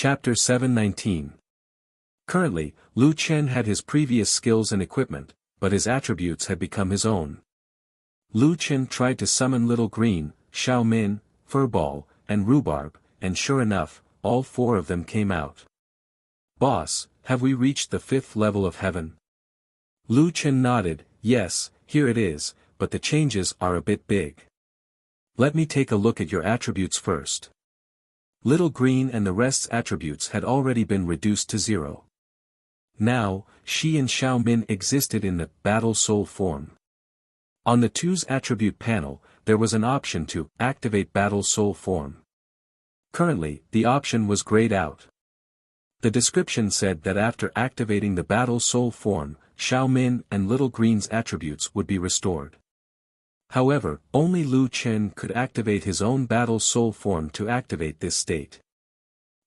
Chapter 719. Currently, Lu Chen had his previous skills and equipment, but his attributes had become his own. Lu Chen tried to summon Little Green, Xiao Min, Furball, and Rhubarb, and sure enough, all four of them came out. "Boss, have we reached the 5th level of heaven?" Lu Chen nodded. "Yes, here it is, but the changes are a bit big. Let me take a look at your attributes first." Little Green and the rest's attributes had already been reduced to 0. Now, Shi and Xiao Min existed in the Battle Soul form. On the 2's attribute panel, there was an option to activate Battle Soul form. Currently, the option was grayed out. The description said that after activating the Battle Soul form, Xiao Min and Little Green's attributes would be restored. However, only Lu Chen could activate his own Battle Soul form to activate this state.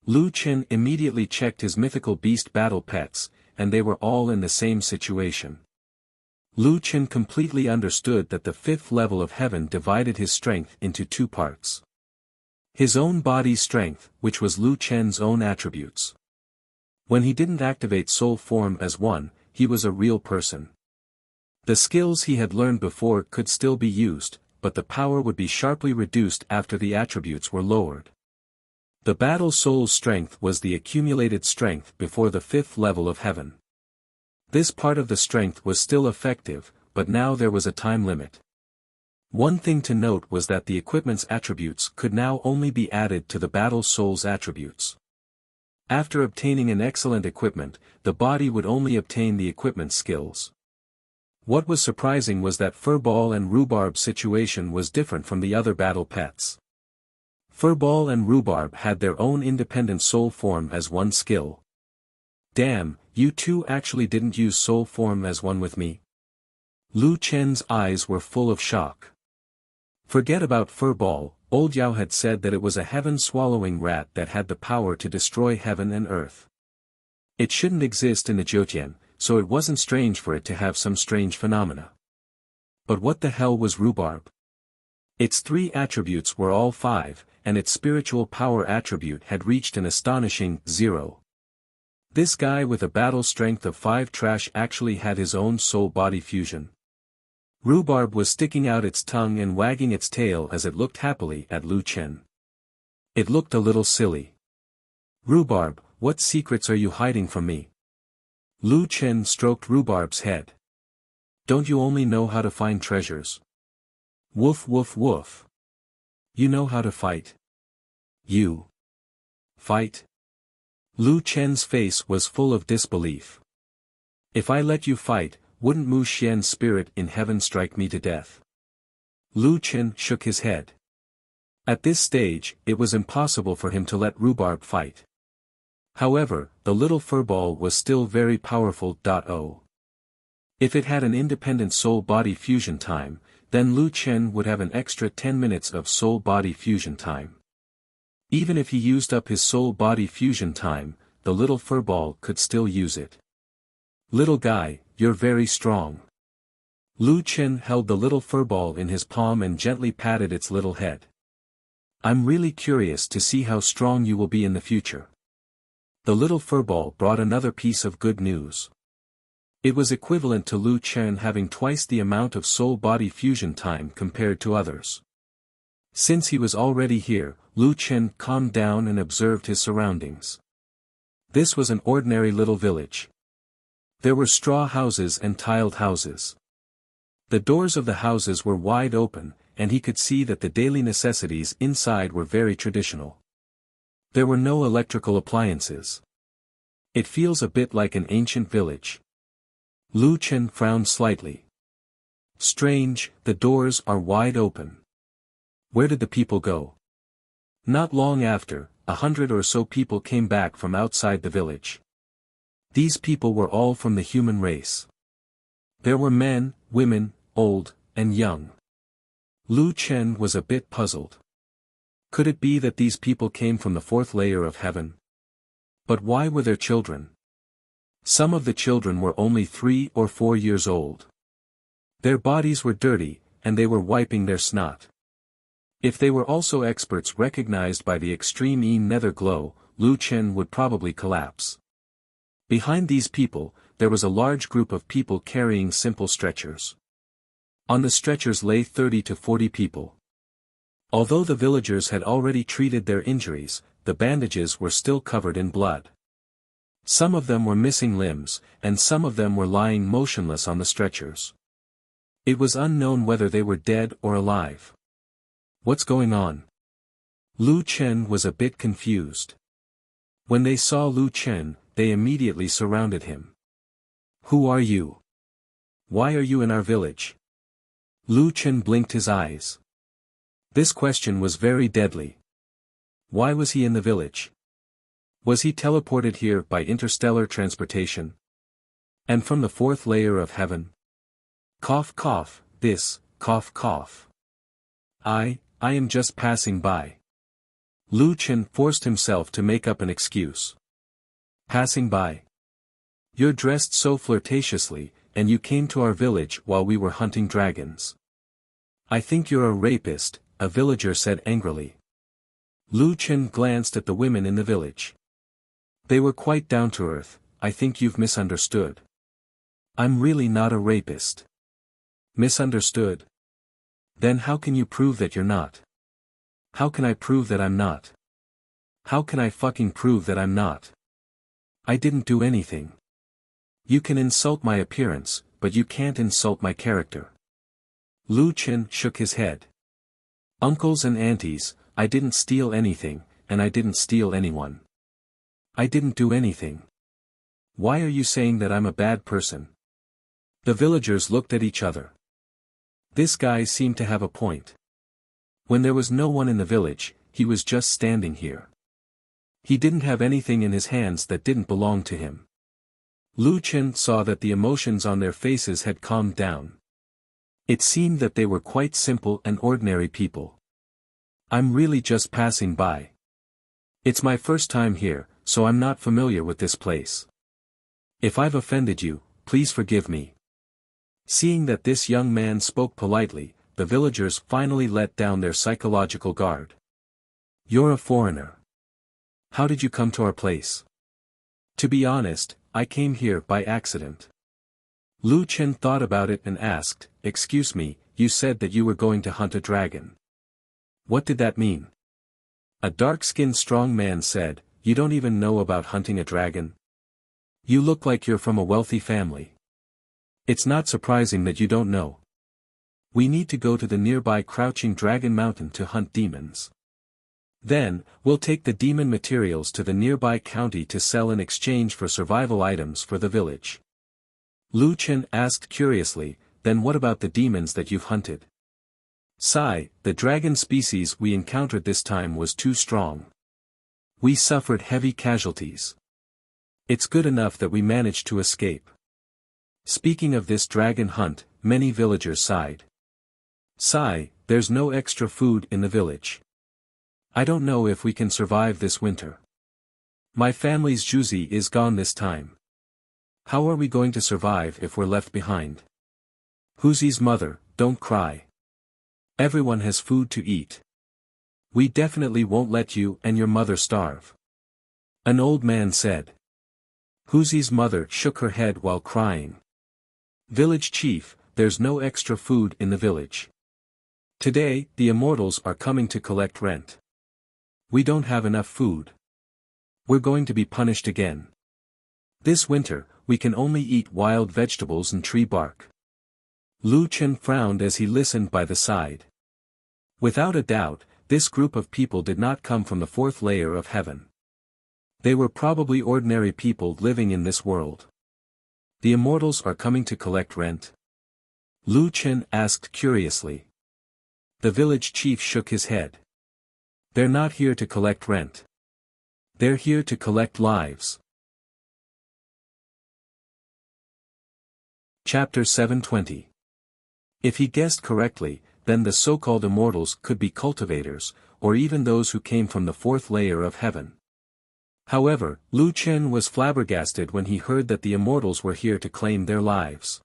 Lu Chen immediately checked his mythical beast battle pets, and they were all in the same situation. Lu Chen completely understood that the 5th level of heaven divided his strength into 2 parts. His own body's strength, which was Lu Chen's own attributes. When he didn't activate soul form as one, he was a real person. The skills he had learned before could still be used, but the power would be sharply reduced after the attributes were lowered. The Battle Soul's strength was the accumulated strength before the 5th level of heaven. This part of the strength was still effective, but now there was a time limit. One thing to note was that the equipment's attributes could now only be added to the Battle Soul's attributes. After obtaining an excellent equipment, the body would only obtain the equipment skills. What was surprising was that Furball and Rhubarb's situation was different from the other battle pets. Furball and Rhubarb had their own independent soul form as one skill. "Damn, you two actually didn't use soul form as one with me?" Lu Chen's eyes were full of shock. Forget about Furball, Old Yao had said that it was a heaven-swallowing rat that had the power to destroy heaven and earth. It shouldn't exist in the Jiutian, so it wasn't strange for it to have some strange phenomena. But what the hell was Rhubarb? Its 3 attributes were all 5, and its spiritual power attribute had reached an astonishing 0. This guy with a battle strength of 5 trash actually had his own soul-body fusion. Rhubarb was sticking out its tongue and wagging its tail as it looked happily at Lu Chen. It looked a little silly. "Rhubarb, what secrets are you hiding from me?" Lu Chen stroked Rhubarb's head. "Don't you only know how to find treasures? Woof woof woof. You know how to fight. You fight?" Lu Chen's face was full of disbelief. "If I let you fight, wouldn't Mu Xian's spirit in heaven strike me to death?" Lu Chen shook his head. At this stage, it was impossible for him to let Rhubarb fight. However, the little furball was still very powerful. If it had an independent soul-body fusion time, then Lu Chen would have an extra 10 minutes of soul-body fusion time. Even if he used up his soul-body fusion time, the little furball could still use it. "Little guy, you're very strong." Lu Chen held the little furball in his palm and gently patted its little head. "I'm really curious to see how strong you will be in the future." The little furball brought another piece of good news. It was equivalent to Lu Chen having twice the amount of soul-body fusion time compared to others. Since he was already here, Lu Chen calmed down and observed his surroundings. This was an ordinary little village. There were straw houses and tiled houses. The doors of the houses were wide open, and he could see that the daily necessities inside were very traditional. There were no electrical appliances. It feels a bit like an ancient village. Lu Chen frowned slightly. Strange, the doors are wide open. Where did the people go? Not long after, 100 or so people came back from outside the village. These people were all from the human race. There were men, women, old, and young. Lu Chen was a bit puzzled. Could it be that these people came from the 4th layer of heaven? But why were there children? Some of the children were only 3 or 4 years old. Their bodies were dirty, and they were wiping their snot. If they were also experts recognized by the extreme nether glow, Lu Chen would probably collapse. Behind these people, there was a large group of people carrying simple stretchers. On the stretchers lay 30 to 40 people. Although the villagers had already treated their injuries, the bandages were still covered in blood. Some of them were missing limbs, and some of them were lying motionless on the stretchers. It was unknown whether they were dead or alive. What's going on? Lu Chen was a bit confused. When they saw Lu Chen, they immediately surrounded him. Who are you? Why are you in our village? Lu Chen blinked his eyes. This question was very deadly. Why was he in the village? Was he teleported here by interstellar transportation? And from the fourth layer of heaven? Cough cough, this, cough cough. I am just passing by. Lu Chen forced himself to make up an excuse. Passing by. You're dressed so flirtatiously, and you came to our village while we were hunting dragons. I think you're a rapist, a villager said angrily. Lu Chen glanced at the women in the village. They were quite down to earth. I think you've misunderstood. I'm really not a rapist. Misunderstood? Then how can you prove that you're not? How can I prove that I'm not? How can I fucking prove that I'm not? I didn't do anything. You can insult my appearance, but you can't insult my character. Lu Chen shook his head. Uncles and aunties, I didn't steal anything, and I didn't steal anyone. I didn't do anything. Why are you saying that I'm a bad person? The villagers looked at each other. This guy seemed to have a point. When there was no one in the village, he was just standing here. He didn't have anything in his hands that didn't belong to him. Lu Chen saw that the emotions on their faces had calmed down. It seemed that they were quite simple and ordinary people. I'm really just passing by. It's my first time here, so I'm not familiar with this place. If I've offended you, please forgive me. Seeing that this young man spoke politely, the villagers finally let down their psychological guard. You're a foreigner. How did you come to our place? To be honest, I came here by accident. Lu Chen thought about it and asked, excuse me, you said that you were going to hunt a dragon. What did that mean? A dark-skinned strong man said, you don't even know about hunting a dragon? You look like you're from a wealthy family. It's not surprising that you don't know. We need to go to the nearby Crouching Dragon Mountain to hunt demons. Then, we'll take the demon materials to the nearby county to sell in exchange for survival items for the village. Lu Chen asked curiously, then what about the demons that you've hunted? Sigh, the dragon species we encountered this time was too strong. We suffered heavy casualties. It's good enough that we managed to escape. Speaking of this dragon hunt, many villagers sighed. Sigh, there's no extra food in the village. I don't know if we can survive this winter. My family's Juzi is gone this time. How are we going to survive if we're left behind? Huzi's mother, don't cry. Everyone has food to eat. We definitely won't let you and your mother starve. An old man said. Huzi's mother shook her head while crying. Village chief, there's no extra food in the village. Today, the immortals are coming to collect rent. We don't have enough food. We're going to be punished again. This winter, we can only eat wild vegetables and tree bark. Lu Chen frowned as he listened by the side. Without a doubt, this group of people did not come from the fourth layer of heaven. They were probably ordinary people living in this world. The immortals are coming to collect rent? Lu Chen asked curiously. The village chief shook his head. They're not here to collect rent. They're here to collect lives. Chapter 720. If he guessed correctly, then the so-called immortals could be cultivators, or even those who came from the fourth layer of heaven. However, Lu Chen was flabbergasted when he heard that the immortals were here to claim their lives.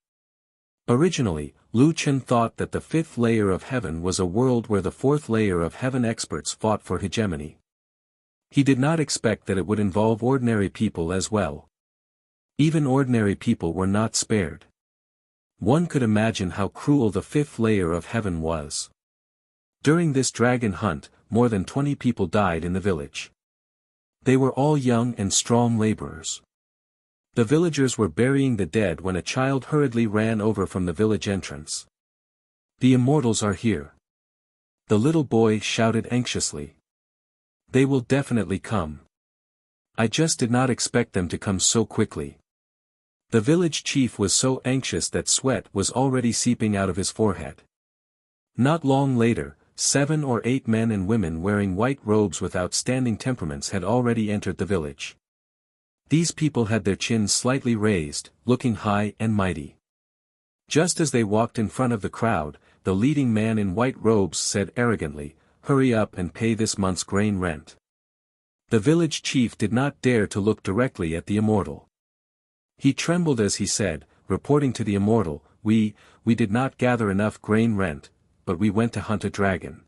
Originally, Lu Chen thought that the fifth layer of heaven was a world where the fourth layer of heaven experts fought for hegemony. He did not expect that it would involve ordinary people as well. Even ordinary people were not spared. One could imagine how cruel the fifth layer of heaven was. During this dragon hunt, more than 20 people died in the village. They were all young and strong laborers. The villagers were burying the dead when a child hurriedly ran over from the village entrance. "The immortals are here." The little boy shouted anxiously. "They will definitely come. I just did not expect them to come so quickly." The village chief was so anxious that sweat was already seeping out of his forehead. Not long later, 7 or 8 men and women wearing white robes with outstanding temperaments had already entered the village. These people had their chins slightly raised, looking high and mighty. Just as they walked in front of the crowd, the leading man in white robes said arrogantly, "Hurry up and pay this month's grain rent." The village chief did not dare to look directly at the immortal. He trembled as he said, reporting to the immortal, We did not gather enough grain rent, but we went to hunt a dragon.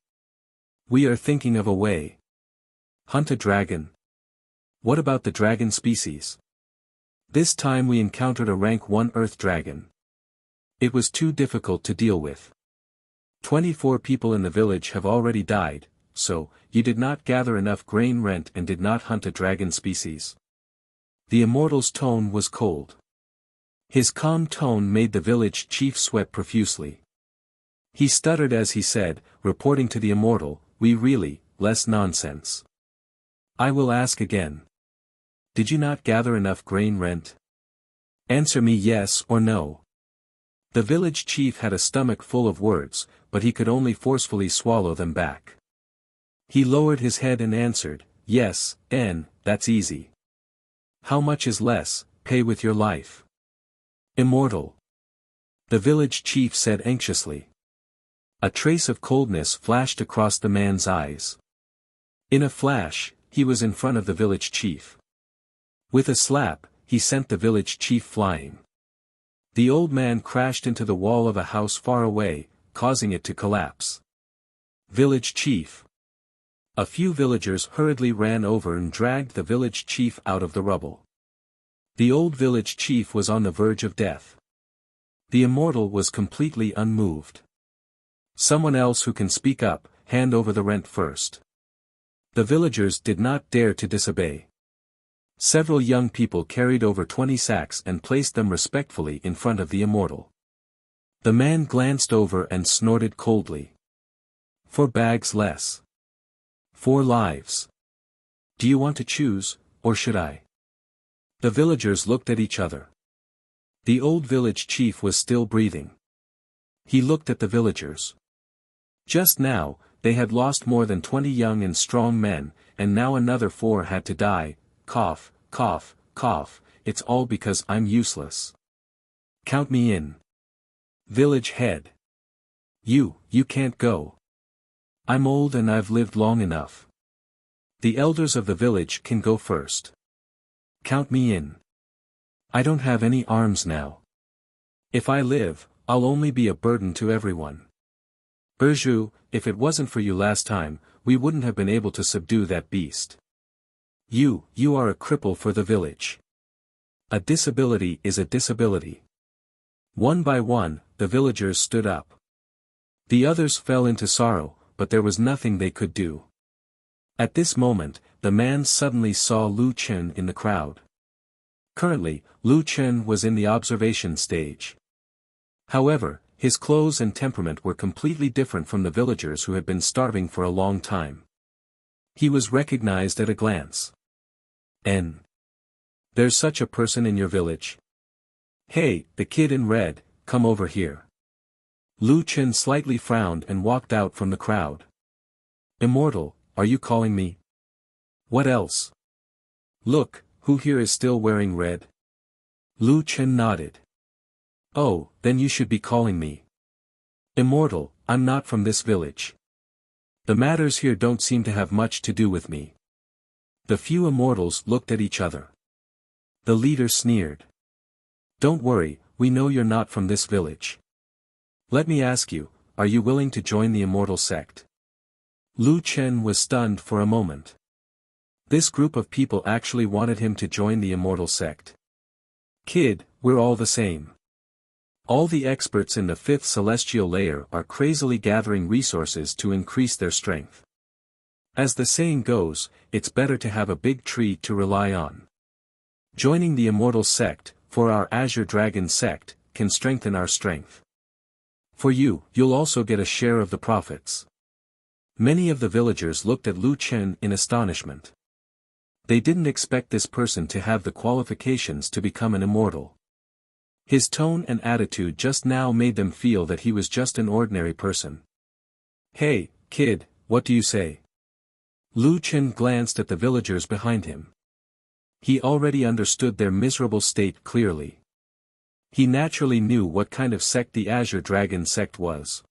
We are thinking of a way." "Hunt a dragon? What about the dragon species?" "This time we encountered a rank 1 earth dragon. It was too difficult to deal with. 24 people in the village have already died, so, you did not gather enough grain rent and did not hunt a dragon species." The immortal's tone was cold. His calm tone made the village chief sweat profusely. He stuttered as he said, reporting to the immortal, "We really, less nonsense. I will ask again. Did you not gather enough grain rent? Answer me yes or no." The village chief had a stomach full of words, but he could only forcefully swallow them back. He lowered his head and answered, "Yes, that's easy. How much is less? Pay with your life." "Immortal," the village chief said anxiously. A trace of coldness flashed across the man's eyes. In a flash, he was in front of the village chief. With a slap, he sent the village chief flying. The old man crashed into the wall of a house far away, causing it to collapse. "Village chief." A few villagers hurriedly ran over and dragged the village chief out of the rubble. The old village chief was on the verge of death. The immortal was completely unmoved. "Someone else who can speak up, hand over the rent first." The villagers did not dare to disobey. Several young people carried over 20 sacks and placed them respectfully in front of the immortal. The man glanced over and snorted coldly. "4 bags less. 4 lives. Do you want to choose, or should I?" The villagers looked at each other. The old village chief was still breathing. He looked at the villagers. Just now, they had lost more than 20 young and strong men, and now another 4 had to die. Cough, cough, cough, it's all because I'm useless. Count me in. Village head. You can't go. I'm old and I've lived long enough. The elders of the village can go first. Count me in. I don't have any arms now. If I live, I'll only be a burden to everyone. Burju, if it wasn't for you last time, we wouldn't have been able to subdue that beast. You are a cripple for the village. A disability is a disability. One by one, the villagers stood up. The others fell into sorrow, but there was nothing they could do. At this moment, the man suddenly saw Lu Chen in the crowd. Currently, Lu Chen was in the observation stage. However, his clothes and temperament were completely different from the villagers who had been starving for a long time. He was recognized at a glance. There's such a person in your village? Hey, the kid in red, come over here. Lu Chen slightly frowned and walked out from the crowd. Immortal, are you calling me? What else? Look, who here is still wearing red? Lu Chen nodded. Oh, then you should be calling me. Immortal, I'm not from this village. The matters here don't seem to have much to do with me. The few immortals looked at each other. The leader sneered. Don't worry, we know you're not from this village. Let me ask you, are you willing to join the immortal sect? Lu Chen was stunned for a moment. This group of people actually wanted him to join the immortal sect. Kid, we're all the same. All the experts in the fifth celestial layer are crazily gathering resources to increase their strength. As the saying goes, it's better to have a big tree to rely on. Joining the immortal sect, for our Azure Dragon sect, can strengthen our strength. For you, you'll also get a share of the profits. Many of the villagers looked at Lu Chen in astonishment. They didn't expect this person to have the qualifications to become an immortal. His tone and attitude just now made them feel that he was just an ordinary person. Hey, kid, what do you say? Lu Chen glanced at the villagers behind him. He already understood their miserable state clearly. He naturally knew what kind of sect the Azure Dragon sect was.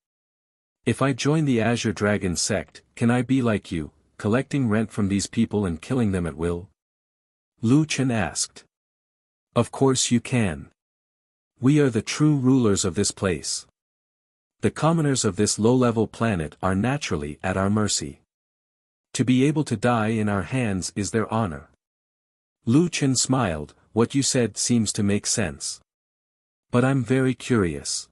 If I join the Azure Dragon sect, can I be like you, collecting rent from these people and killing them at will? Lu Chen asked. Of course you can. We are the true rulers of this place. The commoners of this low-level planet are naturally at our mercy. To be able to die in our hands is their honor. Lu Chen smiled, what you said seems to make sense. But I'm very curious.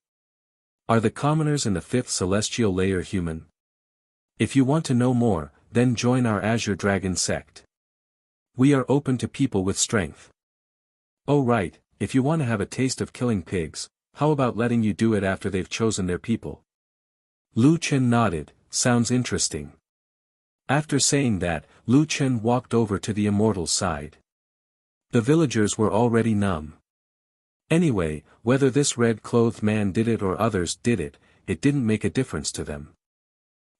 Are the commoners in the fifth celestial layer human? If you want to know more, then join our Azure Dragon sect. We are open to people with strength. Oh right, if you want to have a taste of killing pigs, how about letting you do it after they've chosen their people? Lu Chen nodded, sounds interesting. After saying that, Lu Chen walked over to the immortal's side. The villagers were already numb. Anyway, whether this red-clothed man did it or others did it, it didn't make a difference to them.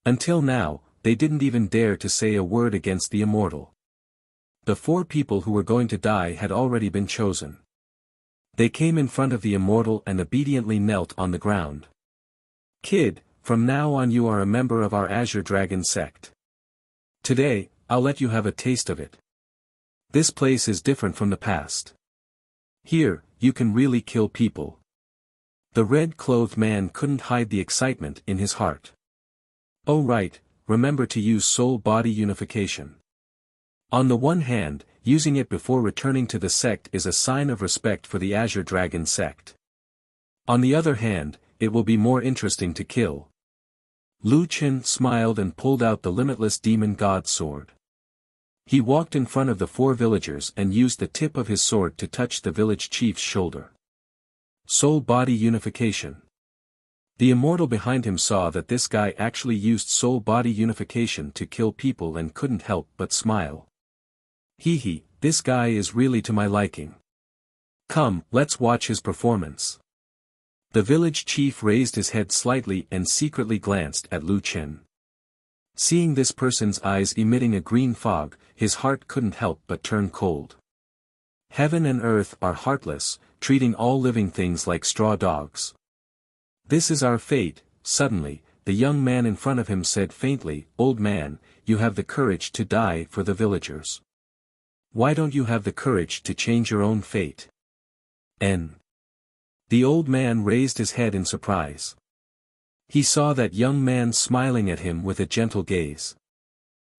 Until now, they didn't even dare to say a word against the immortal. The 4 people who were going to die had already been chosen. They came in front of the immortal and obediently knelt on the ground. Kid, from now on you are a member of our Azure Dragon sect. Today, I'll let you have a taste of it. This place is different from the past. Here, you can really kill people. The red-clothed man couldn't hide the excitement in his heart. Oh right, remember to use soul-body unification. On the one hand, using it before returning to the sect is a sign of respect for the Azure Dragon sect. On the other hand, it will be more interesting to kill. Lu Chen smiled and pulled out the limitless demon god sword. He walked in front of the 4 villagers and used the tip of his sword to touch the village chief's shoulder. Soul-body unification. The immortal behind him saw that this guy actually used soul-body unification to kill people and couldn't help but smile. Hee, this guy is really to my liking. Come, let's watch his performance. The village chief raised his head slightly and secretly glanced at Lu Chen. Seeing this person's eyes emitting a green fog, his heart couldn't help but turn cold. Heaven and earth are heartless, treating all living things like straw dogs. This is our fate. Suddenly, the young man in front of him said faintly, Old man, you have the courage to die for the villagers. Why don't you have the courage to change your own fate? The old man raised his head in surprise. He saw that young man smiling at him with a gentle gaze.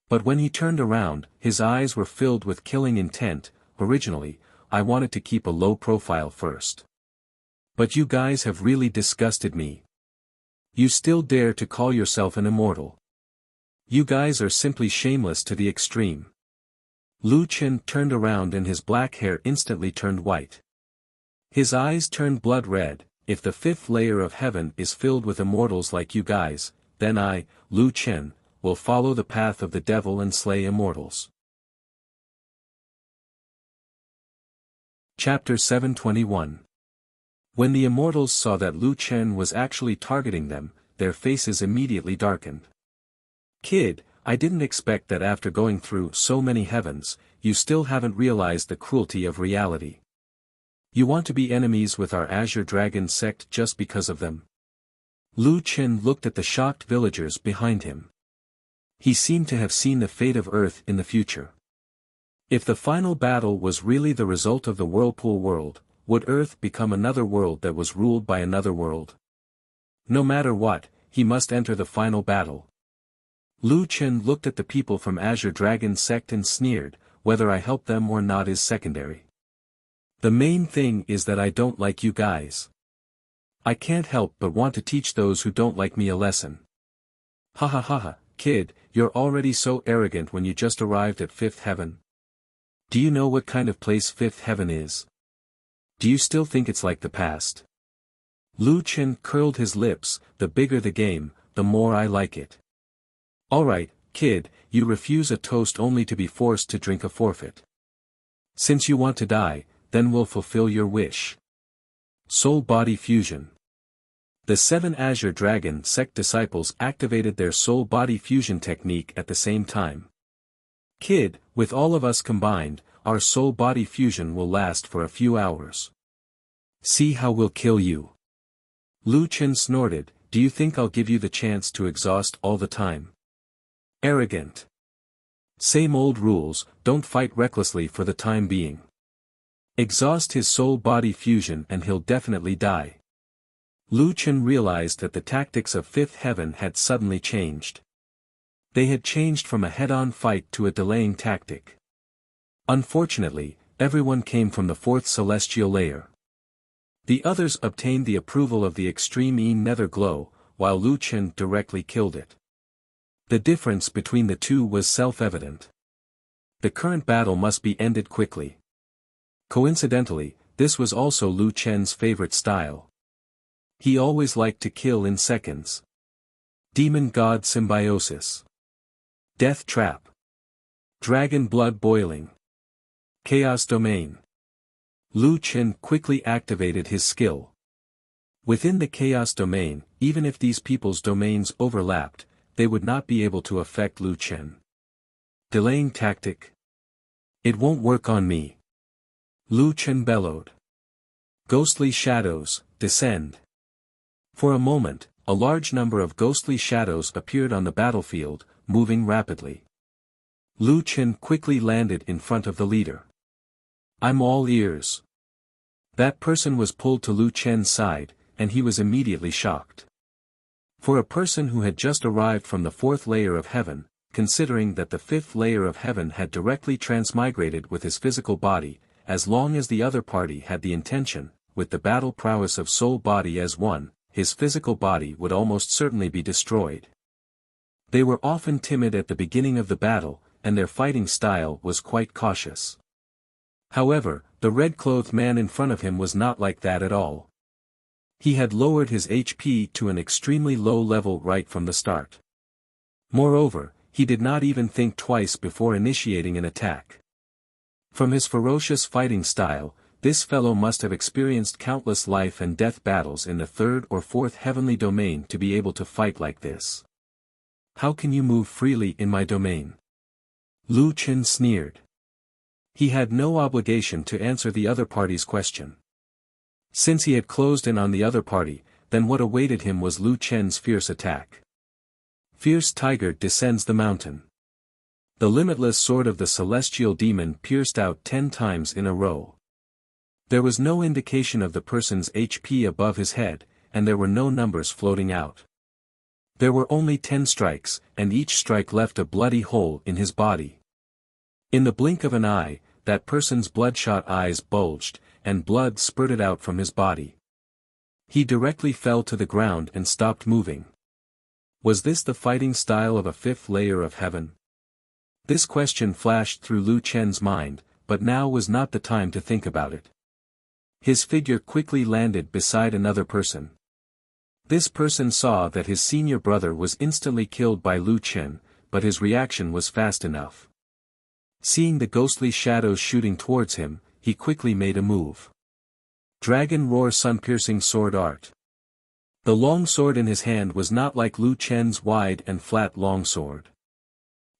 But when he turned around, his eyes were filled with killing intent. Originally, I wanted to keep a low profile first. But you guys have really disgusted me. You still dare to call yourself an immortal. You guys are simply shameless to the extreme. Lu Chen turned around and his black hair instantly turned white. His eyes turned blood red. If the 5th layer of heaven is filled with immortals like you guys, then I, Lu Chen, will follow the path of the devil and slay immortals. Chapter 721. When the immortals saw that Lu Chen was actually targeting them, their faces immediately darkened. Kid, I didn't expect that after going through so many heavens, you still haven't realized the cruelty of reality. You want to be enemies with our Azure Dragon sect just because of them? Lu Chen looked at the shocked villagers behind him. He seemed to have seen the fate of Earth in the future. If the final battle was really the result of the Whirlpool world, would Earth become another world that was ruled by another world? No matter what, he must enter the final battle. Lu Chen looked at the people from Azure Dragon sect and sneered, whether I help them or not is secondary. The main thing is that I don't like you guys. I can't help but want to teach those who don't like me a lesson. Ha ha ha ha, kid, you're already so arrogant when you just arrived at fifth heaven. Do you know what kind of place fifth heaven is? Do you still think it's like the past? Lu Chen curled his lips. The bigger the game, the more I like it. Alright, kid, you refuse a toast only to be forced to drink a forfeit. Since you want to die, then we'll fulfill your wish. Soul-body fusion. The 7 Azure Dragon sect disciples activated their soul-body fusion technique at the same time. Kid, with all of us combined, our soul-body fusion will last for a few hours. See how we'll kill you. Lu Chen snorted, do you think I'll give you the chance to exhaust all the time? Arrogant. Same old rules, don't fight recklessly for the time being. Exhaust his soul-body fusion and he'll definitely die. Lu Chen realized that the tactics of fifth heaven had suddenly changed. They had changed from a head-on fight to a delaying tactic. Unfortunately, everyone came from the fourth celestial layer. The others obtained the approval of the extreme nether glow, while Lu Chen directly killed it. The difference between the two was self-evident. The current battle must be ended quickly. Coincidentally, this was also Lu Chen's favorite style. He always liked to kill in seconds. Demon God Symbiosis. Death Trap. Dragon Blood Boiling. Chaos Domain. Lu Chen quickly activated his skill. Within the Chaos Domain, even if these people's domains overlapped, they would not be able to affect Lu Chen. Delaying tactic. It won't work on me. Lu Chen bellowed. Ghostly shadows, descend. For a moment, a large number of ghostly shadows appeared on the battlefield, moving rapidly. Lu Chen quickly landed in front of the leader. I'm all ears. That person was pulled to Lu Chen's side, and he was immediately shocked. For a person who had just arrived from the fourth layer of heaven, considering that the fifth layer of heaven had directly transmigrated with his physical body, as long as the other party had the intention, with the battle prowess of soul body as one, his physical body would almost certainly be destroyed. They were often timid at the beginning of the battle, and their fighting style was quite cautious. However, the red-clothed man in front of him was not like that at all. He had lowered his HP to an extremely low level right from the start. Moreover, he did not even think twice before initiating an attack. From his ferocious fighting style, this fellow must have experienced countless life and death battles in the third or fourth heavenly domain to be able to fight like this. How can you move freely in my domain? Lu Chen sneered. He had no obligation to answer the other party's question. Since he had closed in on the other party, then what awaited him was Lu Chen's fierce attack. Fierce Tiger descends the mountain. The limitless sword of the celestial demon pierced out 10 times in a row. There was no indication of the person's HP above his head, and there were no numbers floating out. There were only 10 strikes, and each strike left a bloody hole in his body. In the blink of an eye, that person's bloodshot eyes bulged, and blood spurted out from his body. He directly fell to the ground and stopped moving. Was this the fighting style of a fifth layer of heaven? This question flashed through Lu Chen's mind, but now was not the time to think about it. His figure quickly landed beside another person. This person saw that his senior brother was instantly killed by Lu Chen, but his reaction was fast enough. Seeing the ghostly shadows shooting towards him, he quickly made a move. Dragon Roar Sun-Piercing Sword Art. The long sword in his hand was not like Lu Chen's wide and flat long sword.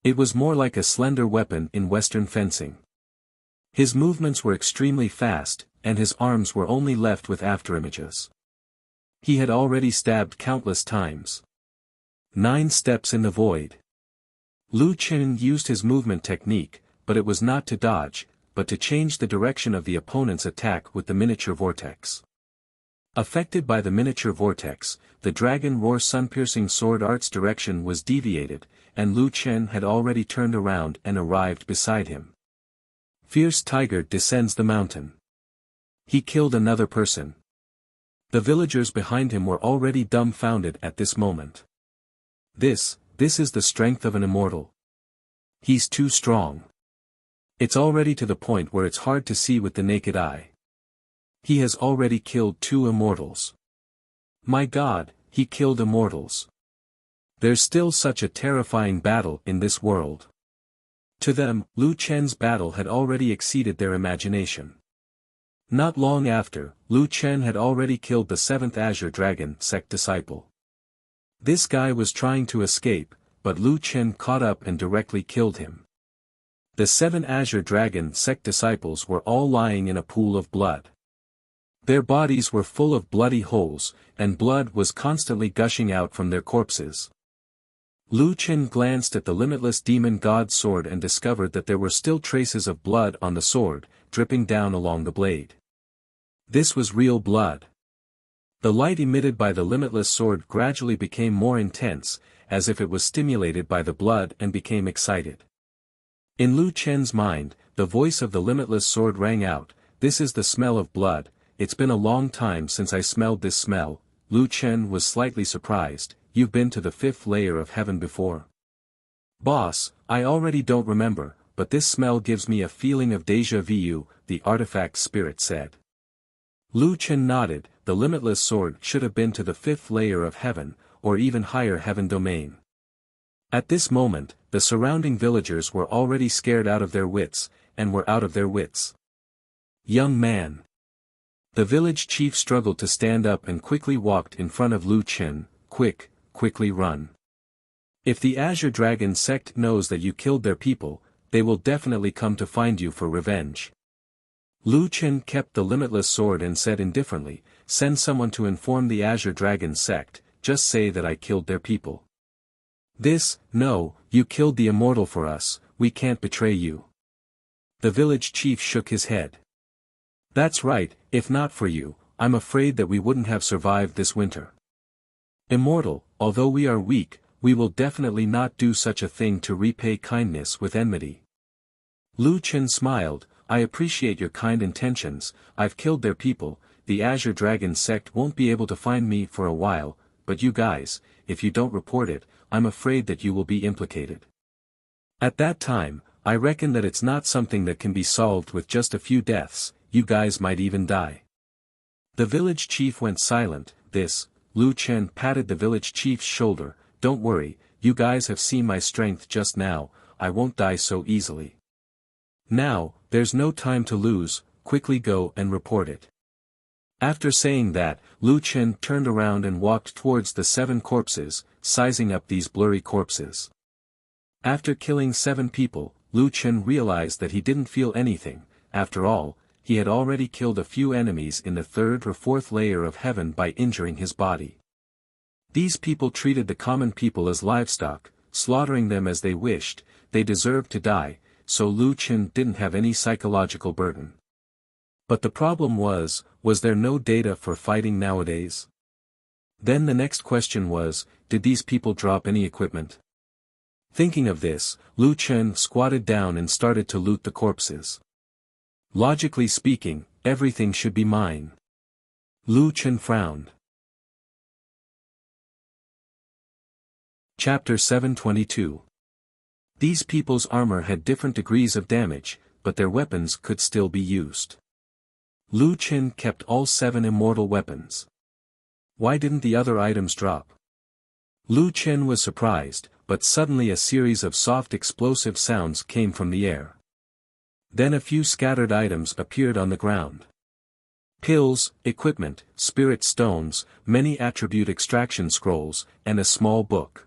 It was more like a slender weapon in Western fencing. His movements were extremely fast, and his arms were only left with afterimages. He had already stabbed countless times. 9 steps in the void. Lu Chen used his movement technique, but it was not to dodge, but to change the direction of the opponent's attack with the miniature vortex. Affected by the miniature vortex, the Dragon Roar Sun-Piercing Sword Art's direction was deviated, and Lu Chen had already turned around and arrived beside him. Fierce tiger descends the mountain. He killed another person. The villagers behind him were already dumbfounded at this moment. This is the strength of an immortal. He's too strong. It's already to the point where it's hard to see with the naked eye. He has already killed 2 immortals. My God, he killed immortals. There's still such a terrifying battle in this world. To them, Lu Chen's battle had already exceeded their imagination. Not long after, Lu Chen had already killed the 7th Azure Dragon sect disciple. This guy was trying to escape, but Lu Chen caught up and directly killed him. The 7 Azure Dragon sect disciples were all lying in a pool of blood. Their bodies were full of bloody holes, and blood was constantly gushing out from their corpses. Lu Chen glanced at the limitless demon god sword and discovered that there were still traces of blood on the sword, dripping down along the blade. This was real blood. The light emitted by the limitless sword gradually became more intense, as if it was stimulated by the blood and became excited. In Lu Chen's mind, the voice of the limitless sword rang out, "This is the smell of blood. It's been a long time since I smelled this smell." Lu Chen was slightly surprised. "You've been to the 5th layer of heaven before?" "Boss, I already don't remember, but this smell gives me a feeling of déjà vu," the artifact spirit said. Lu Chen nodded. The limitless sword should have been to the 5th layer of heaven, or even higher heaven domain. At this moment, the surrounding villagers were already scared out of their wits, and were out of their wits. "Young man." The village chief struggled to stand up and quickly walked in front of Lu Chen. Quickly run. If the Azure Dragon sect knows that you killed their people, they will definitely come to find you for revenge." Lu Chen kept the limitless sword and said indifferently, "Send someone to inform the Azure Dragon sect, just say that I killed their people." No, you killed the immortal for us, we can't betray you." The village chief shook his head. "That's right, if not for you, I'm afraid that we wouldn't have survived this winter. Immortal, although we are weak, we will definitely not do such a thing to repay kindness with enmity." Lu Chen smiled, "I appreciate your kind intentions. I've killed their people, the Azure Dragon sect won't be able to find me for a while, but you guys, if you don't report it, I'm afraid that you will be implicated. At that time, I reckon that it's not something that can be solved with just a few deaths, you guys might even die." The village chief went silent. Lu Chen patted the village chief's shoulder, "Don't worry, you guys have seen my strength just now, I won't die so easily. Now, there's no time to lose, quickly go and report it." After saying that, Lu Chen turned around and walked towards the 7 corpses, sizing up these blurry corpses. After killing 7 people, Lu Chen realized that he didn't feel anything. After all, he had already killed a few enemies in the 3rd or 4th layer of heaven by injuring his body. These people treated the common people as livestock, slaughtering them as they wished. They deserved to die, so Lu Chen didn't have any psychological burden. But the problem was there no data for fighting nowadays? Then the next question was, did these people drop any equipment? Thinking of this, Lu Chen squatted down and started to loot the corpses. Logically speaking, everything should be mine. Lu Chen frowned. Chapter 722. These people's armor had different degrees of damage, but their weapons could still be used. Lu Chen kept all 7 immortal weapons. Why didn't the other items drop? Lu Chen was surprised, but suddenly a series of soft explosive sounds came from the air. Then a few scattered items appeared on the ground. Pills, equipment, spirit stones, many attribute extraction scrolls, and a small book.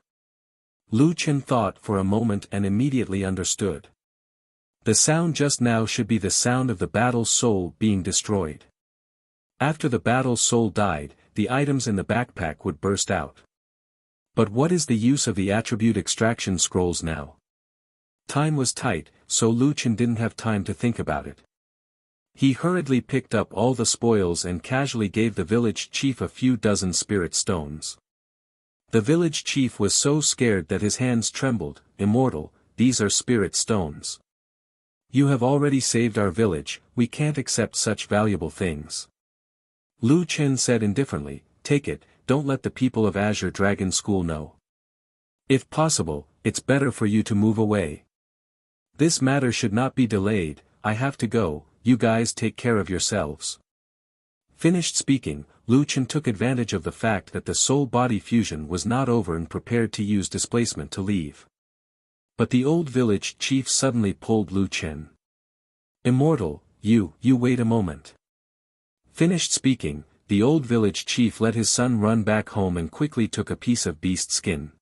Lu Chen thought for a moment and immediately understood. The sound just now should be the sound of the battle soul being destroyed. After the battle soul died, the items in the backpack would burst out. But what is the use of the attribute extraction scrolls now? Time was tight, so Lu Chen didn't have time to think about it. He hurriedly picked up all the spoils and casually gave the village chief a few dozen spirit stones. The village chief was so scared that his hands trembled. "Immortal, these are spirit stones." You have already saved our village, we can't accept such valuable things. Lu Chen said indifferently, take it, don't let the people of Azure Dragon School know. If possible, it's better for you to move away. This matter should not be delayed, I have to go, you guys take care of yourselves. Finished speaking, Lu Chen took advantage of the fact that the soul-body fusion was not over and prepared to use displacement to leave. But the old village chief suddenly pulled Lu Chen. Immortal, you wait a moment. Finished speaking, the old village chief let his son run back home and quickly took a piece of beast skin.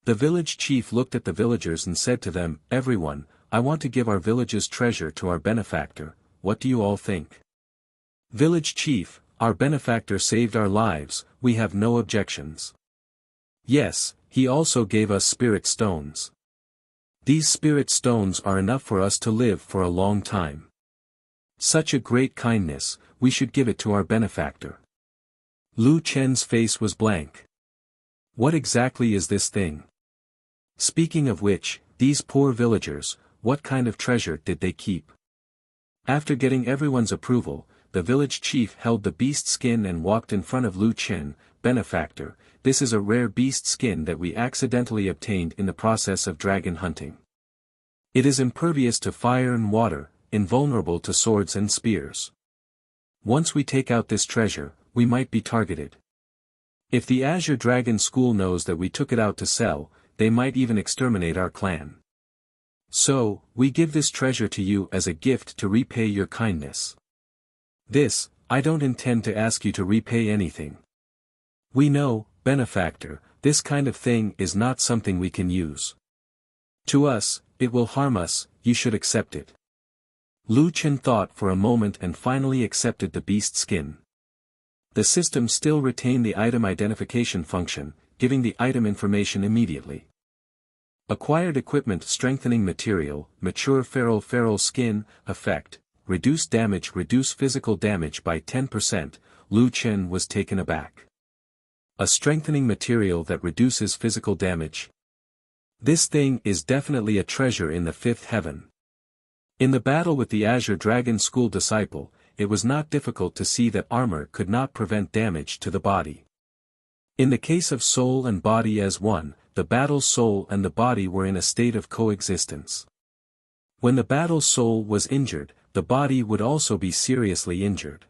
The village chief looked at the villagers and said to them, everyone, I want to give our village's treasure to our benefactor, what do you all think? Village chief, our benefactor saved our lives, we have no objections. Yes, he also gave us spirit stones. These spirit stones are enough for us to live for a long time. Such a great kindness, we should give it to our benefactor. Lu Chen's face was blank. What exactly is this thing? Speaking of which, these poor villagers, what kind of treasure did they keep? After getting everyone's approval, the village chief held the beast skin and walked in front of Lu Chen, benefactor, this is a rare beast skin that we accidentally obtained in the process of dragon hunting. It is impervious to fire and water, invulnerable to swords and spears. Once we take out this treasure, we might be targeted. If the Azure Dragon School knows that we took it out to sell, they might even exterminate our clan. So, we give this treasure to you as a gift to repay your kindness. This, I don't intend to ask you to repay anything. We know, benefactor, this kind of thing is not something we can use. To us, it will harm us, you should accept it. Lu Chen thought for a moment and finally accepted the beast skin. The system still retained the item identification function, giving the item information immediately. Acquired equipment strengthening material, mature feral skin, effect, reduce damage reduce physical damage by 10%, Lu Chen was taken aback. A strengthening material that reduces physical damage. This thing is definitely a treasure in the fifth heaven. In the battle with the Azure Dragon School disciple, it was not difficult to see that armor could not prevent damage to the body. In the case of soul and body as one, the battle's soul and the body were in a state of coexistence. When the battle's soul was injured, the body would also be seriously injured.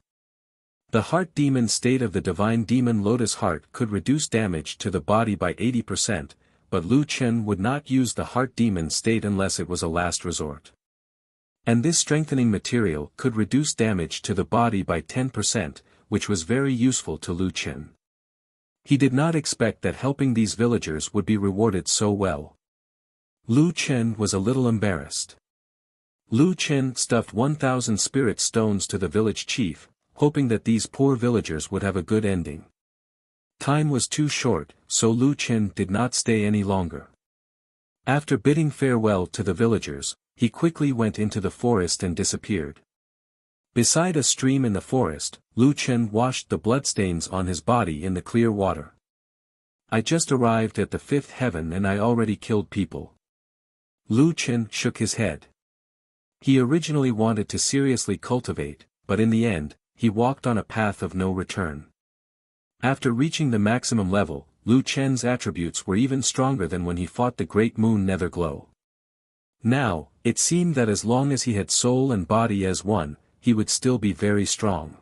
The heart demon state of the divine demon Lotus Heart could reduce damage to the body by 80%, but Lu Chen would not use the heart demon state unless it was a last resort. And this strengthening material could reduce damage to the body by 10%, which was very useful to Lu Chen. He did not expect that helping these villagers would be rewarded so well. Lu Chen was a little embarrassed. Lu Chen stuffed 1,000 spirit stones to the village chief, hoping that these poor villagers would have a good ending. Time was too short, so Lu Chen did not stay any longer. After bidding farewell to the villagers, he quickly went into the forest and disappeared. Beside a stream in the forest, Lu Chen washed the bloodstains on his body in the clear water. I just arrived at the fifth heaven and I already killed people. Lu Chen shook his head. He originally wanted to seriously cultivate, but in the end, he walked on a path of no return. After reaching the maximum level, Lu Chen's attributes were even stronger than when he fought the Great Moon Netherglow. Now, it seemed that as long as he had soul and body as one, he would still be very strong.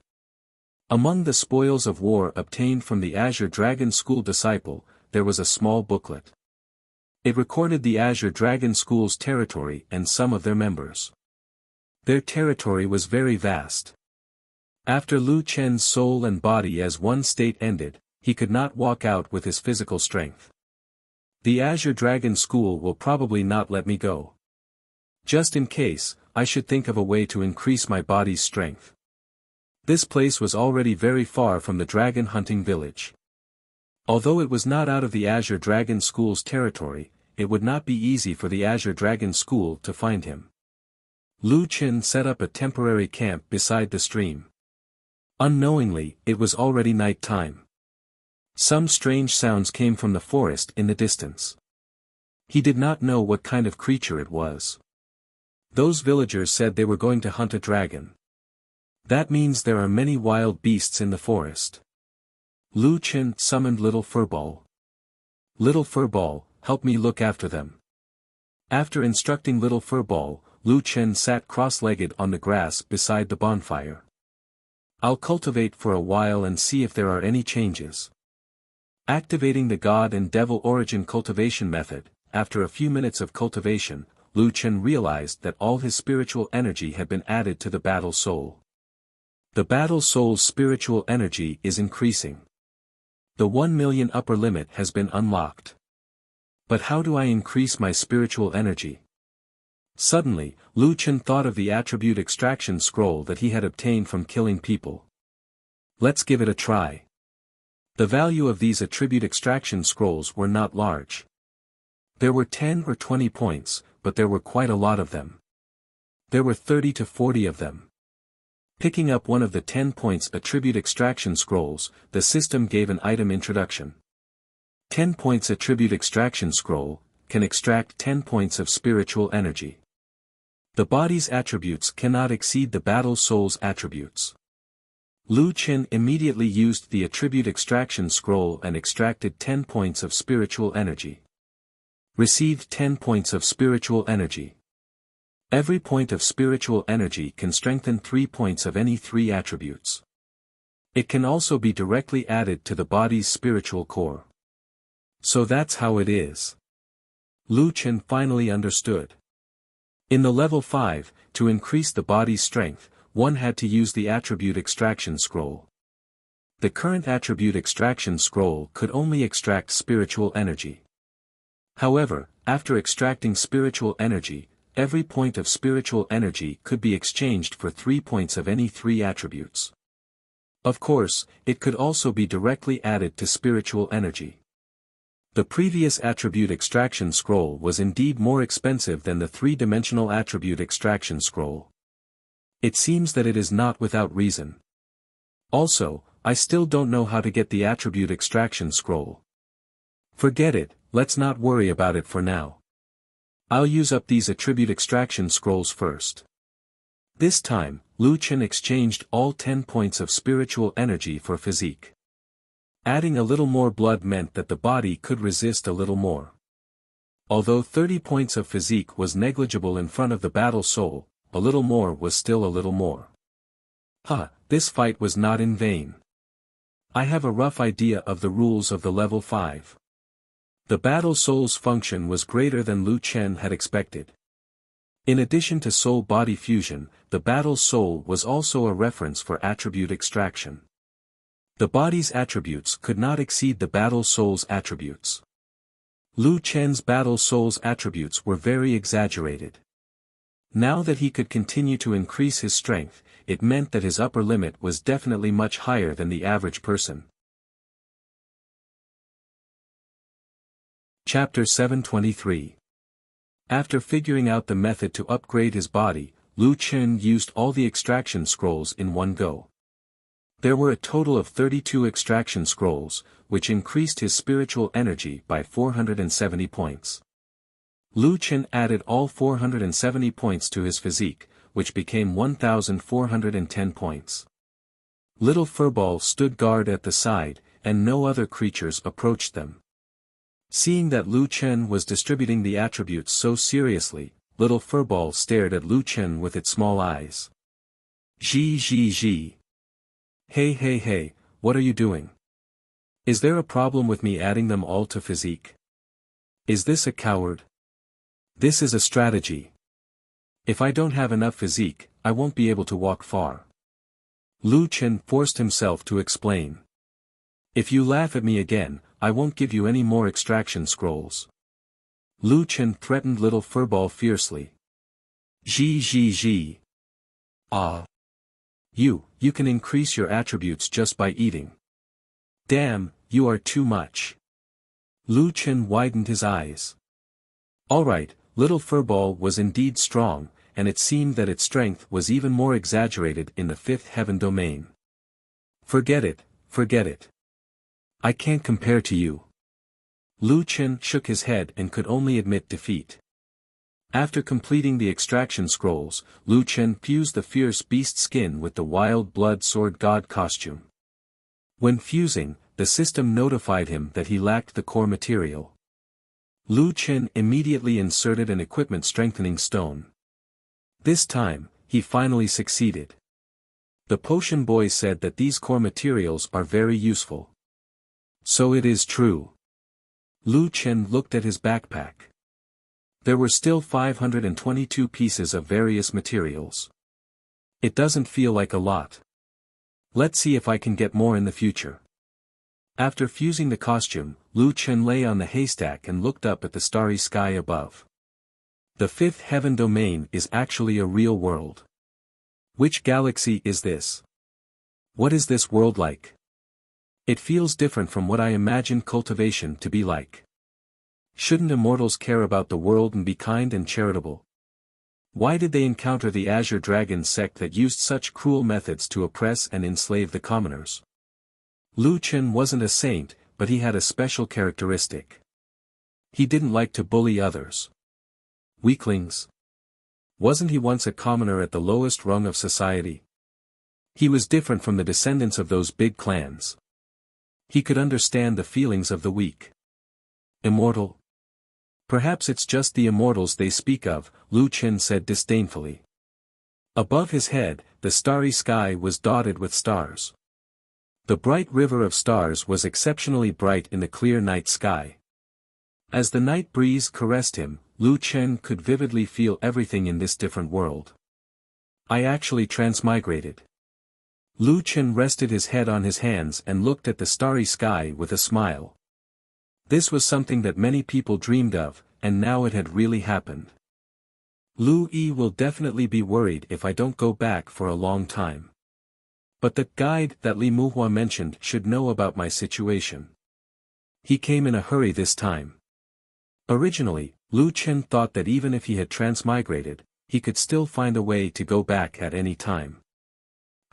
Among the spoils of war obtained from the Azure Dragon School disciple, there was a small booklet. It recorded the Azure Dragon School's territory and some of their members. Their territory was very vast. After Lu Chen's soul and body as one state ended, he could not walk out with his physical strength. The Azure Dragon School will probably not let me go. Just in case, I should think of a way to increase my body's strength. This place was already very far from the dragon hunting village. Although it was not out of the Azure Dragon School's territory, it would not be easy for the Azure Dragon School to find him. Lu Chen set up a temporary camp beside the stream. Unknowingly, it was already night time. Some strange sounds came from the forest in the distance. He did not know what kind of creature it was. Those villagers said they were going to hunt a dragon. That means there are many wild beasts in the forest. Lu Chen summoned Little Furball. Little Furball, help me look after them. After instructing Little Furball, Lu Chen sat cross-legged on the grass beside the bonfire. I'll cultivate for a while and see if there are any changes. Activating the God and Devil Origin cultivation method, after a few minutes of cultivation, Lu Chen realized that all his spiritual energy had been added to the battle soul. The battle soul's spiritual energy is increasing. The 1 million upper limit has been unlocked. But how do I increase my spiritual energy? Suddenly, Lu Chen thought of the attribute extraction scroll that he had obtained from killing people. Let's give it a try. The value of these attribute extraction scrolls were not large. There were 10 or 20 points, but there were quite a lot of them. There were 30 to 40 of them. Picking up one of the 10 points attribute extraction scrolls, the system gave an item introduction. 10 points attribute extraction scroll, can extract 10 points of spiritual energy. The body's attributes cannot exceed the battle soul's attributes. Lu Chen immediately used the attribute extraction scroll and extracted 10 points of spiritual energy. Received 10 points of spiritual energy. Every point of spiritual energy can strengthen 3 points of any 3 attributes. It can also be directly added to the body's spiritual core. So that's how it is. Lu Chen finally understood. In the level 5, to increase the body's strength, one had to use the attribute extraction scroll. The current attribute extraction scroll could only extract spiritual energy. However, after extracting spiritual energy, every point of spiritual energy could be exchanged for 3 points of any 3 attributes. Of course, it could also be directly added to spiritual energy. The previous attribute extraction scroll was indeed more expensive than the 3-dimensional attribute extraction scroll. It seems that it is not without reason. Also, I still don't know how to get the attribute extraction scroll. Forget it, let's not worry about it for now. I'll use up these attribute extraction scrolls first. This time, Lu Chen exchanged all 10 points of spiritual energy for physique. Adding a little more blood meant that the body could resist a little more. Although 30 points of physique was negligible in front of the battle soul, a little more was still a little more. This fight was not in vain. I have a rough idea of the rules of the level 5. The battle soul's function was greater than Lu Chen had expected. In addition to soul-body fusion, the battle soul was also a reference for attribute extraction. The body's attributes could not exceed the battle soul's attributes. Lu Chen's battle soul's attributes were very exaggerated. Now that he could continue to increase his strength, it meant that his upper limit was definitely much higher than the average person. Chapter 723. After figuring out the method to upgrade his body, Lu Chen used all the extraction scrolls in one go. There were a total of 32 extraction scrolls, which increased his spiritual energy by 470 points. Lu Chen added all 470 points to his physique, which became 1,410 points. Little Furball stood guard at the side, and no other creatures approached them. Seeing that Lu Chen was distributing the attributes so seriously, Little Furball stared at Lu Chen with its small eyes. Zhi. Hey, what are you doing? Is there a problem with me adding them all to physique? Is this a coward? This is a strategy. If I don't have enough physique, I won't be able to walk far. Lu Chen forced himself to explain. If you laugh at me again, I won't give you any more extraction scrolls. Lu Chen threatened Little Furball fiercely. Zhi. You can increase your attributes just by eating. Damn, you are too much. Lu Chen widened his eyes. Alright, Little Furball was indeed strong, and it seemed that its strength was even more exaggerated in the 5th heaven domain. Forget it. I can't compare to you. Lu Chen shook his head and could only admit defeat. After completing the extraction scrolls, Lu Chen fused the fierce beast skin with the wild blood sword god costume. When fusing, the system notified him that he lacked the core material. Lu Chen immediately inserted an equipment strengthening stone. This time, he finally succeeded. The potion boy said that these core materials are very useful. So it is true. Lu Chen looked at his backpack. There were still 522 pieces of various materials. It doesn't feel like a lot. Let's see if I can get more in the future. After fusing the costume, Lu Chen lay on the haystack and looked up at the starry sky above. The fifth heaven domain is actually a real world. Which galaxy is this? What is this world like? It feels different from what I imagined cultivation to be like. Shouldn't immortals care about the world and be kind and charitable? Why did they encounter the Azure Dragon sect that used such cruel methods to oppress and enslave the commoners? Lu Chen wasn't a saint, but he had a special characteristic. He didn't like to bully others. Weaklings. Wasn't he once a commoner at the lowest rung of society? He was different from the descendants of those big clans. He could understand the feelings of the weak. Immortal? Perhaps it's just the immortals they speak of, Lu Chen said disdainfully. Above his head, the starry sky was dotted with stars. The bright river of stars was exceptionally bright in the clear night sky. As the night breeze caressed him, Lu Chen could vividly feel everything in this different world. I actually transmigrated. Lu Chen rested his head on his hands and looked at the starry sky with a smile. This was something that many people dreamed of, and now it had really happened. Lu Yi will definitely be worried if I don't go back for a long time. But the guide that Li Muhua mentioned should know about my situation. He came in a hurry this time. Originally, Lu Chen thought that even if he had transmigrated, he could still find a way to go back at any time.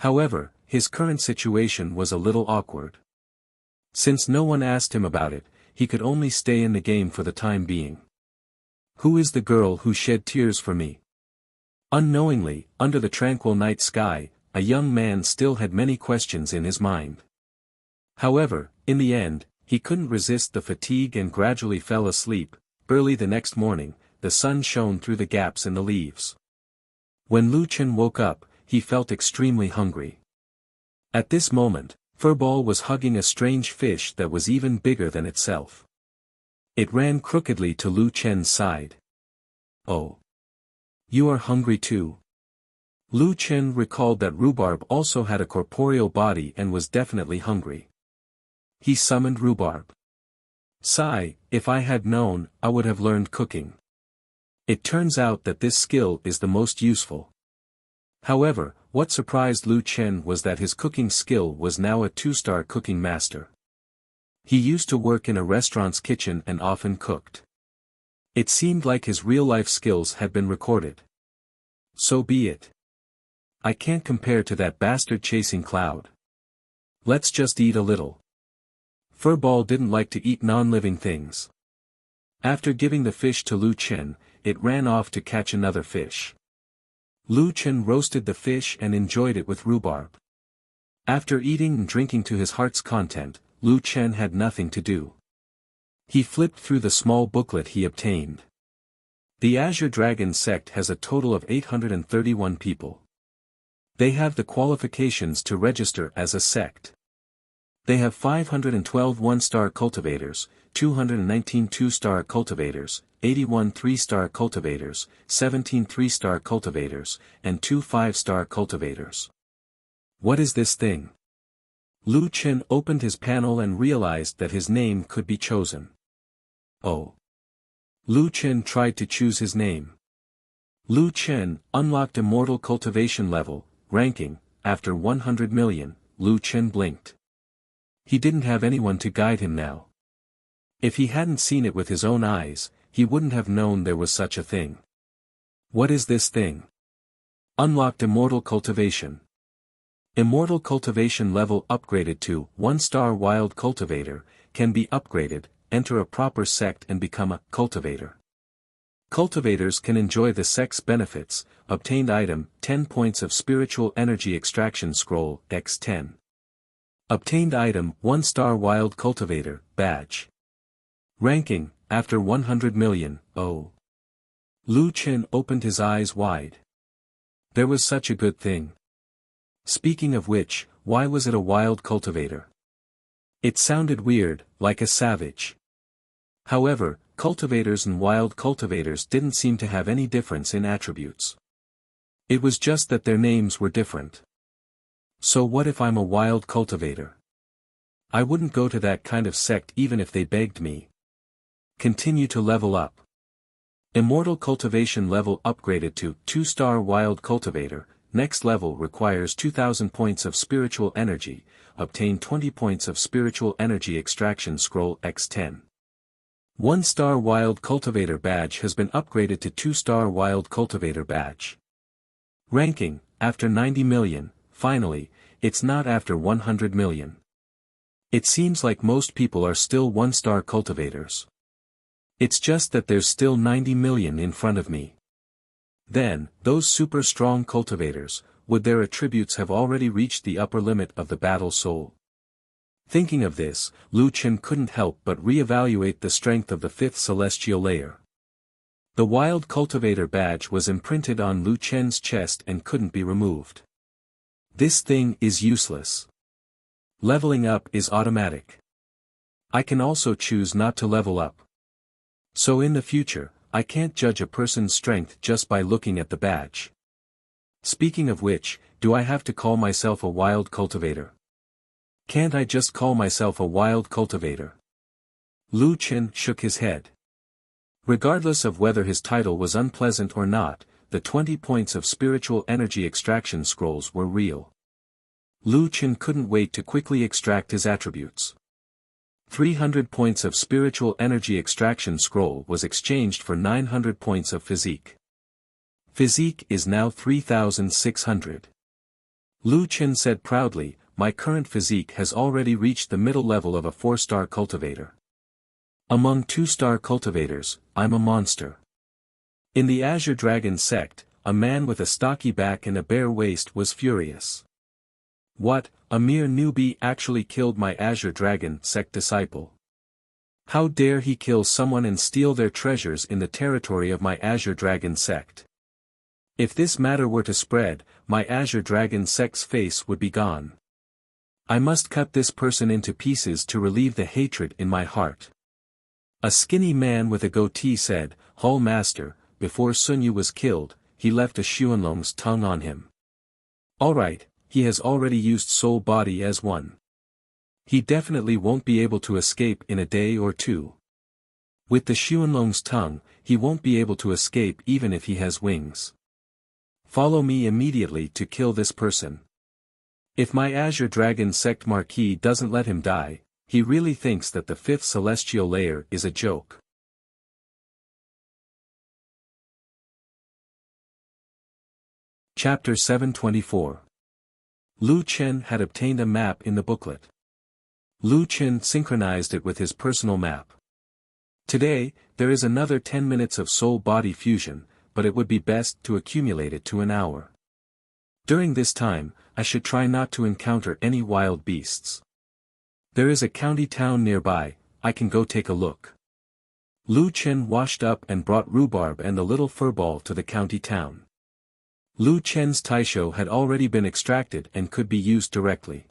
However, his current situation was a little awkward. Since no one asked him about it, he could only stay in the game for the time being. Who is the girl who shed tears for me? Unknowingly, under the tranquil night sky, a young man still had many questions in his mind. However, in the end, he couldn't resist the fatigue and gradually fell asleep. Early the next morning, the sun shone through the gaps in the leaves. When Lu Chen woke up, he felt extremely hungry. At this moment, Furball was hugging a strange fish that was even bigger than itself. It ran crookedly to Lu Chen's side. Oh. You are hungry too? Lu Chen recalled that Rhubarb also had a corporeal body and was definitely hungry. He summoned Rhubarb. Sigh, if I had known, I would have learned cooking. It turns out that this skill is the most useful. However, what surprised Lu Chen was that his cooking skill was now a 2-star cooking master. He used to work in a restaurant's kitchen and often cooked. It seemed like his real-life skills had been recorded. So be it. I can't compare to that bastard chasing Cloud. Let's just eat a little. Furball didn't like to eat non-living things. After giving the fish to Lu Chen, it ran off to catch another fish. Lu Chen roasted the fish and enjoyed it with rhubarb. After eating and drinking to his heart's content, Lu Chen had nothing to do. He flipped through the small booklet he obtained. The Azure Dragon sect has a total of 831 people. They have the qualifications to register as a sect. They have 512 1-star cultivators, 219 2-star cultivators, 81 3-star cultivators, 17 3-star cultivators, and 2 5-star cultivators. What is this thing? Lu Chen opened his panel and realized that his name could be chosen. Oh. Lu Chen tried to choose his name. Lu Chen unlocked Immortal Cultivation level, ranking, after 100 million, Lu Chen blinked. He didn't have anyone to guide him now. If he hadn't seen it with his own eyes, he wouldn't have known there was such a thing. What is this thing? Unlocked Immortal Cultivation. Immortal Cultivation level upgraded to 1-star Wild Cultivator, can be upgraded, enter a proper sect and become a cultivator. Cultivators can enjoy the sect's benefits. Obtained item, 10 points of spiritual energy extraction scroll, x10. Obtained item, 1-star wild cultivator, badge. Ranking, after 100 million, oh. Lu Chen opened his eyes wide. There was such a good thing. Speaking of which, why was it a wild cultivator? It sounded weird, like a savage. However, cultivators and wild cultivators didn't seem to have any difference in attributes. It was just that their names were different. So what if I'm a wild cultivator? I wouldn't go to that kind of sect even if they begged me. Continue to level up. Immortal cultivation level upgraded to 2-star wild cultivator. Next level requires 2000 points of spiritual energy. Obtain 20 points of spiritual energy extraction scroll x10. 1-star wild cultivator badge has been upgraded to 2-star wild cultivator badge. Ranking, after 90 million, finally, it's not after 100 million. It seems like most people are still 1-star cultivators. It's just that there's still 90 million in front of me. Then, those super strong cultivators, would their attributes have already reached the upper limit of the battle soul? Thinking of this, Lu Chen couldn't help but re-evaluate the strength of the 5th celestial layer. The wild cultivator badge was imprinted on Lu Chen's chest and couldn't be removed. This thing is useless. Leveling up is automatic. I can also choose not to level up. So in the future, I can't judge a person's strength just by looking at the badge. Speaking of which, do I have to call myself a wild cultivator? Can't I just call myself a wild cultivator? Lu Chen shook his head. Regardless of whether his title was unpleasant or not, the 20 points of spiritual energy extraction scrolls were real. Lu Chen couldn't wait to quickly extract his attributes. 300 points of spiritual energy extraction scroll was exchanged for 900 points of physique. Physique is now 3,600. Lu Chen said proudly, my current physique has already reached the middle level of a 4-star cultivator. Among 2-star cultivators, I'm a monster. In the Azure Dragon sect, a man with a stocky back and a bare waist was furious. What, a mere newbie actually killed my Azure Dragon sect disciple? How dare he kill someone and steal their treasures in the territory of my Azure Dragon sect? If this matter were to spread, my Azure Dragon sect's face would be gone. I must cut this person into pieces to relieve the hatred in my heart. A skinny man with a goatee said, Hall Master, before Sun Yu was killed, he left a Xuanlong's tongue on him. Alright, he has already used soul body as one. He definitely won't be able to escape in a day or two. With the Xuanlong's tongue, he won't be able to escape even if he has wings. Follow me immediately to kill this person. If my Azure Dragon sect Marquis doesn't let him die, he really thinks that the 5th celestial layer is a joke. Chapter 724. Lu Chen had obtained a map in the booklet. Lu Chen synchronized it with his personal map. Today, there is another 10 minutes of soul-body fusion, but it would be best to accumulate it to an hour. During this time, I should try not to encounter any wild beasts. There is a county town nearby, I can go take a look. Lu Chen washed up and brought rhubarb and the little furball to the county town. Lu Chen's taisho had already been extracted and could be used directly.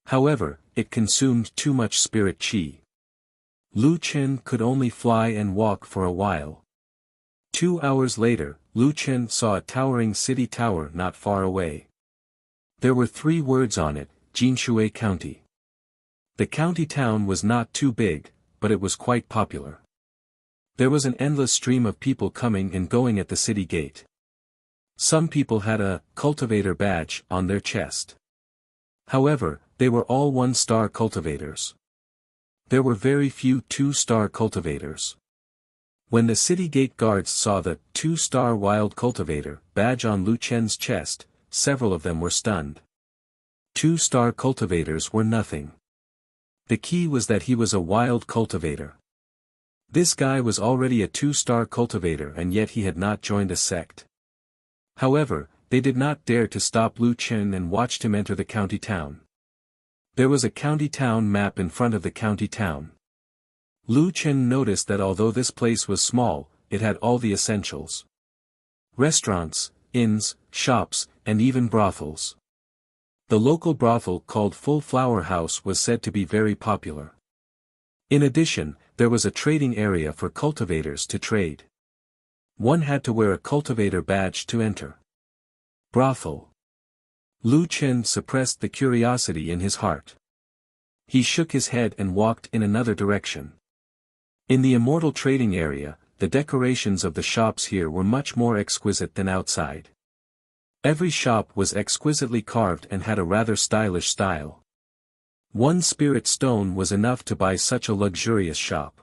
However, it consumed too much spirit qi. Lu Chen could only fly and walk for a while. 2 hours later, Lu Chen saw a towering city tower not far away. There were 3 words on it, Jinshui County. The county town was not too big, but it was quite popular. There was an endless stream of people coming and going at the city gate. Some people had a cultivator badge on their chest. However, they were all 1-star cultivators. There were very few 2-star cultivators. When the city gate guards saw the 2-star wild cultivator badge on Lu Chen's chest, several of them were stunned. 2-star cultivators were nothing. The key was that he was a wild cultivator. This guy was already a 2-star cultivator and yet he had not joined a sect. However, they did not dare to stop Lu Chen and watched him enter the county town. There was a county town map in front of the county town. Lu Chen noticed that although this place was small, it had all the essentials. Restaurants, inns, shops, and even brothels. The local brothel called Full Flower House was said to be very popular. In addition, there was a trading area for cultivators to trade. One had to wear a cultivator badge to enter. Brothel. Lu Chen suppressed the curiosity in his heart. He shook his head and walked in another direction. In the immortal trading area, the decorations of the shops here were much more exquisite than outside. Every shop was exquisitely carved and had a rather stylish style. 1 spirit stone was enough to buy such a luxurious shop.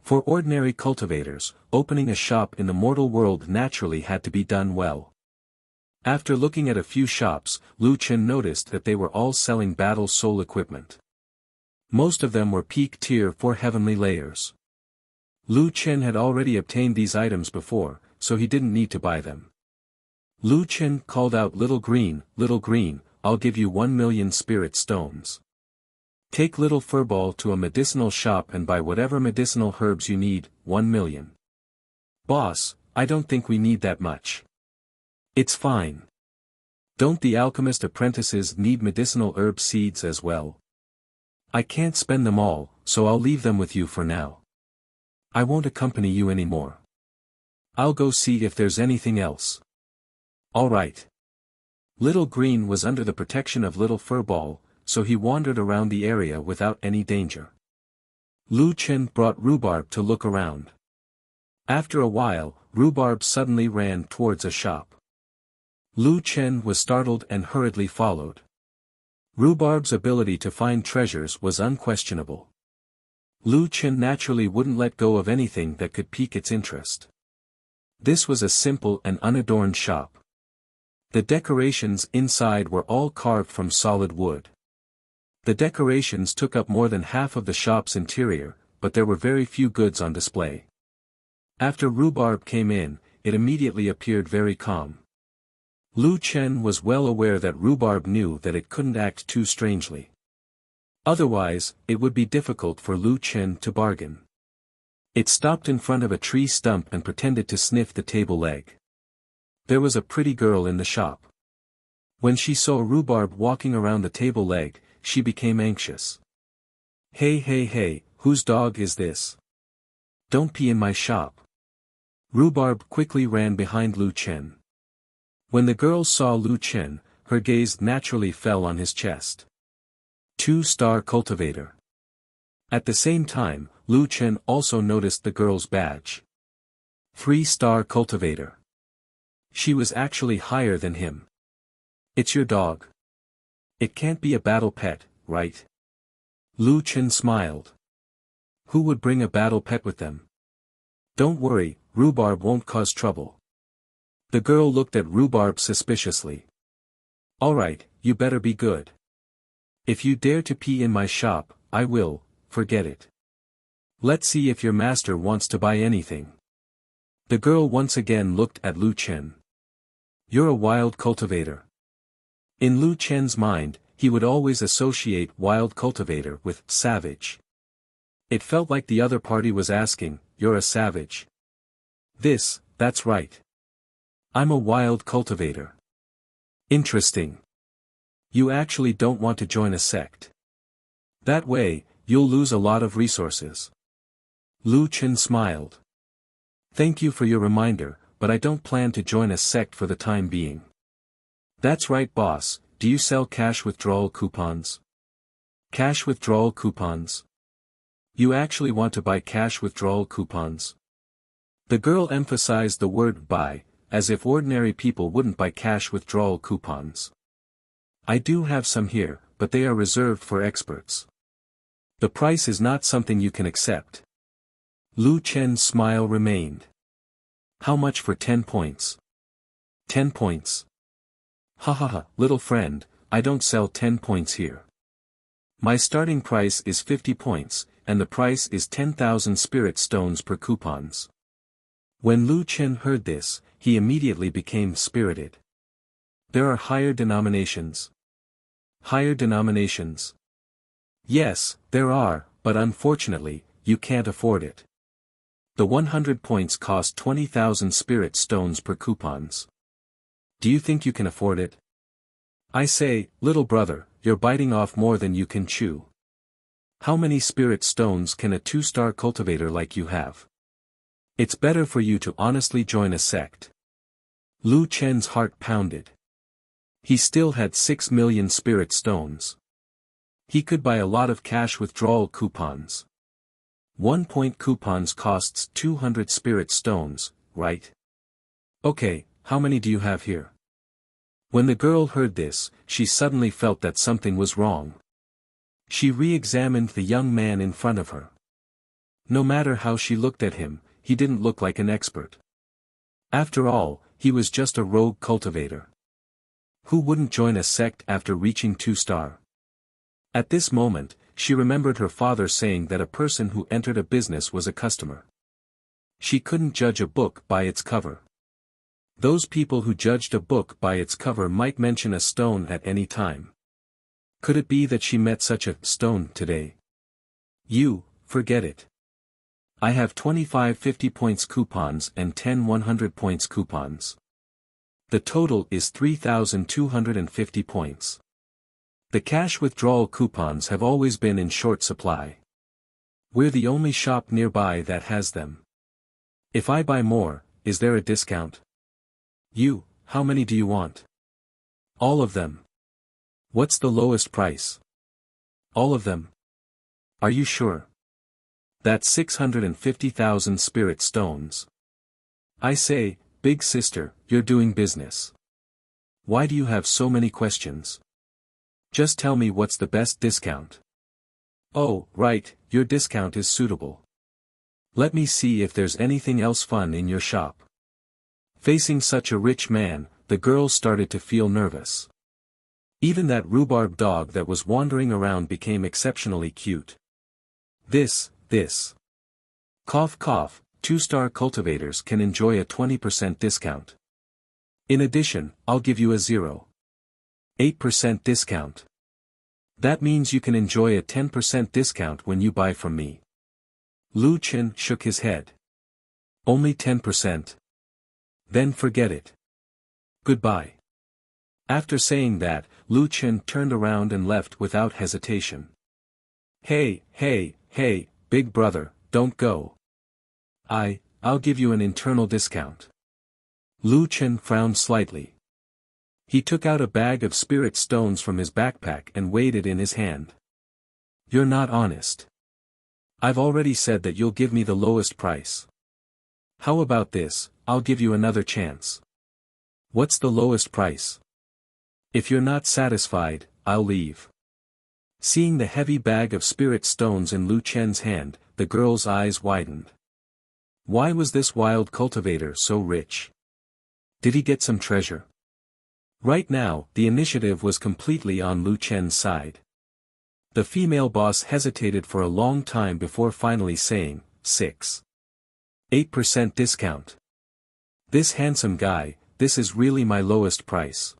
For ordinary cultivators, opening a shop in the mortal world naturally had to be done well. After looking at a few shops, Lu Chen noticed that they were all selling battle soul equipment. Most of them were peak tier 4 heavenly layers. Lu Chen had already obtained these items before, so he didn't need to buy them. Lu Chen called out, Little Green, I'll give you 1 million spirit stones. Take Little Furball to a medicinal shop and buy whatever medicinal herbs you need, 1 million. Boss, I don't think we need that much. It's fine. Don't the alchemist apprentices need medicinal herb seeds as well? I can't spend them all, so I'll leave them with you for now. I won't accompany you anymore. I'll go see if there's anything else. Alright. Little Green was under the protection of Little Furball, so he wandered around the area without any danger. Lu Chen brought Rhubarb to look around. After a while, Rhubarb suddenly ran towards a shop. Lu Chen was startled and hurriedly followed. Rhubarb's ability to find treasures was unquestionable. Lu Chen naturally wouldn't let go of anything that could pique its interest. This was a simple and unadorned shop. The decorations inside were all carved from solid wood. The decorations took up more than half of the shop's interior, but there were very few goods on display. After Rhubarb came in, it immediately appeared very calm. Lu Chen was well aware that Rhubarb knew that it couldn't act too strangely. Otherwise, it would be difficult for Lu Chen to bargain. It stopped in front of a tree stump and pretended to sniff the table leg. There was a pretty girl in the shop. When she saw Rhubarb walking around the table leg, she became anxious. Hey, whose dog is this? Don't pee in my shop. Rhubarb quickly ran behind Lu Chen. When the girl saw Lu Chen, her gaze naturally fell on his chest. 2-star cultivator. At the same time, Lu Chen also noticed the girl's badge. 3-star cultivator. She was actually higher than him. It's your dog. It can't be a battle pet, right? Lu Chen smiled. Who would bring a battle pet with them? Don't worry, Rhubarb won't cause trouble. The girl looked at Rhubarb suspiciously. Alright, you better be good. If you dare to pee in my shop, I will, forget it. Let's see if your master wants to buy anything. The girl once again looked at Lu Chen. You're a wild cultivator. In Lu Chen's mind, he would always associate wild cultivator with savage. It felt like the other party was asking, you're a savage? That's right. I'm a wild cultivator. Interesting. You actually don't want to join a sect. That way, you'll lose a lot of resources. Lu Chen smiled. Thank you for your reminder, but I don't plan to join a sect for the time being. That's right, boss. Do you sell cash withdrawal coupons? Cash withdrawal coupons? You actually want to buy cash withdrawal coupons? The girl emphasized the word buy, as if ordinary people wouldn't buy cash withdrawal coupons. I do have some here, but they are reserved for experts. The price is not something you can accept. Lu Chen's smile remained. How much for 10 points? 10 points. Ha, little friend, I don't sell 10 points here. My starting price is 50 points, and the price is 10,000 spirit stones per coupons. When Lu Chen heard this, he immediately became spirited. There are higher denominations. Higher denominations. Yes, there are, but unfortunately, you can't afford it. The 100 points cost 20,000 spirit stones per coupons. Do you think you can afford it? I say, little brother, you're biting off more than you can chew. How many spirit stones can a 2-star cultivator like you have? It's better for you to honestly join a sect. Lu Chen's heart pounded. He still had 6 million spirit stones. He could buy a lot of cash withdrawal coupons. 1 point coupons costs 200 spirit stones, right? Okay, how many do you have here? When the girl heard this, she suddenly felt that something was wrong. She re-examined the young man in front of her. No matter how she looked at him, he didn't look like an expert. After all, he was just a rogue cultivator. Who wouldn't join a sect after reaching 2-star? At this moment, she remembered her father saying that a person who entered a business was a customer. She couldn't judge a book by its cover. Those people who judged a book by its cover might mention a stone at any time. Could it be that she met such a stone today? Forget it. I have 25 50 points coupons and 10 100 points coupons. The total is 3,250 points. The cash withdrawal coupons have always been in short supply. We're the only shop nearby that has them. If I buy more, is there a discount? How many do you want? All of them. What's the lowest price? All of them. Are you sure? That's 650,000 spirit stones. I say, big sister, you're doing business. Why do you have so many questions? Just tell me what's the best discount. Oh, right, your discount is suitable. Let me see if there's anything else fun in your shop. Facing such a rich man, the girl started to feel nervous. Even that rhubarb dog that was wandering around became exceptionally cute. This. Cough cough, 2-star cultivators can enjoy a 20% discount. In addition, I'll give you a 0.8% discount. That means you can enjoy a 10% discount when you buy from me. Lu Chen shook his head. Only 10%? Then forget it. Goodbye. After saying that, Lu Chen turned around and left without hesitation. Hey, big brother, don't go. I'll give you an internal discount. Lu Chen frowned slightly. He took out a bag of spirit stones from his backpack and weighed it in his hand. You're not honest. I've already said that you'll give me the lowest price. How about this, I'll give you another chance. What's the lowest price? If you're not satisfied, I'll leave. Seeing the heavy bag of spirit stones in Lu Chen's hand, the girl's eyes widened. Why was this wild cultivator so rich? Did he get some treasure? Right now, the initiative was completely on Lu Chen's side. The female boss hesitated for a long time before finally saying, 6.8% discount. This handsome guy, this is really my lowest price.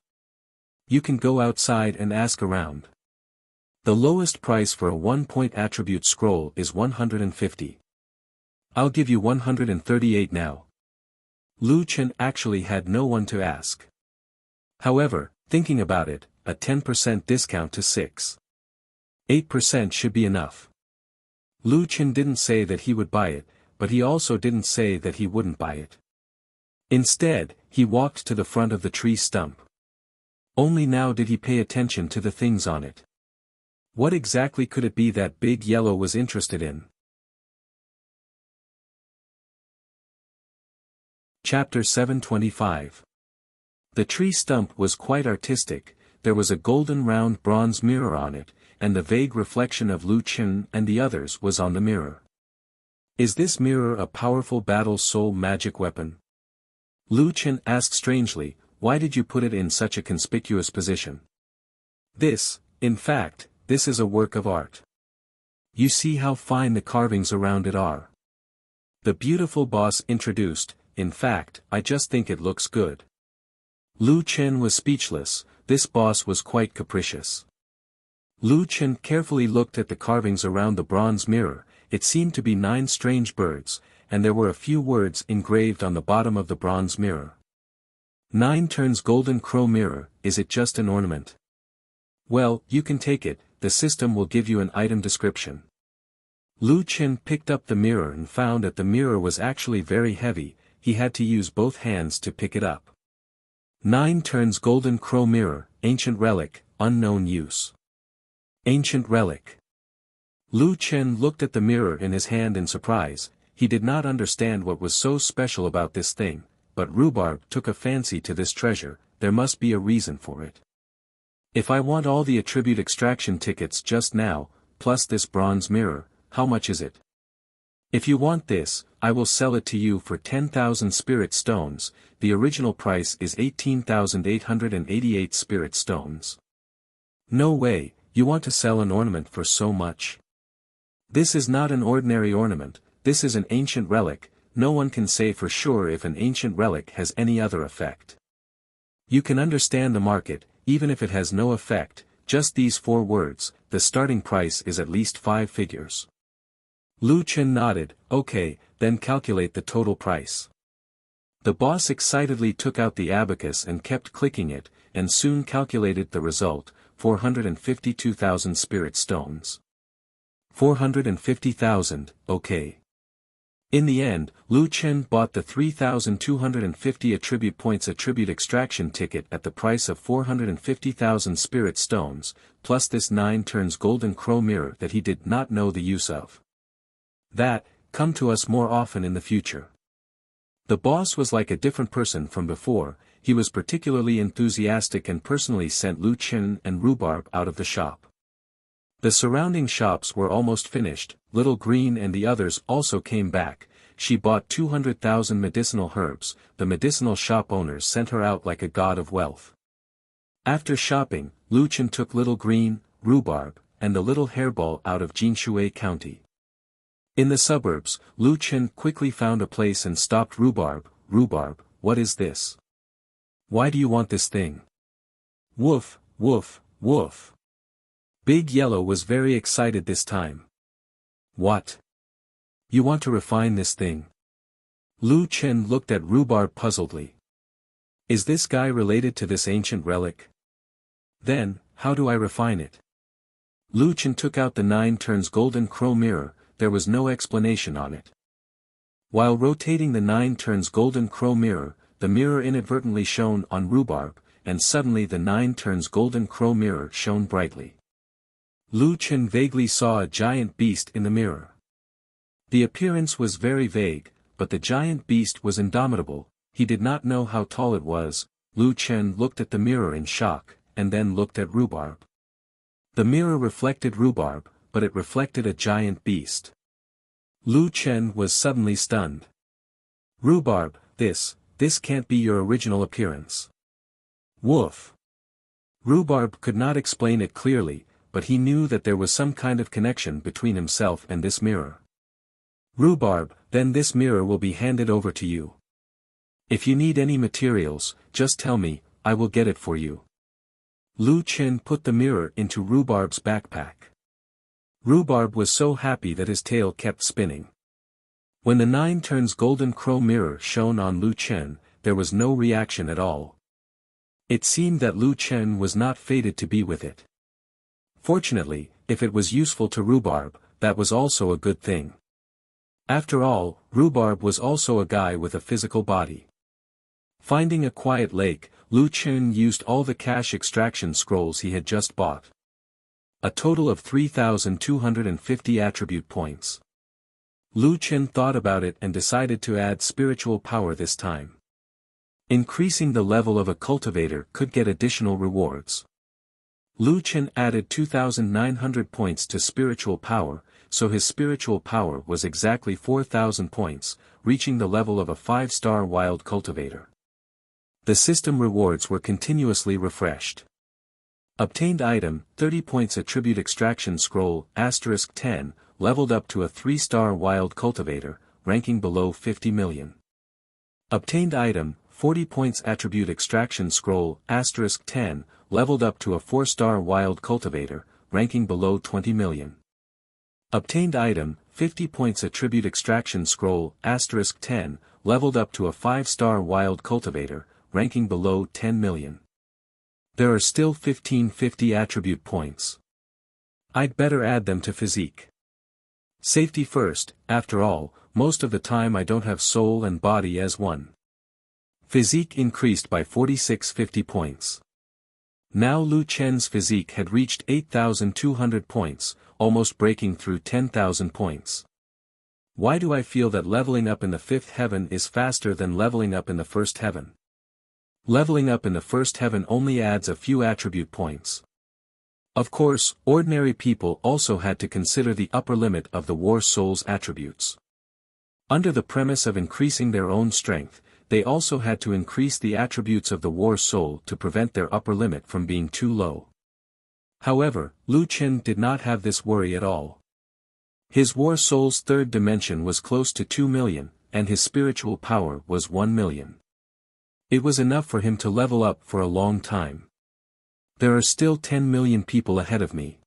You can go outside and ask around. The lowest price for a 1-point attribute scroll is 150. I'll give you 138 now. Lu Chen actually had no one to ask. However, thinking about it, a 10% discount to 6.8% should be enough. Lu Chen didn't say that he would buy it, but he also didn't say that he wouldn't buy it. Instead, he walked to the front of the tree stump. Only now did he pay attention to the things on it. What exactly could it be that Big Yellow was interested in? Chapter 725. The tree stump was quite artistic, there was a golden round bronze mirror on it, and the vague reflection of Lu Chen and the others was on the mirror. Is this mirror a powerful battle soul magic weapon? Lu Chen asked strangely, why did you put it in such a conspicuous position? In fact, this is a work of art. You see how fine the carvings around it are. The beautiful boss introduced, in fact, I just think it looks good. Lu Chen was speechless, this boss was quite capricious. Lu Chen carefully looked at the carvings around the bronze mirror, it seemed to be 9 strange birds, and there were a few words engraved on the bottom of the bronze mirror. 9 turns golden crow mirror, is it just an ornament? Well, you can take it, the system will give you an item description. Lu Chen picked up the mirror and found that the mirror was actually very heavy, he had to use both hands to pick it up. 9 turns golden crow mirror, ancient relic, unknown use. Ancient relic. Lu Chen looked at the mirror in his hand in surprise, he did not understand what was so special about this thing, but Rhubarb took a fancy to this treasure, there must be a reason for it. If I want all the attribute extraction tickets just now, plus this bronze mirror, how much is it? If you want this, I will sell it to you for 10,000 spirit stones, the original price is 18,888 spirit stones. No way, you want to sell an ornament for so much? This is not an ordinary ornament, this is an ancient relic, no one can say for sure if an ancient relic has any other effect. You can understand the market, even if it has no effect, just these 4 words, the starting price is at least 5 figures. Lu Chen nodded, okay, then calculate the total price. The boss excitedly took out the abacus and kept clicking it, and soon calculated the result, 452,000 spirit stones. 450,000, okay. In the end, Lu Chen bought the 3,250 attribute points attribute extraction ticket at the price of 450,000 spirit stones, plus this 9 turns golden crow mirror that he did not know the use of. That, come to us more often in the future. The boss was like a different person from before, he was particularly enthusiastic and personally sent Lu Chen and Rhubarb out of the shop. The surrounding shops were almost finished, Little Green and the others also came back, she bought 200,000 medicinal herbs, the medicinal shop owners sent her out like a god of wealth. After shopping, Lu Chen took Little Green, Rhubarb, and the little hairball out of Jinshui County. In the suburbs, Lu Chen quickly found a place and stopped Rhubarb. Rhubarb, what is this? Why do you want this thing? Woof, woof, woof. Big Yellow was very excited this time. What? You want to refine this thing? Lu Chen looked at Rhubarb puzzledly. Is this guy related to this ancient relic? Then, how do I refine it? Lu Chen took out the 9 turns golden crow mirror, there was no explanation on it. While rotating the 9 turns golden crow mirror, the mirror inadvertently shone on Rhubarb, and suddenly the 9 turns golden crow mirror shone brightly. Lu Chen vaguely saw a giant beast in the mirror. The appearance was very vague, but the giant beast was indomitable, he did not know how tall it was. Lu Chen looked at the mirror in shock, and then looked at Rhubarb. The mirror reflected Rhubarb, but it reflected a giant beast. Lu Chen was suddenly stunned. Rhubarb, this can't be your original appearance. Woof. Rhubarb could not explain it clearly, but he knew that there was some kind of connection between himself and this mirror. Rhubarb, then this mirror will be handed over to you. If you need any materials, just tell me, I will get it for you. Lu Chen put the mirror into Rhubarb's backpack. Rhubarb was so happy that his tail kept spinning. When the 9 turns golden crow mirror shone on Lu Chen, there was no reaction at all. It seemed that Lu Chen was not fated to be with it. Fortunately, if it was useful to Rhubarb, that was also a good thing. After all, Rhubarb was also a guy with a physical body. Finding a quiet lake, Lu Chen used all the cash extraction scrolls he had just bought. A total of 3,250 attribute points. Lu Chen thought about it and decided to add spiritual power this time. Increasing the level of a cultivator could get additional rewards. Lu Chen added 2,900 points to spiritual power, so his spiritual power was exactly 4,000 points, reaching the level of a 5-star wild cultivator. The system rewards were continuously refreshed. Obtained item, 30 points attribute extraction scroll, *10, leveled up to a 3-star wild cultivator, ranking below 50 million. Obtained item, 40 points attribute extraction scroll, *10, leveled up to a 4-star wild cultivator, ranking below 20 million. Obtained item, 50 points attribute extraction scroll, *10, leveled up to a 5-star wild cultivator, ranking below 10 million. There are still 1550 attribute points. I'd better add them to physique. Safety first, after all, most of the time I don't have soul and body as one. Physique increased by 4650 points. Now Lu Chen's physique had reached 8,200 points, almost breaking through 10,000 points. Why do I feel that leveling up in the 5th heaven is faster than leveling up in the 1st heaven? Leveling up in the 1st heaven only adds a few attribute points. Of course, ordinary people also had to consider the upper limit of the war soul's attributes. Under the premise of increasing their own strength, they also had to increase the attributes of the war soul to prevent their upper limit from being too low. However, Lu Chen did not have this worry at all. His war soul's 3rd dimension was close to 2 million, and his spiritual power was 1 million. It was enough for him to level up for a long time. There are still 10 million people ahead of me.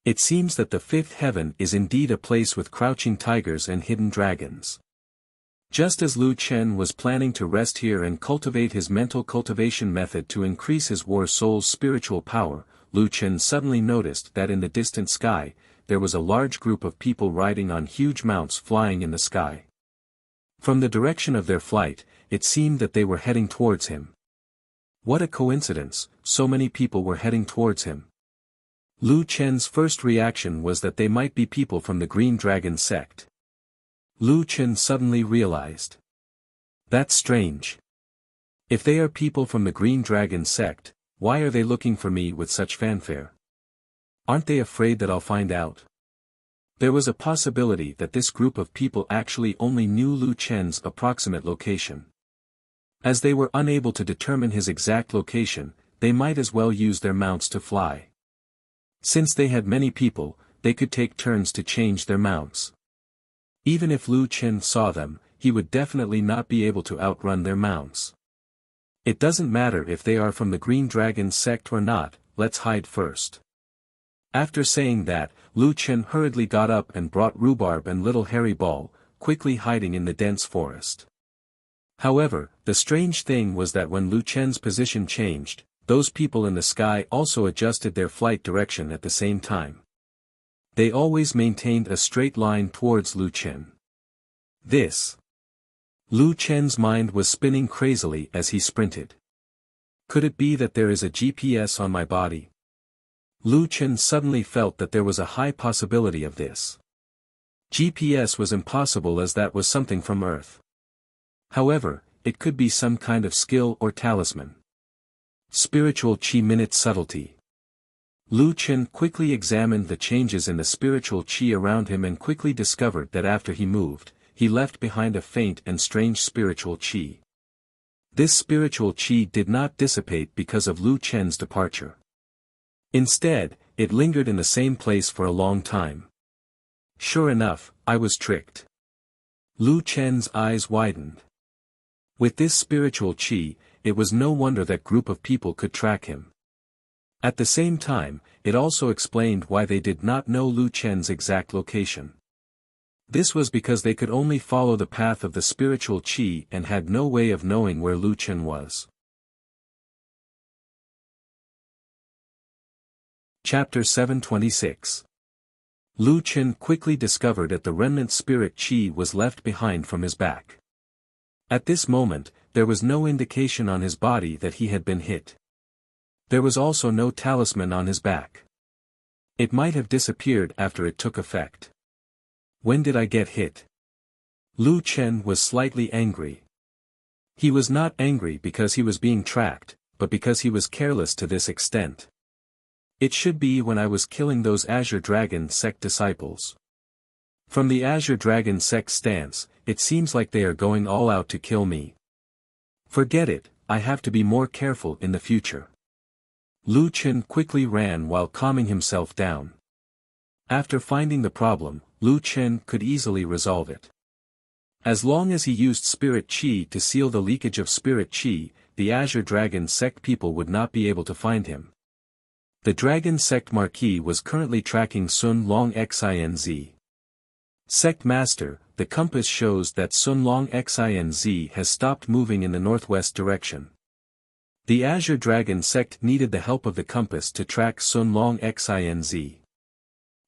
It seems that the 5th heaven is indeed a place with crouching tigers and hidden dragons. Just as Lu Chen was planning to rest here and cultivate his mental cultivation method to increase his war soul's spiritual power, Lu Chen suddenly noticed that in the distant sky, there was a large group of people riding on huge mounts flying in the sky. From the direction of their flight, it seemed that they were heading towards him. What a coincidence, so many people were heading towards him. Lu Chen's first reaction was that they might be people from the Green Dragon sect. Lu Chen suddenly realized. That's strange. If they are people from the Green Dragon sect, why are they looking for me with such fanfare? Aren't they afraid that I'll find out? There was a possibility that this group of people actually only knew Lu Chen's approximate location. As they were unable to determine his exact location, they might as well use their mounts to fly. Since they had many people, they could take turns to change their mounts. Even if Lu Chen saw them, he would definitely not be able to outrun their mounts. It doesn't matter if they are from the Green Dragon sect or not, let's hide first. After saying that, Lu Chen hurriedly got up and brought Rhubarb and Little Hairy Ball, quickly hiding in the dense forest. However, the strange thing was that when Lu Chen's position changed, those people in the sky also adjusted their flight direction at the same time. They always maintained a straight line towards Lu Chen. Lu Chen's mind was spinning crazily as he sprinted. Could it be that there is a GPS on my body? Lu Chen suddenly felt that there was a high possibility of this. GPS was impossible as that was something from Earth. However, it could be some kind of skill or talisman. Spiritual Qi Minute Subtlety. Lu Chen quickly examined the changes in the spiritual qi around him and quickly discovered that after he moved, he left behind a faint and strange spiritual qi. This spiritual qi did not dissipate because of Lu Chen's departure. Instead, it lingered in the same place for a long time. Sure enough, I was tricked. Lu Chen's eyes widened. With this spiritual qi, it was no wonder that group of people could track him. At the same time, it also explained why they did not know Lu Chen's exact location. This was because they could only follow the path of the spiritual qi and had no way of knowing where Lu Chen was. Chapter 726. Lu Chen quickly discovered that the remnant spirit qi was left behind from his back. At this moment, there was no indication on his body that he had been hit. There was also no talisman on his back. It might have disappeared after it took effect. When did I get hit? Lu Chen was slightly angry. He was not angry because he was being tracked, but because he was careless to this extent. It should be when I was killing those Azure Dragon sect disciples. From the Azure Dragon sect stance, it seems like they are going all out to kill me. Forget it, I have to be more careful in the future. Lu Chen quickly ran while calming himself down. After finding the problem, Lu Chen could easily resolve it. As long as he used spirit qi to seal the leakage of spirit qi, the Azure Dragon sect people would not be able to find him. The Dragon Sect Marquis was currently tracking Sun Long Xinz. Sect Master, the compass shows that Sun Long Xinz has stopped moving in the northwest direction. The Azure Dragon sect needed the help of the compass to track Sun Long Xinz.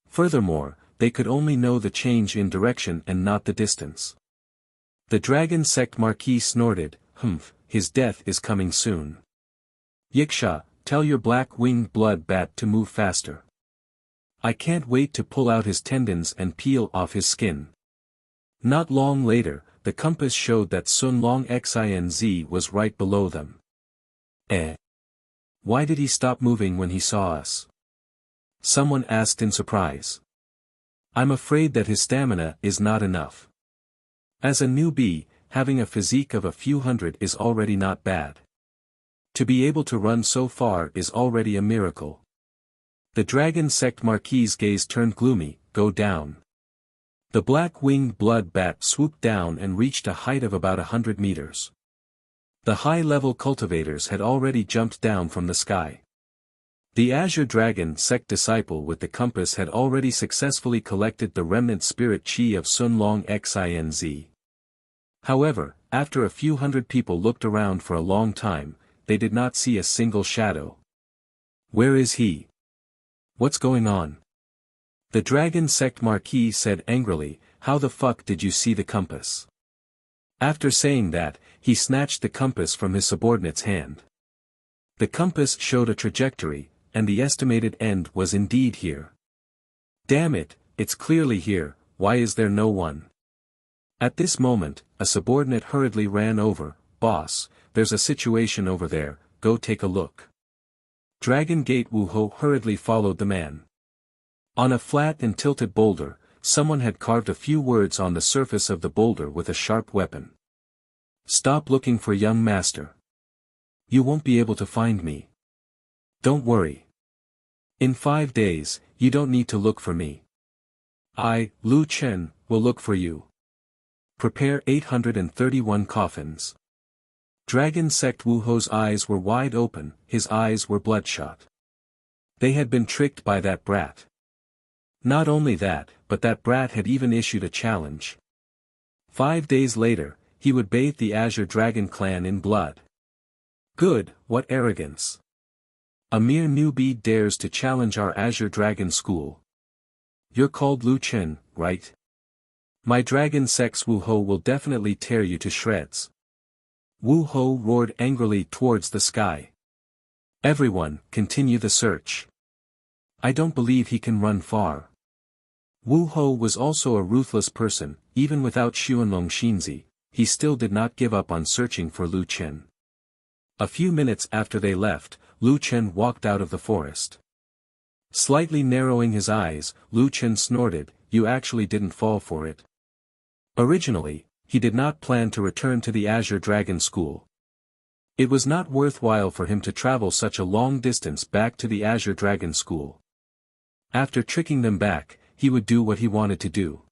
Furthermore, they could only know the change in direction and not the distance. The Dragon Sect Marquis snorted, "Humph, his death is coming soon. Yiksha, tell your black-winged blood bat to move faster. I can't wait to pull out his tendons and peel off his skin." Not long later, the compass showed that Sun Long Xinz was right below them. Why did he stop moving when he saw us? Someone asked in surprise. I'm afraid that his stamina is not enough. As a newbie, having a physique of a few hundred is already not bad. To be able to run so far is already a miracle. The Dragon Sect Marquis' gaze turned gloomy. Go down. The black-winged blood bat swooped down and reached a height of about 100 meters. The high-level cultivators had already jumped down from the sky. The Azure Dragon Sect disciple with the compass had already successfully collected the remnant spirit qi of Sun Long Xinz. However, after a few hundred people looked around for a long time, they did not see a single shadow. Where is he? What's going on? The Dragon Sect Marquis said angrily, how the fuck did you see the compass? After saying that, he snatched the compass from his subordinate's hand. The compass showed a trajectory, and the estimated end was indeed here. Damn it, it's clearly here, why is there no one? At this moment, a subordinate hurriedly ran over, boss, there's a situation over there, go take a look. Dragon Gate Wuho hurriedly followed the man. On a flat and tilted boulder, someone had carved a few words on the surface of the boulder with a sharp weapon. Stop looking for young master. You won't be able to find me. Don't worry. In 5 days, you don't need to look for me. I, Lu Chen, will look for you. Prepare 831 coffins. Dragon Sect Wuho's eyes were wide open, his eyes were bloodshot. They had been tricked by that brat. Not only that, but that brat had even issued a challenge. 5 days later, he would bathe the Azure Dragon clan in blood. Good, what arrogance. A mere newbie dares to challenge our Azure Dragon school. You're called Lu Chen, right? My Dragon Sect's Wuho will definitely tear you to shreds. Wuho roared angrily towards the sky. Everyone, continue the search. I don't believe he can run far. Wuho was also a ruthless person, even without Xuanlong Xinzi, he still did not give up on searching for Lu Chen. A few minutes after they left, Lu Chen walked out of the forest. Slightly narrowing his eyes, Lu Chen snorted, you actually didn't fall for it. Originally, he did not plan to return to the Azure Dragon School. It was not worthwhile for him to travel such a long distance back to the Azure Dragon School. After tricking them back, he would do what he wanted to do.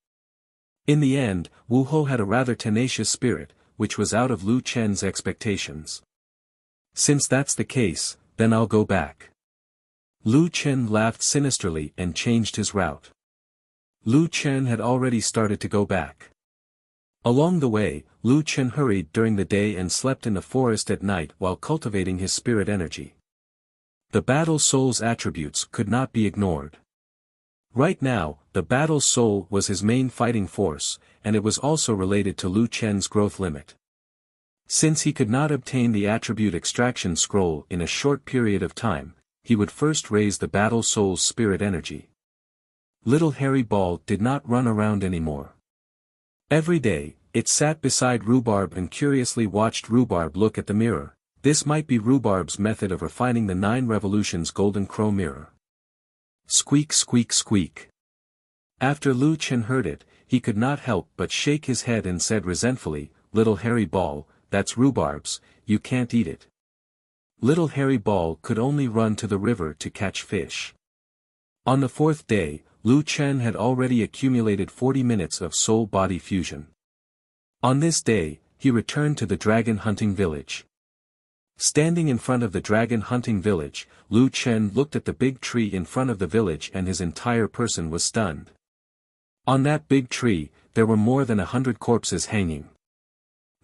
In the end, Wuho had a rather tenacious spirit, which was out of Lu Chen's expectations. Since that's the case, then I'll go back. Lu Chen laughed sinisterly and changed his route. Lu Chen had already started to go back. Along the way, Lu Chen hurried during the day and slept in the forest at night while cultivating his spirit energy. The battle soul's attributes could not be ignored. Right now, the battle soul was his main fighting force, and it was also related to Lu Chen's growth limit. Since he could not obtain the attribute extraction scroll in a short period of time, he would first raise the battle soul's spirit energy. Little Hairy Ball did not run around anymore. Every day, it sat beside Rhubarb and curiously watched Rhubarb look at the mirror. This might be Rhubarb's method of refining the 9 Revolutions Golden Crow mirror. Squeak squeak squeak. After Lu Chen heard it, he could not help but shake his head and said resentfully, Little Hairy Ball, that's Rhubarb's, you can't eat it. Little hairy ball could only run to the river to catch fish. On the fourth day, Lu Chen had already accumulated 40 minutes of soul-body fusion. On this day, he returned to the dragon hunting village. Standing in front of the dragon hunting village, Lu Chen looked at the big tree in front of the village and his entire person was stunned. On that big tree, there were more than 100 corpses hanging.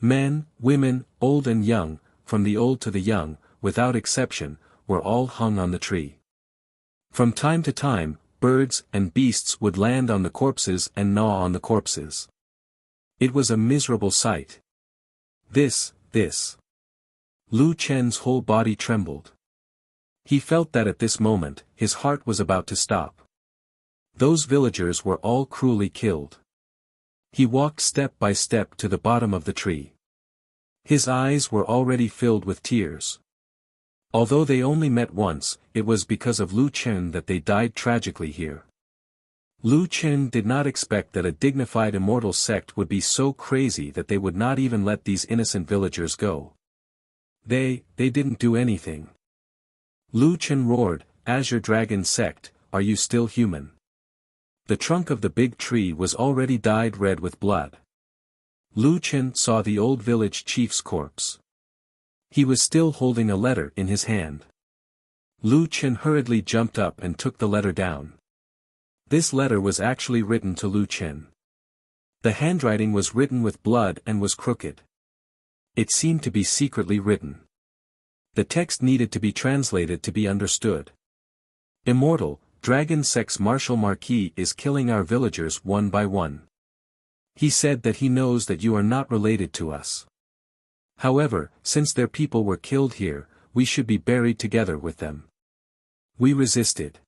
Men, women, old and young, from the old to the young, without exception, were all hung on the tree. From time to time, birds and beasts would land on the corpses and gnaw on the corpses. It was a miserable sight. This. Lu Chen's whole body trembled. He felt that at this moment, his heart was about to stop. Those villagers were all cruelly killed. He walked step by step to the bottom of the tree. His eyes were already filled with tears. Although they only met once, it was because of Lu Chen that they died tragically here. Lu Chen did not expect that a dignified immortal sect would be so crazy that they would not even let these innocent villagers go. They didn't do anything. Lu Chen roared, "Azure Dragon sect, are you still human?" The trunk of the big tree was already dyed red with blood. Lu Chen saw the old village chief's corpse. He was still holding a letter in his hand. Lu Chen hurriedly jumped up and took the letter down. This letter was actually written to Lu Chen. The handwriting was written with blood and was crooked. It seemed to be secretly written. The text needed to be translated to be understood. "Immortal, Dragon Sect's Martial Marquis is killing our villagers one by one. He said that he knows that you are not related to us. However, since their people were killed here, we should be buried together with them. We resisted.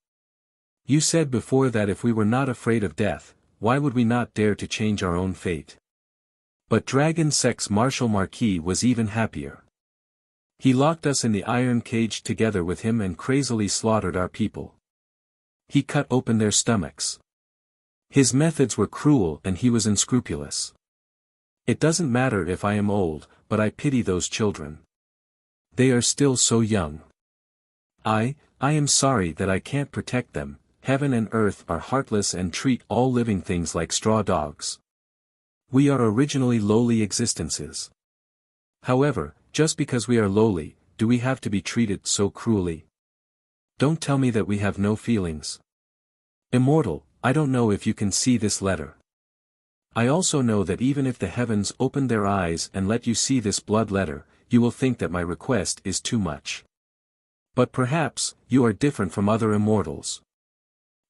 You said before that if we were not afraid of death, why would we not dare to change our own fate? But Dragon Sect's Martial Marquis was even happier. He locked us in the iron cage together with him and crazily slaughtered our people. He cut open their stomachs. His methods were cruel and he was unscrupulous. It doesn't matter if I am old, but I pity those children. They are still so young. I am sorry that I can't protect them. Heaven and earth are heartless and treat all living things like straw dogs. We are originally lowly existences. However, just because we are lowly, do we have to be treated so cruelly? Don't tell me that we have no feelings. Immortal, I don't know if you can see this letter. I also know that even if the heavens open their eyes and let you see this blood letter, you will think that my request is too much. But perhaps, you are different from other immortals.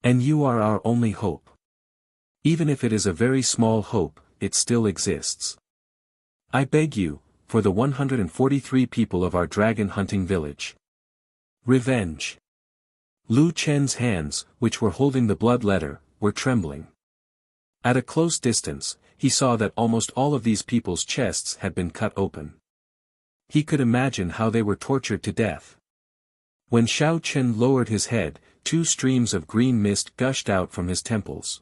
And you are our only hope. Even if it is a very small hope, it still exists. I beg you, for the 143 people of our dragon hunting village. Revenge." Lu Chen's hands, which were holding the blood letter, were trembling. At a close distance, he saw that almost all of these people's chests had been cut open. He could imagine how they were tortured to death. When Xiao Chen lowered his head, 2 streams of green mist gushed out from his temples.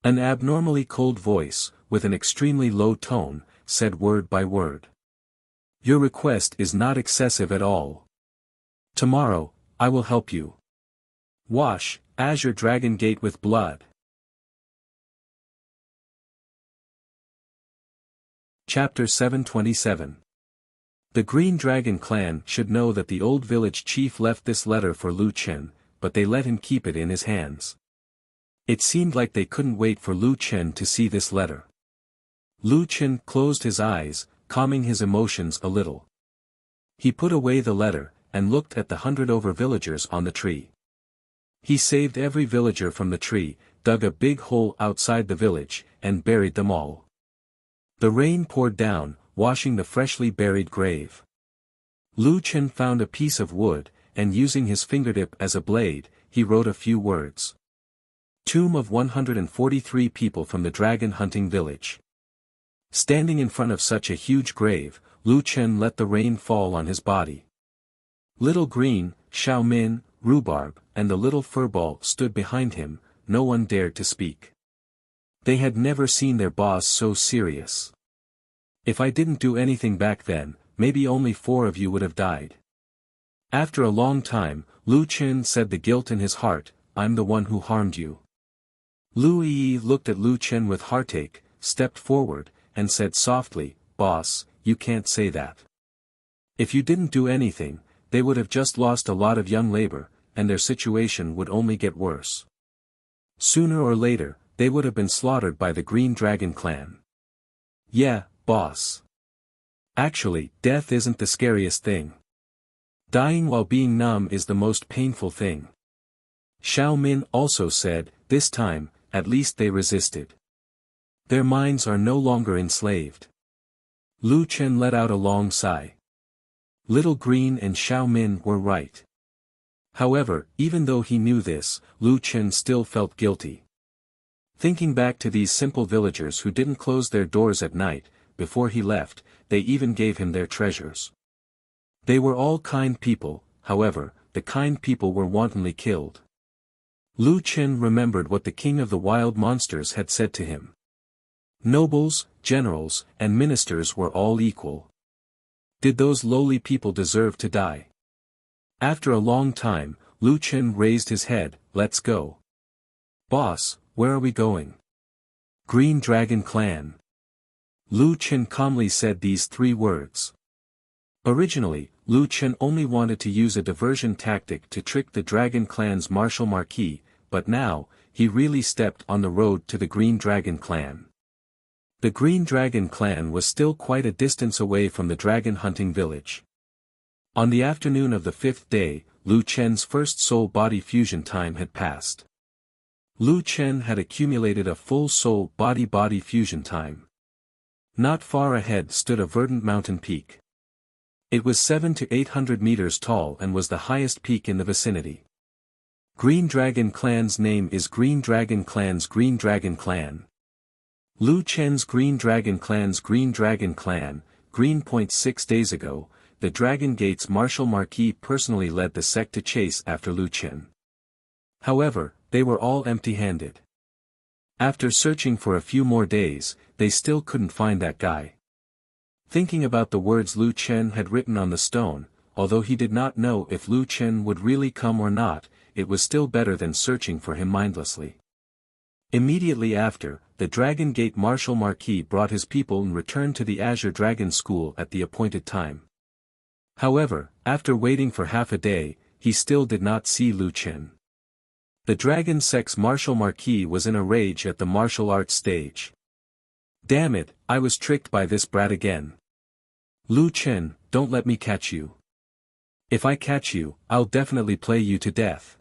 An abnormally cold voice, with an extremely low tone, said word by word. "Your request is not excessive at all. Tomorrow, I will help you. Wash, Azure Dragon Gate with blood." Chapter 727. The Green Dragon clan should know that the old village chief left this letter for Lu Chen, but they let him keep it in his hands. It seemed like they couldn't wait for Lu Chen to see this letter. Lu Chen closed his eyes, calming his emotions a little. He put away the letter, and looked at the 100 over villagers on the tree. He saved every villager from the tree, dug a big hole outside the village, and buried them all. The rain poured down, washing the freshly buried grave. Lu Chen found a piece of wood, and using his fingertip as a blade, he wrote a few words. Tomb of 143 people from the dragon hunting village. Standing in front of such a huge grave, Lu Chen let the rain fall on his body. Little Green, Xiao Min, Rhubarb, and the little furball stood behind him. No one dared to speak. They had never seen their boss so serious. "If I didn't do anything back then, maybe only 4 of you would have died. After a long time, Lu Chen said the guilt in his heart, I'm the one who harmed you. Lu Yi looked at Lu Chen with heartache, stepped forward, and said softly, Boss, you can't say that. If you didn't do anything, they would have just lost a lot of young labor, and their situation would only get worse. Sooner or later, they would have been slaughtered by the Green Dragon clan. Yeah, boss. Actually, death isn't the scariest thing. Dying while being numb is the most painful thing. Xiao Min also said, this time, at least they resisted. Their minds are no longer enslaved. Lu Chen let out a long sigh. Little Green and Xiao Min were right. However, even though he knew this, Lu Chen still felt guilty. Thinking back to these simple villagers who didn't close their doors at night, before he left, they even gave him their treasures. They were all kind people, however, the kind people were wantonly killed. Lu Chen remembered what the king of the wild monsters had said to him. Nobles, generals, and ministers were all equal. Did those lowly people deserve to die? After a long time, Lu Chen raised his head, let's go. Boss, where are we going? Green Dragon Clan. Lu Chen calmly said these 3 words. Originally, Lu Chen only wanted to use a diversion tactic to trick the Dragon Clan's martial marquis, but now, he really stepped on the road to the Green Dragon Clan. The Green Dragon Clan was still quite a distance away from the dragon hunting village. On the afternoon of the 5th day, Lu Chen's first soul-body fusion time had passed. Lu Chen had accumulated a full soul-body fusion time. Not far ahead stood a verdant mountain peak. It was 700 to 800 meters tall and was the highest peak in the vicinity. Green Dragon Clan's name is Green Dragon Clan's Green Dragon Clan. Lu Chen's Green Dragon Clan's Green Dragon Clan, Green. 6 days ago, the Dragon Gate's martial marquis personally led the sect to chase after Lu Chen. However, they were all empty-handed. After searching for a few more days, they still couldn't find that guy. Thinking about the words Lu Chen had written on the stone, although he did not know if Lu Chen would really come or not, it was still better than searching for him mindlessly. Immediately after, the Dragon Gate martial marquis brought his people and returned to the Azure Dragon School at the appointed time. However, after waiting for half a day, he still did not see Lu Chen. The Dragon Sect's martial marquis was in a rage at the martial arts stage. Damn it, I was tricked by this brat again. Lu Chen, don't let me catch you. If I catch you, I'll definitely play you to death.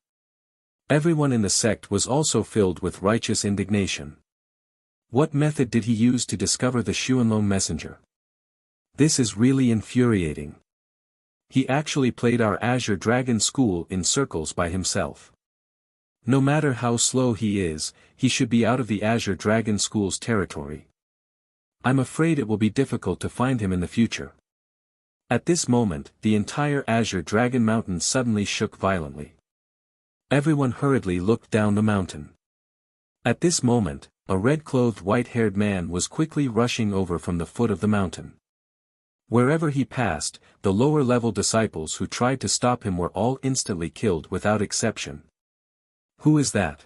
Everyone in the sect was also filled with righteous indignation. What method did he use to discover the Xuanlong messenger? This is really infuriating. He actually played our Azure Dragon School in circles by himself. No matter how slow he is, he should be out of the Azure Dragon School's territory. I'm afraid it will be difficult to find him in the future. At this moment, the entire Azure Dragon Mountain suddenly shook violently. Everyone hurriedly looked down the mountain. At this moment, a red-clothed white-haired man was quickly rushing over from the foot of the mountain. Wherever he passed, the lower-level disciples who tried to stop him were all instantly killed without exception. Who is that?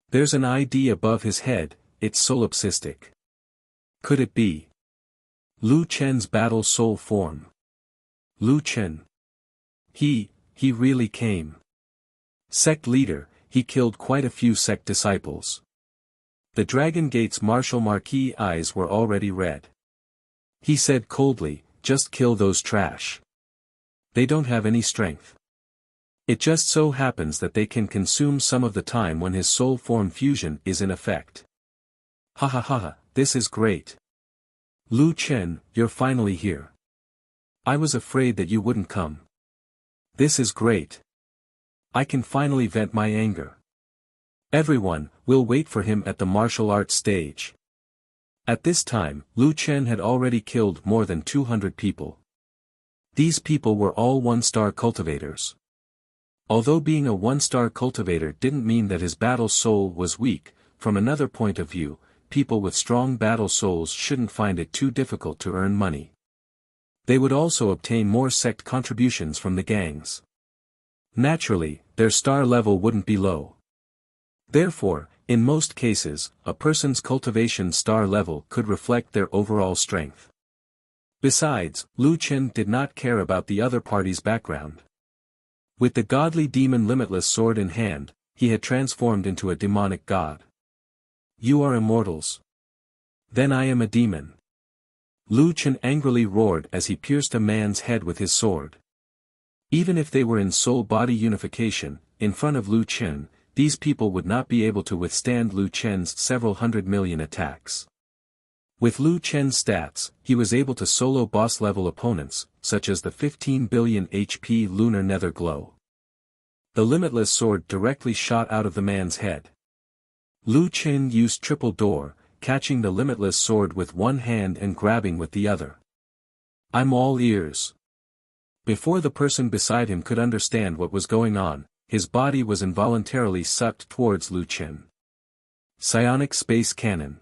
There's an ID above his head, it's solipsistic. Could it be Lu Chen's battle soul form? Lu Chen. He really came. Sect leader, he killed quite a few sect disciples. The Dragon Gate's martial marquis eyes were already red. He said coldly, just kill those trash. They don't have any strength. It just so happens that they can consume some of the time when his soul form fusion is in effect. Ha ha ha ha, this is great. Lu Chen, you're finally here. I was afraid that you wouldn't come. This is great. I can finally vent my anger. Everyone, will wait for him at the martial arts stage. At this time, Lu Chen had already killed more than 200 people. These people were all one-star cultivators. Although being a one-star cultivator didn't mean that his battle soul was weak, from another point of view, people with strong battle souls shouldn't find it too difficult to earn money. They would also obtain more sect contributions from the gangs. Naturally, their star level wouldn't be low. Therefore, in most cases, a person's cultivation star level could reflect their overall strength. Besides, Lu Chen did not care about the other party's background. With the godly demon Limitless sword in hand, he had transformed into a demonic god. You are immortals. Then I am a demon. Lu Chen angrily roared as he pierced a man's head with his sword. Even if they were in soul-body unification, in front of Lu Chen, these people would not be able to withstand Lu Chen's several hundred million attacks. With Lu Chen's stats, he was able to solo boss-level opponents, such as the 15 billion HP Lunar Nether Glow. The Limitless sword directly shot out of the man's head. Lu Chen used triple door, catching the Limitless sword with one hand and grabbing with the other. I'm all ears. Before the person beside him could understand what was going on, his body was involuntarily sucked towards Lu Chen. Psionic Space Cannon.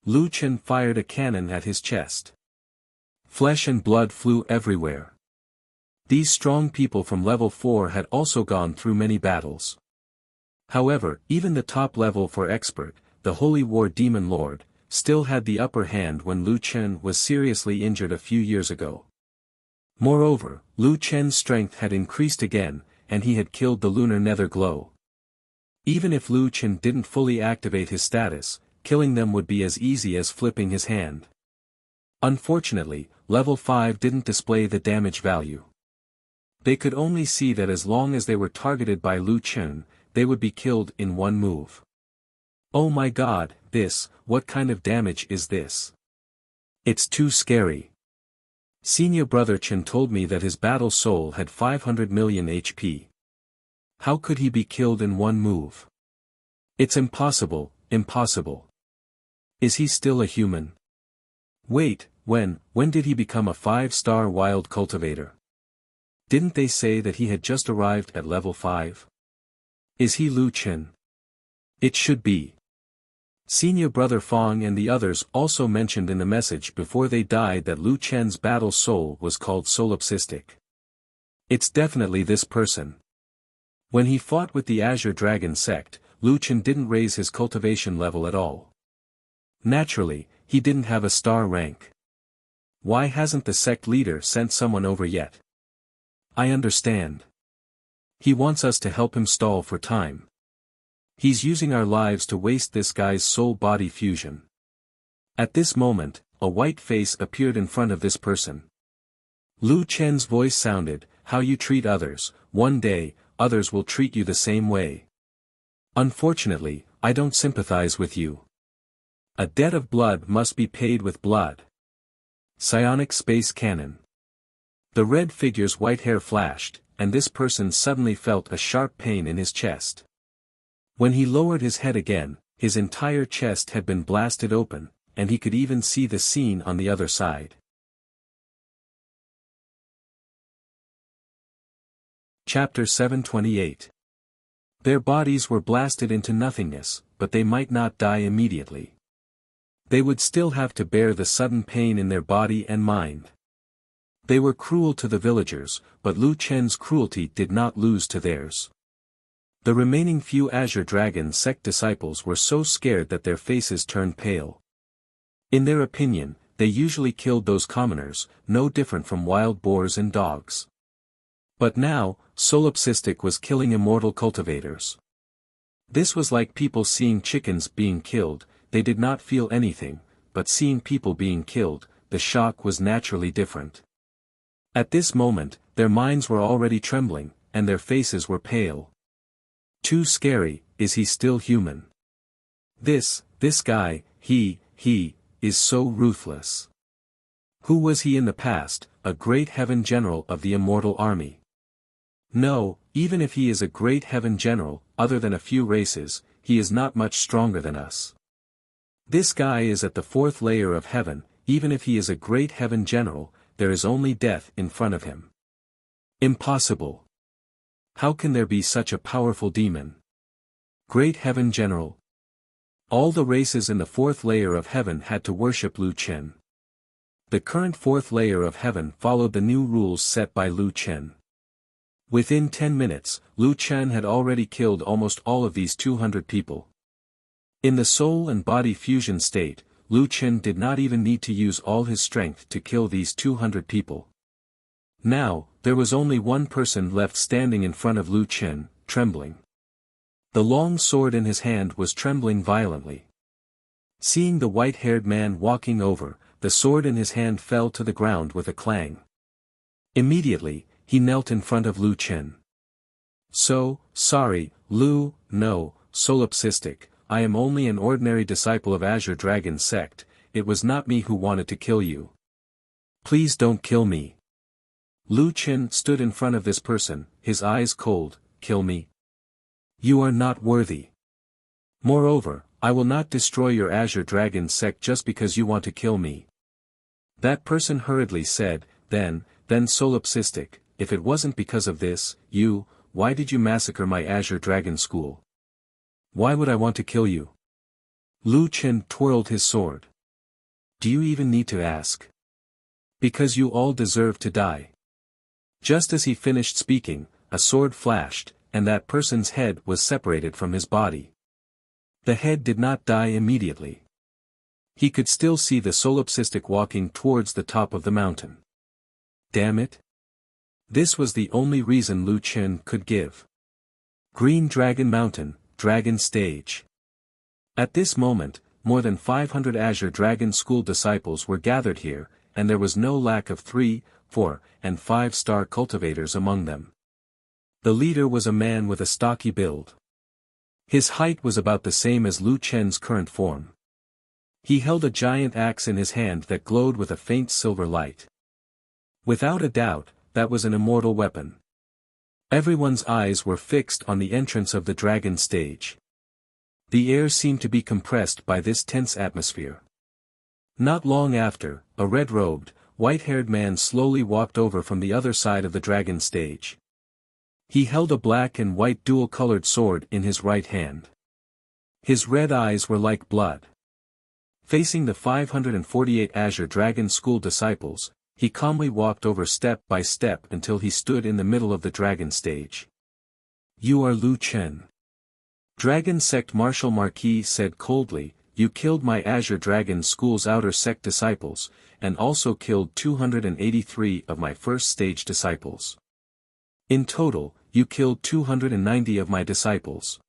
Lu Chen fired a cannon at his chest. Flesh and blood flew everywhere. These strong people from level 4 had also gone through many battles. However, even the top level for expert, the Holy War Demon Lord, still had the upper hand when Lu Chen was seriously injured a few years ago. Moreover, Lu Chen's strength had increased again, and he had killed the Lunar Nether Glow. Even if Lu Chen didn't fully activate his status, killing them would be as easy as flipping his hand. Unfortunately, level 5 didn't display the damage value. They could only see that as long as they were targeted by Lu Chen, they would be killed in one move. Oh my god, what kind of damage is this? It's too scary. Senior brother Chen told me that his battle soul had 500 million HP. How could he be killed in one move? It's impossible, impossible. Is he still a human? Wait, when did he become a 5-star wild cultivator? Didn't they say that he had just arrived at level 5? Is he Lu Chen? It should be. Senior brother Fong and the others also mentioned in the message before they died that Lu Chen's battle soul was called solipsistic. It's definitely this person. When he fought with the Azure Dragon sect, Lu Chen didn't raise his cultivation level at all. Naturally, he didn't have a star rank. Why hasn't the sect leader sent someone over yet? I understand. He wants us to help him stall for time. He's using our lives to waste this guy's soul-body fusion. At this moment, a white face appeared in front of this person. Lu Chen's voice sounded, how you treat others, one day, others will treat you the same way. Unfortunately, I don't sympathize with you. A debt of blood must be paid with blood. Psionic Space Cannon. The red figure's white hair flashed, and this person suddenly felt a sharp pain in his chest. When he lowered his head again, his entire chest had been blasted open, and he could even see the scene on the other side. Chapter 728. Their bodies were blasted into nothingness, but they might not die immediately. They would still have to bear the sudden pain in their body and mind. They were cruel to the villagers, but Lu Chen's cruelty did not lose to theirs. The remaining few Azure Dragon sect disciples were so scared that their faces turned pale. In their opinion, they usually killed those commoners, no different from wild boars and dogs. But now, solipsistic was killing immortal cultivators. This was like people seeing chickens being killed, they did not feel anything, but seeing people being killed, the shock was naturally different. At this moment, their minds were already trembling, and their faces were pale. Too scary, is he still human? This guy, he is so ruthless. Who was he in the past, a great heaven general of the immortal army? No, even if he is a great heaven general, other than a few races, he is not much stronger than us. This guy is at the 4th layer of heaven, even if he is a great heaven general, there is only death in front of him. Impossible. How can there be such a powerful demon? Great heaven general. All the races in the 4th layer of heaven had to worship Lu Chen. The current fourth layer of heaven followed the new rules set by Lu Chen. Within 10 minutes, Lu Chen had already killed almost all of these 200 people. In the soul and body fusion state, Lu Chen did not even need to use all his strength to kill these 200 people. Now, there was only one person left standing in front of Lu Chen, trembling. The long sword in his hand was trembling violently. Seeing the white-haired man walking over, the sword in his hand fell to the ground with a clang. Immediately, he knelt in front of Lu Chen. Sorry, Lu, no, solipsistic, I am only an ordinary disciple of Azure Dragon sect, it was not me who wanted to kill you. Please don't kill me. Lu Chen stood in front of this person, his eyes cold. Kill me? You are not worthy. Moreover, I will not destroy your Azure Dragon sect just because you want to kill me. That person hurriedly said, then solipsistic, if it wasn't because of this, why did you massacre my Azure Dragon school? Why would I want to kill you? Lu Chen twirled his sword. Do you even need to ask? Because you all deserve to die. Just as he finished speaking, a sword flashed, and that person's head was separated from his body. The head did not die immediately. He could still see the solipsistic walking towards the top of the mountain. Damn it! This was the only reason Lu Chen could give. Green Dragon Mountain, Dragon Stage. At this moment, more than 500 Azure Dragon School disciples were gathered here, and there was no lack of 3, 4, and 5-star cultivators among them. The leader was a man with a stocky build. His height was about the same as Lu Chen's current form. He held a giant axe in his hand that glowed with a faint silver light. Without a doubt, that was an immortal weapon. Everyone's eyes were fixed on the entrance of the dragon stage. The air seemed to be compressed by this tense atmosphere. Not long after, a red-robed, white-haired man slowly walked over from the other side of the dragon stage. He held a black and white dual-colored sword in his right hand. His red eyes were like blood. Facing the 548 Azure Dragon School disciples, he calmly walked over step by step until he stood in the middle of the dragon stage. You are Lu Chen. Dragon Sect Martial Marquis said coldly, you killed my Azure Dragon School's outer sect disciples, and also killed 283 of my first stage disciples. In total, you killed 290 of my disciples.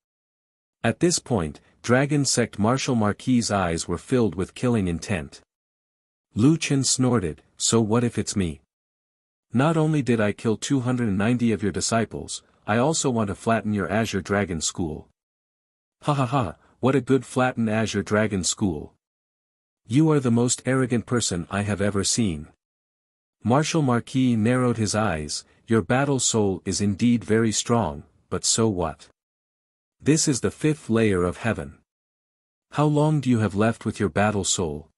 At this point, Dragon Sect Martial Marquis' eyes were filled with killing intent. Lu Chen snorted, so what if it's me? Not only did I kill 290 of your disciples, I also want to flatten your Azure Dragon School. Ha ha ha, what a good flattened Azure Dragon School. You are the most arrogant person I have ever seen. Martial Marquis narrowed his eyes, your battle soul is indeed very strong, but so what? This is the 5th layer of heaven. How long do you have left with your battle soul?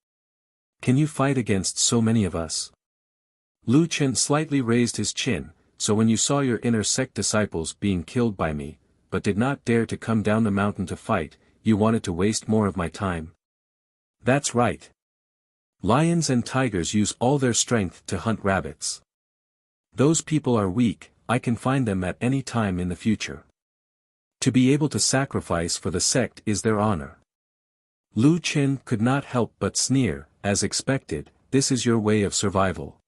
Can you fight against so many of us? Lu Chen slightly raised his chin, so when you saw your inner sect disciples being killed by me, but did not dare to come down the mountain to fight, you wanted to waste more of my time? That's right. Lions and tigers use all their strength to hunt rabbits. Those people are weak, I can find them at any time in the future. To be able to sacrifice for the sect is their honor. Lu Chen could not help but sneer, as expected, this is your way of survival.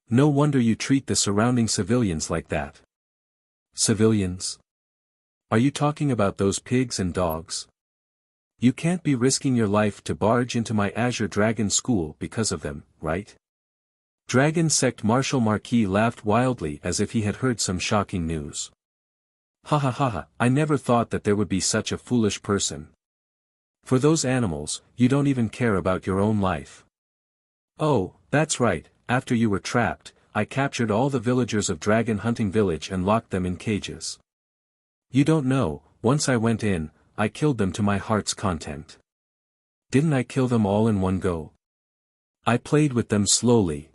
No wonder you treat the surrounding civilians like that. Civilians? Are you talking about those pigs and dogs? You can't be risking your life to barge into my Azure Dragon School because of them, right? Dragon Sect Martial Marquis laughed wildly as if he had heard some shocking news. Ha ha ha ha, I never thought that there would be such a foolish person. For those animals, you don't even care about your own life. Oh, that's right, after you were trapped, I captured all the villagers of Dragon Hunting Village and locked them in cages. You don't know, once I went in, I killed them to my heart's content. Didn't I kill them all in one go? I played with them slowly.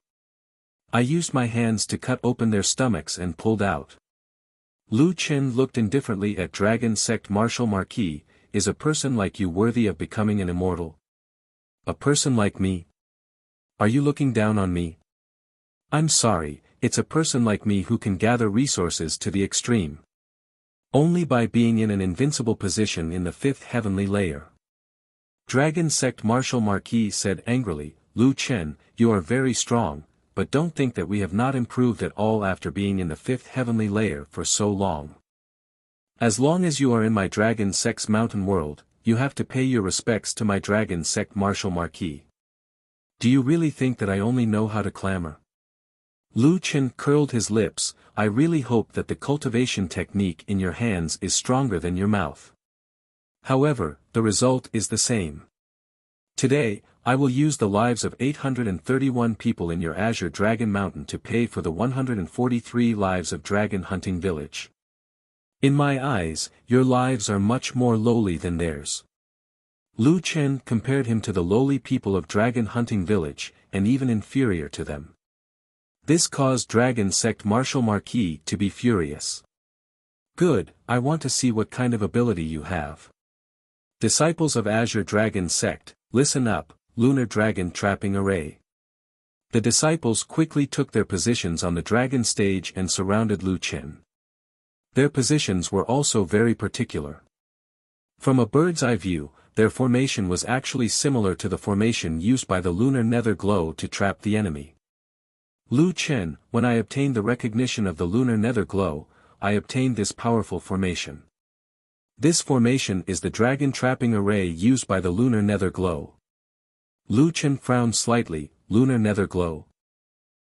I used my hands to cut open their stomachs and pulled out. Lu Chen looked indifferently at Dragon Sect Martial Marquis, is a person like you worthy of becoming an immortal? A person like me? Are you looking down on me? I'm sorry, it's a person like me who can gather resources to the extreme. Only by being in an invincible position in the fifth heavenly layer. Dragon Sect Martial Marquis said angrily, Lu Chen, you are very strong, but don't think that we have not improved at all after being in the fifth heavenly layer for so long. As long as you are in my Dragon Sect's mountain world, you have to pay your respects to my Dragon Sect Martial Marquis. Do you really think that I only know how to clamor? Lu Chen curled his lips. I really hope that the cultivation technique in your hands is stronger than your mouth. However, the result is the same. Today, I will use the lives of 831 people in your Azure Dragon Mountain to pay for the 143 lives of Dragon Hunting Village. In my eyes, your lives are much more lowly than theirs. Lu Chen compared him to the lowly people of Dragon Hunting Village, and even inferior to them. This caused Dragon Sect Martial Marquis to be furious. Good, I want to see what kind of ability you have. Disciples of Azure Dragon Sect, listen up, Lunar Dragon Trapping Array. The disciples quickly took their positions on the dragon stage and surrounded Lu Chen. Their positions were also very particular. From a bird's eye view, their formation was actually similar to the formation used by the lunar nether glow to trap the enemy. Lu Chen, when I obtained the recognition of the lunar nether glow, I obtained this powerful formation. This formation is the dragon trapping array used by the lunar nether glow. Lu Chen frowned slightly. Lunar nether glow.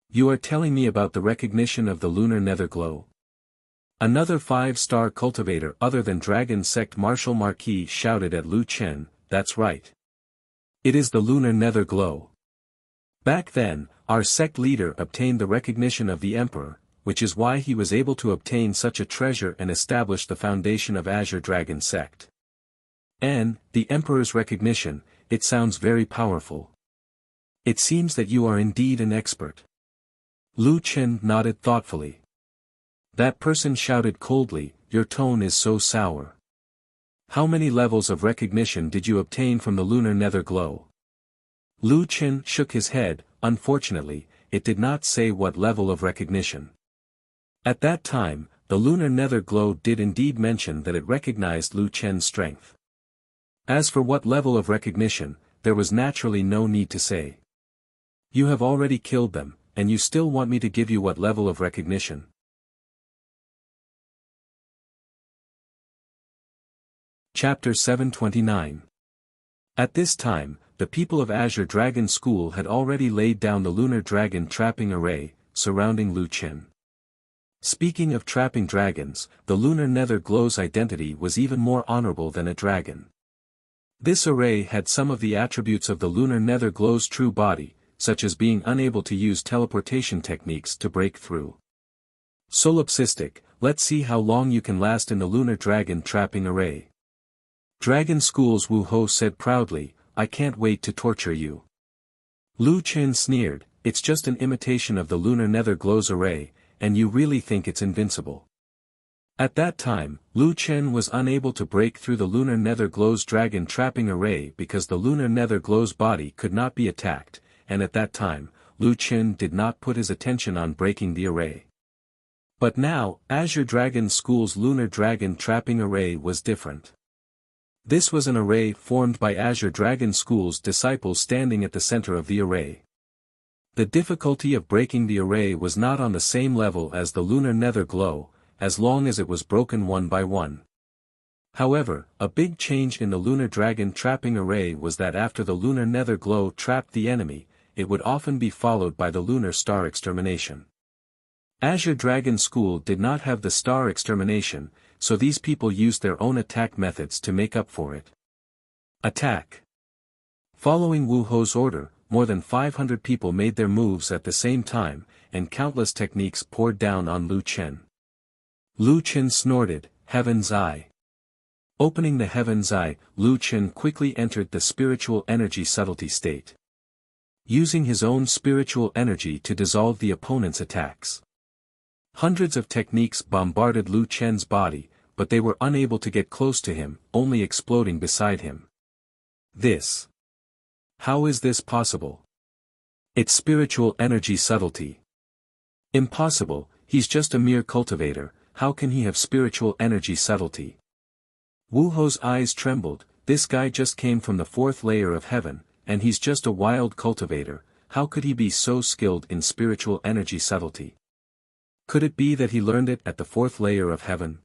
You are telling me about the recognition of the lunar nether glow? Another 5-star cultivator other than Dragon Sect Martial Marquis shouted at Lu Chen, that's right. It is the lunar nether glow. Back then, our sect leader obtained the recognition of the Emperor, which is why he was able to obtain such a treasure and establish the foundation of Azure Dragon Sect. And, the Emperor's recognition, it sounds very powerful. It seems that you are indeed an expert. Lu Chen nodded thoughtfully. That person shouted coldly, your tone is so sour. How many levels of recognition did you obtain from the lunar nether glow? Lu Chen shook his head. Unfortunately, it did not say what level of recognition. At that time, the lunar nether glow did indeed mention that it recognized Lu Chen's strength. As for what level of recognition, there was naturally no need to say. You have already killed them, and you still want me to give you what level of recognition? Chapter 729. At this time, the people of Azure Dragon School had already laid down the lunar dragon trapping array, surrounding Lu Chen. Speaking of trapping dragons, the lunar nether glow's identity was even more honorable than a dragon. This array had some of the attributes of the lunar nether glow's true body, such as being unable to use teleportation techniques to break through. Solipsistic, let's see how long you can last in the lunar dragon trapping array. Dragon School's Wu Ho said proudly, I can't wait to torture you. Lu Chen sneered, it's just an imitation of the lunar nether glow's array, and you really think it's invincible. At that time, Lu Chen was unable to break through the lunar nether glow's dragon trapping array because the lunar nether glow's body could not be attacked, and at that time, Lu Chen did not put his attention on breaking the array. But now, Azure Dragon School's lunar dragon trapping array was different. This was an array formed by Azure Dragon School's disciples standing at the center of the array. The difficulty of breaking the array was not on the same level as the lunar nether glow, as long as it was broken one by one. However, a big change in the lunar dragon trapping array was that after the lunar nether glow trapped the enemy, it would often be followed by the lunar star extermination. Azure Dragon School did not have the star extermination, so these people used their own attack methods to make up for it. Attack. Following Wu Ho's order, more than 500 people made their moves at the same time, and countless techniques poured down on Lu Chen. Lu Chen snorted, Heaven's Eye. Opening the Heaven's Eye, Lu Chen quickly entered the spiritual energy subtlety state. Using his own spiritual energy to dissolve the opponent's attacks. Hundreds of techniques bombarded Lu Chen's body, but they were unable to get close to him, only exploding beside him. How is this possible? It's spiritual energy subtlety. Impossible, he's just a mere cultivator, how can he have spiritual energy subtlety? Wu Ho's eyes trembled, this guy just came from the fourth layer of heaven, and he's just a wild cultivator, how could he be so skilled in spiritual energy subtlety? Could it be that he learned it at the fourth layer of heaven?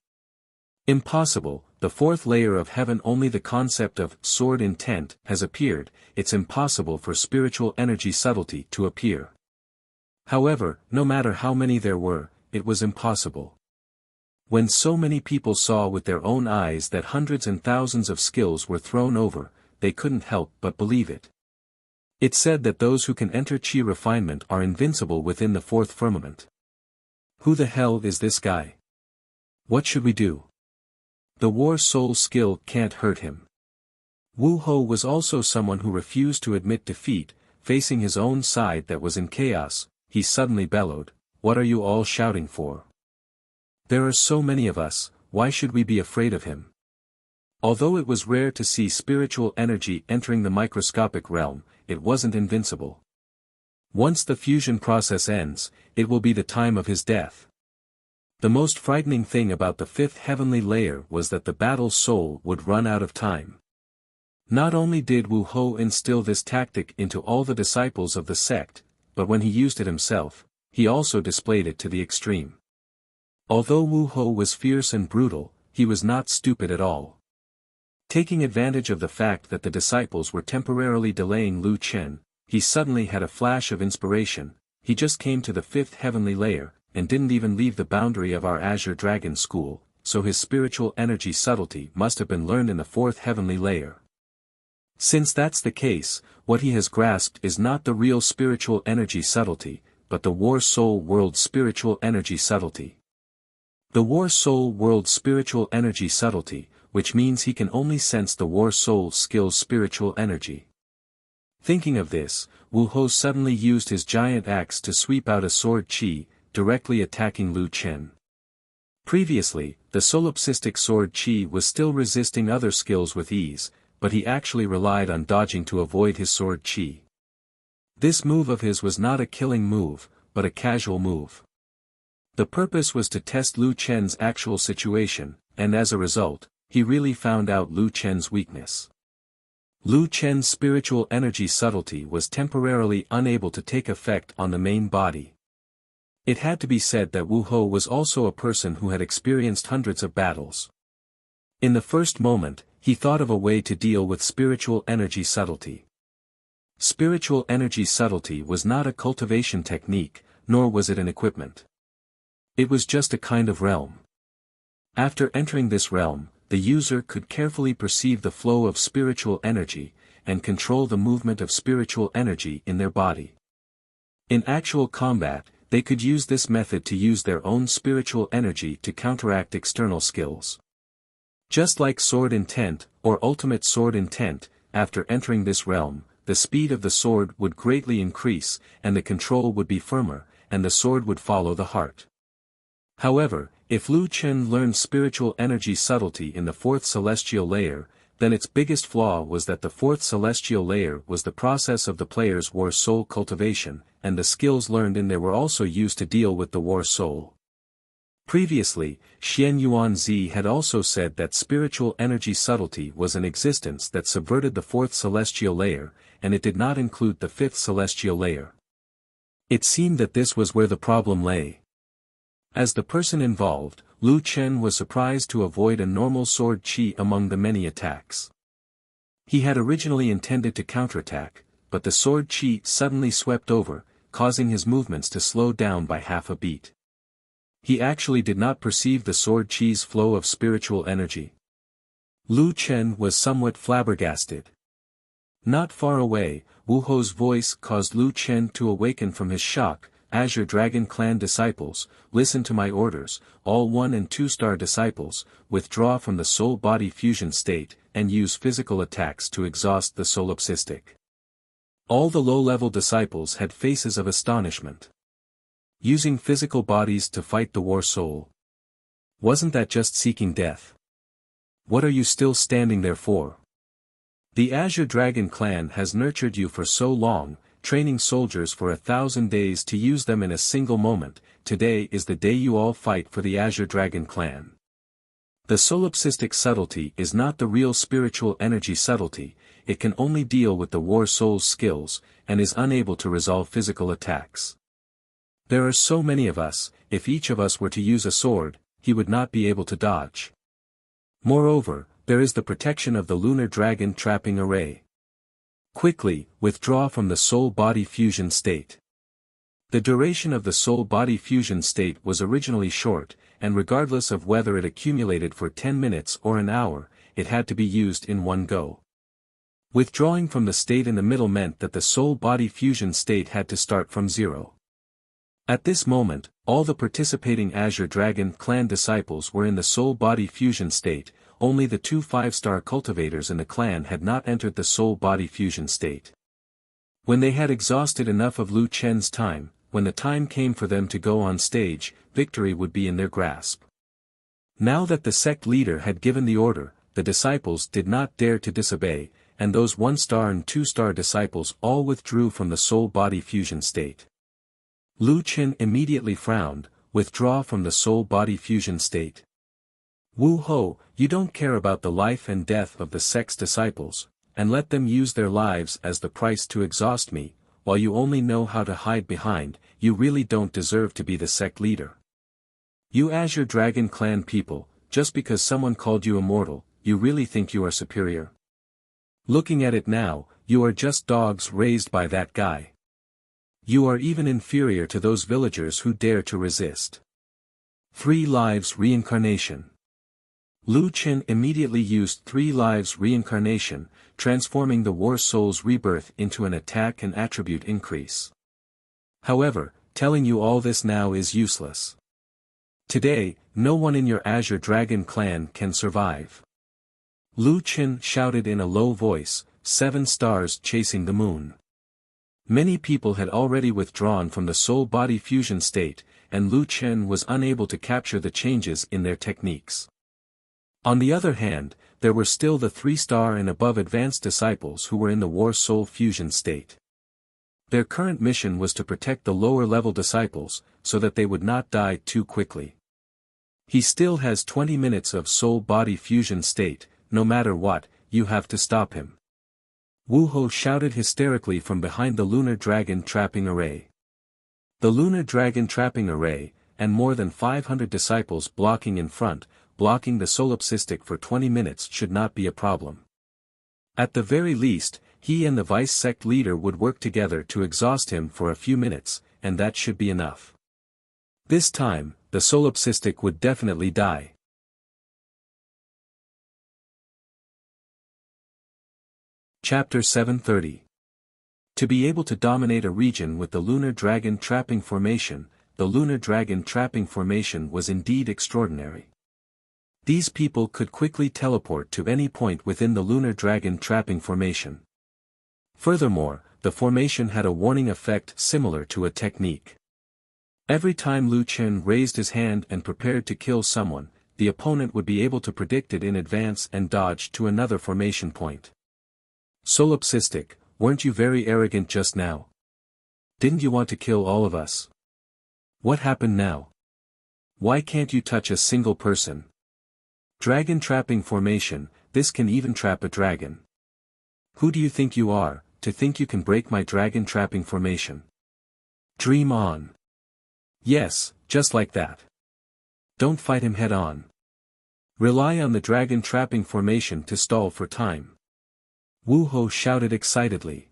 Impossible, the fourth layer of heaven only the concept of sword intent has appeared, it's impossible for spiritual energy subtlety to appear. However, no matter how many there were, it was impossible. When so many people saw with their own eyes that hundreds and thousands of skills were thrown over, they couldn't help but believe it. It said that those who can enter chi refinement are invincible within the fourth firmament. Who the hell is this guy? What should we do? The war soul skill can't hurt him. Wu Ho was also someone who refused to admit defeat, facing his own side that was in chaos, he suddenly bellowed, "What are you all shouting for? There are so many of us, why should we be afraid of him?" Although it was rare to see spiritual energy entering the microscopic realm, it wasn't invincible. Once the fusion process ends, it will be the time of his death. The most frightening thing about the fifth heavenly layer was that the battle soul would run out of time. Not only did Wu Ho instill this tactic into all the disciples of the sect, but when he used it himself, he also displayed it to the extreme. Although Wu Ho was fierce and brutal, he was not stupid at all. Taking advantage of the fact that the disciples were temporarily delaying Lu Chen, he suddenly had a flash of inspiration, he just came to the fifth heavenly layer, and didn't even leave the boundary of our Azure Dragon school, so his spiritual energy subtlety must have been learned in the fourth heavenly layer. Since that's the case, what he has grasped is not the real spiritual energy subtlety, but the War Soul World spiritual energy subtlety. The War Soul World spiritual energy subtlety, which means he can only sense the War Soul skill's spiritual energy. Thinking of this, Wu Ho suddenly used his giant axe to sweep out a sword chi, directly attacking Lu Chen. Previously, the solipsistic sword chi was still resisting other skills with ease, but he actually relied on dodging to avoid his sword chi. This move of his was not a killing move, but a casual move. The purpose was to test Lu Chen's actual situation, and as a result, he really found out Lu Chen's weakness. Lu Chen's spiritual energy subtlety was temporarily unable to take effect on the main body. It had to be said that Wu Ho was also a person who had experienced hundreds of battles. In the first moment, he thought of a way to deal with spiritual energy subtlety. Spiritual energy subtlety was not a cultivation technique, nor was it an equipment. It was just a kind of realm. After entering this realm, the user could carefully perceive the flow of spiritual energy, and control the movement of spiritual energy in their body. In actual combat, they could use this method to use their own spiritual energy to counteract external skills. Just like sword intent, or ultimate sword intent, after entering this realm, the speed of the sword would greatly increase, and the control would be firmer, and the sword would follow the heart. However, if Lu Chen learned spiritual energy subtlety in the fourth celestial layer, then its biggest flaw was that the fourth celestial layer was the process of the player's war soul cultivation, and the skills learned in there were also used to deal with the war soul. Previously, Xian Yuanzi had also said that spiritual energy subtlety was an existence that subverted the fourth celestial layer, and it did not include the fifth celestial layer. It seemed that this was where the problem lay. As the person involved, Lu Chen was surprised to avoid a normal sword chi among the many attacks. He had originally intended to counterattack, but the sword chi suddenly swept over, causing his movements to slow down by half a beat. He actually did not perceive the sword chi's flow of spiritual energy. Lu Chen was somewhat flabbergasted. Not far away, Wu Ho's voice caused Lu Chen to awaken from his shock. Azure Dragon Clan disciples, listen to my orders, all 1- and 2-star disciples, withdraw from the soul-body fusion state, and use physical attacks to exhaust the solipsistic. All the low-level disciples had faces of astonishment. Using physical bodies to fight the war soul. Wasn't that just seeking death? What are you still standing there for? The Azure Dragon Clan has nurtured you for so long, training soldiers for 1,000 days to use them in a single moment. Today is the day you all fight for the Azure Dragon clan. The solipsistic subtlety is not the real spiritual energy subtlety, it can only deal with the war soul's skills, and is unable to resolve physical attacks. There are so many of us, if each of us were to use a sword, he would not be able to dodge. Moreover, there is the protection of the lunar dragon trapping array. Quickly, withdraw from the soul-body fusion state. The duration of the soul-body fusion state was originally short, and regardless of whether it accumulated for 10 minutes or an hour, it had to be used in one go. Withdrawing from the state in the middle meant that the soul-body fusion state had to start from zero. At this moment, all the participating Azure Dragon clan disciples were in the soul-body fusion state, only the 2 5-star cultivators in the clan had not entered the soul-body fusion state. When they had exhausted enough of Lu Chen's time, when the time came for them to go on stage, victory would be in their grasp. Now that the sect leader had given the order, the disciples did not dare to disobey, and those 1-star and 2-star disciples all withdrew from the soul-body fusion state. Lu Chen immediately frowned, withdraw from the soul-body fusion state. Wu Ho, you don't care about the life and death of the sect's disciples, and let them use their lives as the price to exhaust me, while you only know how to hide behind, you really don't deserve to be the sect leader. You Azure Dragon clan people, just because someone called you immortal, you really think you are superior? Looking at it now, you are just dogs raised by that guy. You are even inferior to those villagers who dare to resist. 3 lives reincarnation. Lu Chen immediately used 3 lives reincarnation, transforming the war soul's rebirth into an attack and attribute increase. However, telling you all this now is useless. Today, no one in your Azure Dragon clan can survive. Lu Chen shouted in a low voice, 7 stars chasing the moon. Many people had already withdrawn from the soul-body fusion state, and Lu Chen was unable to capture the changes in their techniques. On the other hand, there were still the 3-star and above advanced disciples who were in the war soul fusion state. Their current mission was to protect the lower-level disciples, so that they would not die too quickly. He still has 20 minutes of soul-body fusion state, no matter what, you have to stop him. Wu Ho shouted hysterically from behind the lunar dragon trapping array. The lunar dragon trapping array, and more than 500 disciples blocking in front, blocking the solipsistic for 20 minutes should not be a problem. At the very least, he and the vice sect leader would work together to exhaust him for a few minutes, and that should be enough. This time, the solipsistic would definitely die. Chapter 730. To be able to dominate a region with the lunar dragon trapping formation, the lunar dragon trapping formation was indeed extraordinary. These people could quickly teleport to any point within the lunar dragon trapping formation. Furthermore, the formation had a warning effect similar to a technique. Every time Lu Chen raised his hand and prepared to kill someone, the opponent would be able to predict it in advance and dodge to another formation point. Solipsistic, weren't you very arrogant just now? Didn't you want to kill all of us? What happened now? Why can't you touch a single person? Dragon trapping formation, this can even trap a dragon. Who do you think you are, to think you can break my dragon trapping formation? Dream on. Yes, just like that. Don't fight him head on. Rely on the dragon trapping formation to stall for time. Wu Ho shouted excitedly.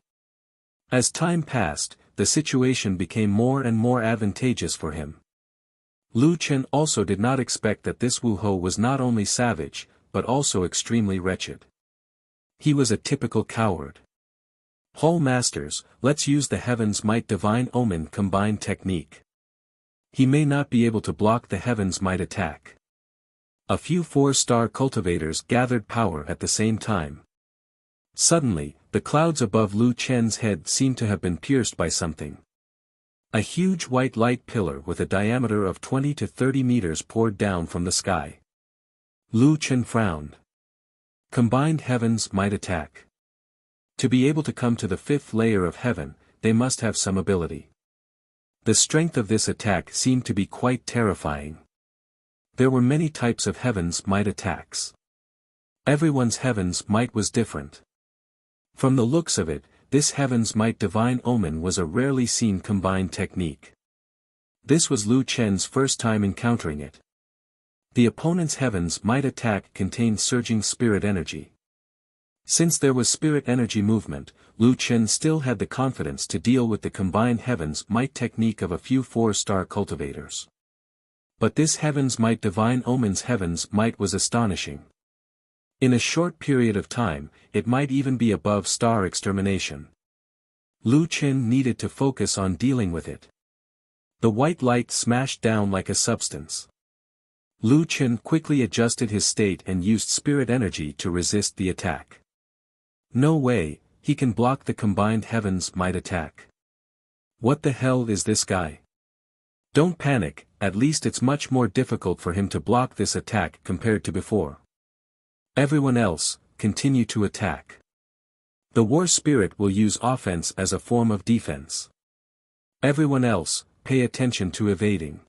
As time passed, the situation became more and more advantageous for him. Lu Chen also did not expect that this Wu Ho was not only savage, but also extremely wretched. He was a typical coward. Whole Masters, let's use the Heaven's Might Divine Omen combined technique. He may not be able to block the Heaven's Might attack. A few 4-star cultivators gathered power at the same time. Suddenly, the clouds above Lu Chen's head seemed to have been pierced by something. A huge white light pillar with a diameter of 20 to 30 meters poured down from the sky. Lu Chen frowned. Combined Heaven's Might attack. To be able to come to the 5th layer of heaven, they must have some ability. The strength of this attack seemed to be quite terrifying. There were many types of Heaven's Might attacks. Everyone's Heaven's Might was different. From the looks of it, this Heaven's Might Divine Omen was a rarely seen combined technique. This was Lu Chen's first time encountering it. The opponent's Heaven's Might attack contained surging spirit energy. Since there was spirit energy movement, Lu Chen still had the confidence to deal with the combined Heaven's Might technique of a few 4-star cultivators. But this Heaven's Might Divine Omen's Heaven's Might was astonishing. In a short period of time, it might even be above star extermination. Lu Chen needed to focus on dealing with it. The white light smashed down like a substance. Lu Chen quickly adjusted his state and used spirit energy to resist the attack. No way, he can block the combined Heaven's Might attack. What the hell is this guy? Don't panic, at least it's much more difficult for him to block this attack compared to before. Everyone else, continue to attack. The war spirit will use offense as a form of defense. Everyone else, pay attention to evading.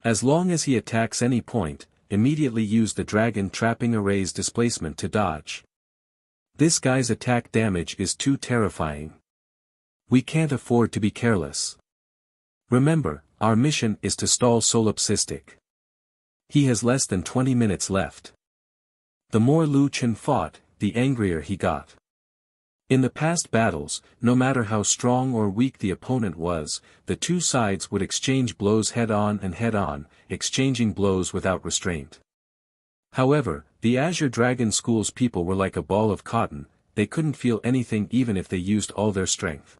As long as he attacks any point, immediately use the dragon trapping array's displacement to dodge. This guy's attack damage is too terrifying. We can't afford to be careless. Remember, our mission is to stall Solipsistic. He has less than 20 minutes left. The more Lu Chen fought, the angrier he got. In the past battles, no matter how strong or weak the opponent was, the two sides would exchange blows head-on and head-on, exchanging blows without restraint. However, the Azure Dragon School's people were like a ball of cotton, they couldn't feel anything even if they used all their strength.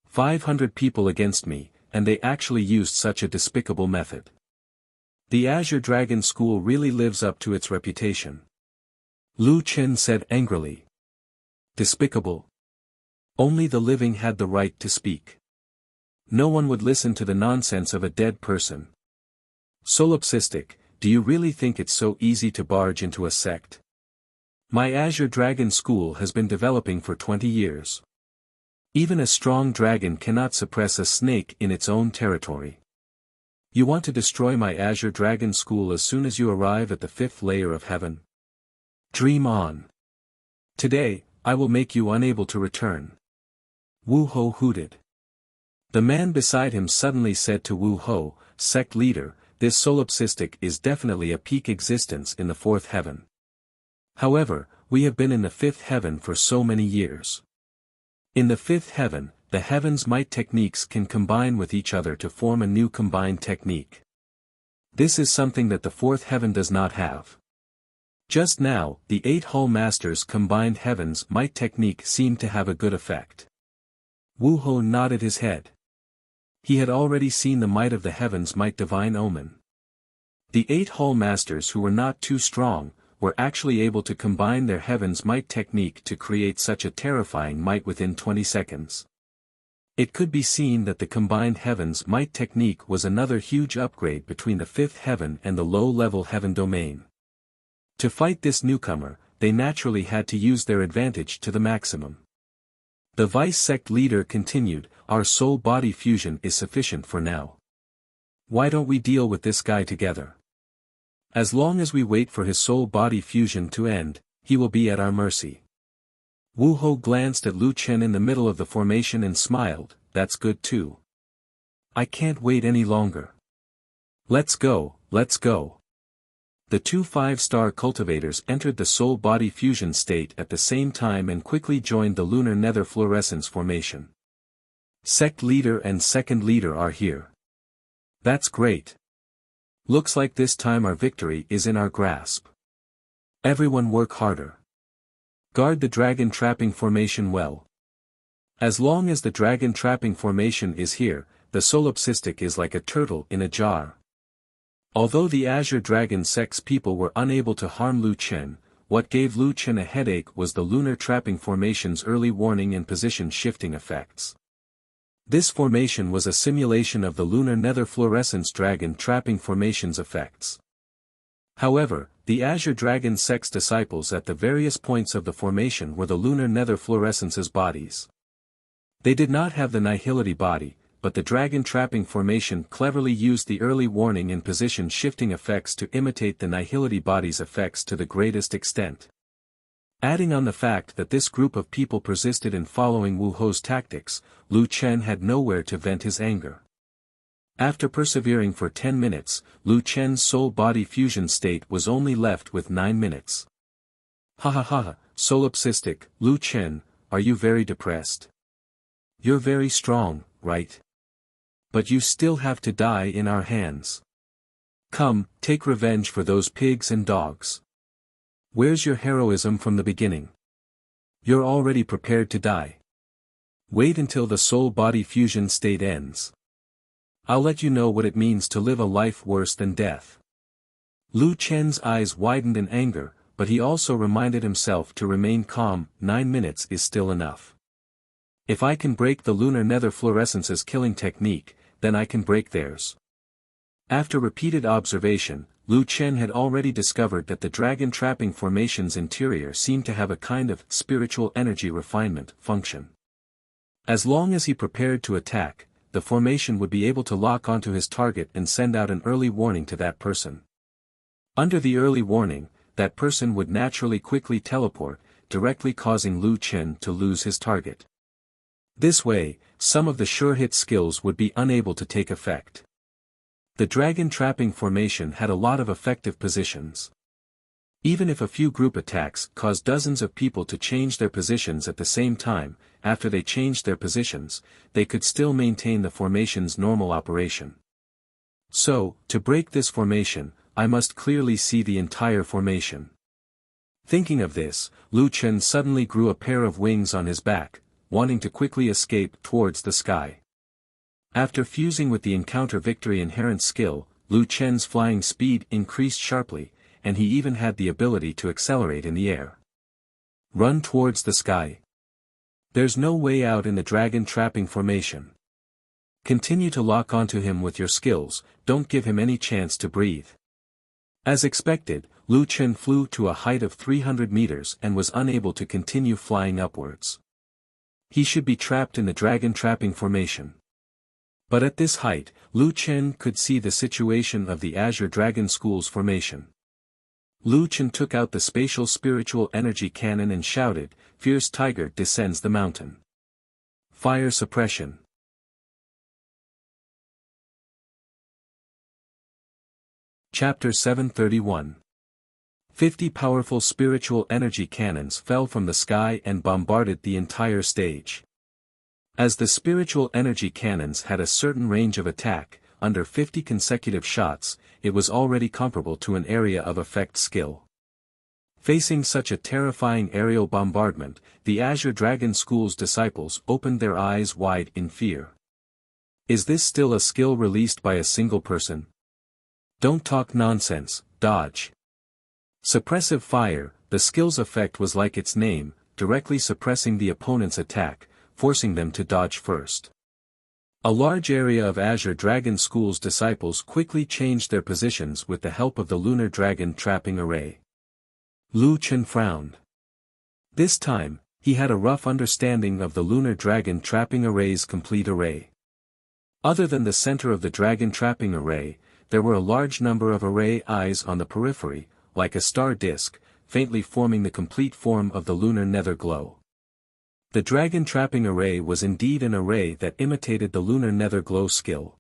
500 people against me, and they actually used such a despicable method. The Azure Dragon School really lives up to its reputation. Lu Chen said angrily. Despicable. Only the living had the right to speak. No one would listen to the nonsense of a dead person. Solipsistic, do you really think it's so easy to barge into a sect? My Azure Dragon School has been developing for 20 years. Even a strong dragon cannot suppress a snake in its own territory. You want to destroy my Azure Dragon School as soon as you arrive at the 5th layer of heaven? Dream on. Today, I will make you unable to return. Wu Ho hooted. The man beside him suddenly said to Wu Ho, sect leader, this Solipsistic is definitely a peak existence in the 4th heaven. However, we have been in the 5th heaven for so many years. In the 5th heaven, the Heaven's Might techniques can combine with each other to form a new combined technique. This is something that the 4th heaven does not have. Just now, the 8 Hull Masters' combined Heaven's Might technique seemed to have a good effect. Wu Ho nodded his head. He had already seen the might of the Heaven's Might Divine Omen. The 8 Hull Masters who were not too strong, were actually able to combine their Heaven's Might technique to create such a terrifying might within 20 seconds. It could be seen that the combined Heaven's Might technique was another huge upgrade between the 5th heaven and the low-level heaven domain. To fight this newcomer, they naturally had to use their advantage to the maximum. The vice sect leader continued, our soul-body fusion is sufficient for now. Why don't we deal with this guy together? As long as we wait for his soul-body fusion to end, he will be at our mercy. Wu Ho glanced at Lu Chen in the middle of the formation and smiled, that's good too. I can't wait any longer. Let's go, let's go. The 2 5-star cultivators entered the soul-body fusion state at the same time and quickly joined the lunar nether fluorescence formation. Sect leader and second leader are here. That's great. Looks like this time our victory is in our grasp. Everyone work harder. Guard the dragon trapping formation well. As long as the dragon trapping formation is here, the Solipsistic is like a turtle in a jar. Although the Azure Dragon Sect's people were unable to harm Lu Chen, what gave Lu Chen a headache was the lunar trapping formation's early warning and position shifting effects. This formation was a simulation of the lunar nether fluorescence dragon trapping formation's effects. However, the Azure Dragon Sect's disciples at the various points of the formation were the lunar nether fluorescence's bodies. They did not have the Nihility body, but the dragon trapping formation cleverly used the early warning and position shifting effects to imitate the Nihility body's effects to the greatest extent. Adding on the fact that this group of people persisted in following Wu Ho's tactics, Lu Chen had nowhere to vent his anger. After persevering for 10 minutes, Lu Chen's soul-body fusion state was only left with 9 minutes. Ha ha ha, solipsistic, Lu Chen, are you very depressed? You're very strong, right? But you still have to die in our hands. Come, take revenge for those pigs and dogs. Where's your heroism from the beginning? You're already prepared to die. Wait until the soul-body fusion state ends. I'll let you know what it means to live a life worse than death. Lu Chen's eyes widened in anger, but he also reminded himself to remain calm. 9 minutes is still enough. If I can break the lunar nether fluorescence's killing technique, then I can break theirs. After repeated observation, Lu Chen had already discovered that the dragon trapping formation's interior seemed to have a kind of spiritual energy refinement function. As long as he prepared to attack, the formation would be able to lock onto his target and send out an early warning to that person. Under the early warning, that person would naturally quickly teleport, directly causing Lu Chen to lose his target. This way, some of the sure-hit skills would be unable to take effect. The dragon trapping formation had a lot of effective positions. Even if a few group attacks caused dozens of people to change their positions at the same time, after they changed their positions, they could still maintain the formation's normal operation. So, to break this formation, I must clearly see the entire formation. Thinking of this, Lu Chen suddenly grew a pair of wings on his back, wanting to quickly escape towards the sky. After fusing with the encounter victory inherent skill, Lu Chen's flying speed increased sharply, and he even had the ability to accelerate in the air. Run towards the sky. There's no way out in the dragon trapping formation. Continue to lock onto him with your skills, don't give him any chance to breathe. As expected, Lu Chen flew to a height of 300 meters and was unable to continue flying upwards. He should be trapped in the dragon trapping formation. But at this height, Lu Chen could see the situation of the Azure Dragon School's formation. Lu Chen took out the spatial spiritual energy cannon and shouted, "Fierce tiger descends the mountain. Fire suppression." Chapter 731. 50 powerful spiritual energy cannons fell from the sky and bombarded the entire stage. As the spiritual energy cannons had a certain range of attack, under 50 consecutive shots, it was already comparable to an area of effect skill. Facing such a terrifying aerial bombardment, the Azure Dragon School's disciples opened their eyes wide in fear. Is this still a skill released by a single person? Don't talk nonsense, dodge. Suppressive fire, the skill's effect was like its name, directly suppressing the opponent's attack, forcing them to dodge first. A large area of Azure Dragon School's disciples quickly changed their positions with the help of the lunar dragon trapping array. Lu Chen frowned. This time, he had a rough understanding of the lunar dragon trapping array's complete array. Other than the center of the dragon trapping array, there were a large number of array eyes on the periphery, like a star disk, faintly forming the complete form of the lunar nether glow. The dragon trapping array was indeed an array that imitated the lunar nether glow skill.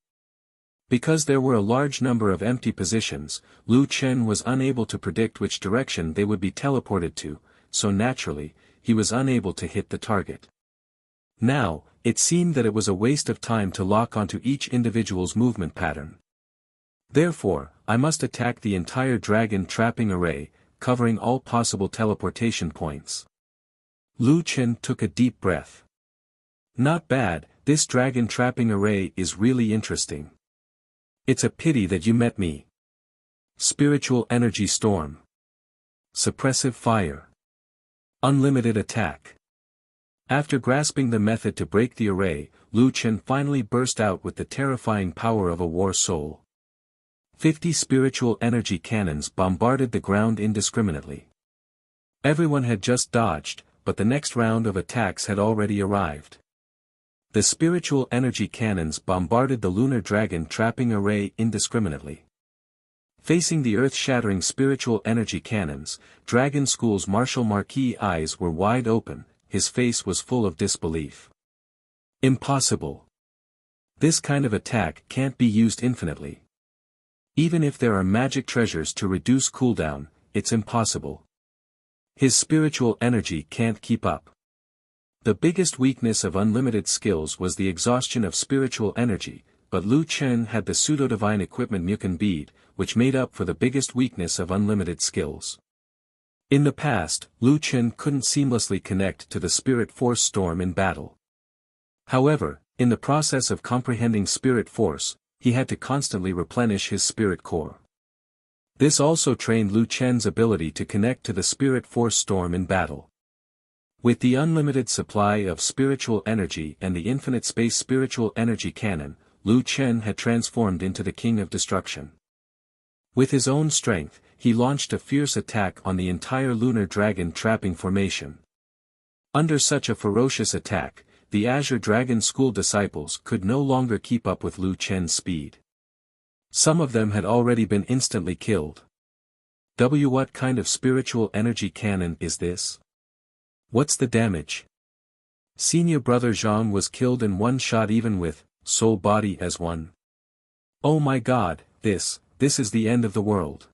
Because there were a large number of empty positions, Lu Chen was unable to predict which direction they would be teleported to, so naturally, he was unable to hit the target. Now, it seemed that it was a waste of time to lock onto each individual's movement pattern. Therefore, I must attack the entire dragon trapping array, covering all possible teleportation points. Lu Chen took a deep breath. Not bad, this dragon trapping array is really interesting. It's a pity that you met me. Spiritual energy storm. Suppressive fire. Unlimited attack. After grasping the method to break the array, Lu Chen finally burst out with the terrifying power of a war soul. 50 spiritual energy cannons bombarded the ground indiscriminately. Everyone had just dodged, but the next round of attacks had already arrived. The spiritual energy cannons bombarded the lunar dragon trapping array indiscriminately. Facing the earth-shattering spiritual energy cannons, Dragon School's Martial Marquis eyes were wide open, his face was full of disbelief. Impossible. This kind of attack can't be used infinitely. Even if there are magic treasures to reduce cooldown, it's impossible. His spiritual energy can't keep up. The biggest weakness of unlimited skills was the exhaustion of spiritual energy, but Lu Chen had the pseudo-divine equipment Mukan Bead, which made up for the biggest weakness of unlimited skills. In the past, Lu Chen couldn't seamlessly connect to the spirit force storm in battle. However, in the process of comprehending spirit force, he had to constantly replenish his spirit core. This also trained Lu Chen's ability to connect to the spirit force storm in battle. With the unlimited supply of spiritual energy and the infinite space spiritual energy cannon, Lu Chen had transformed into the King of Destruction. With his own strength, he launched a fierce attack on the entire lunar dragon trapping formation. Under such a ferocious attack, the Azure Dragon School disciples could no longer keep up with Lu Chen's speed. Some of them had already been instantly killed. What kind of spiritual energy cannon is this? What's the damage? Senior brother Zhang was killed in one shot even with soul body as one. Oh my god, this is the end of the world.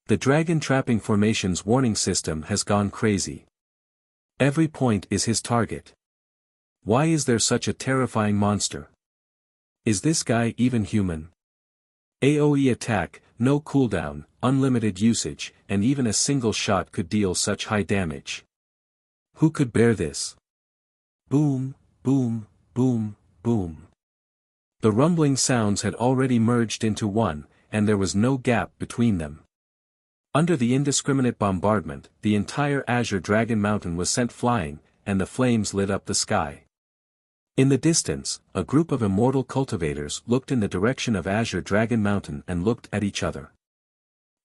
The dragon trapping formation's warning system has gone crazy. Every point is his target. Why is there such a terrifying monster? Is this guy even human? AoE attack, no cooldown, unlimited usage, and even a single shot could deal such high damage. Who could bear this? Boom, boom, boom, boom. The rumbling sounds had already merged into one, and there was no gap between them. Under the indiscriminate bombardment, the entire Azure Dragon Mountain was sent flying, and the flames lit up the sky. In the distance, a group of immortal cultivators looked in the direction of Azure Dragon Mountain and looked at each other.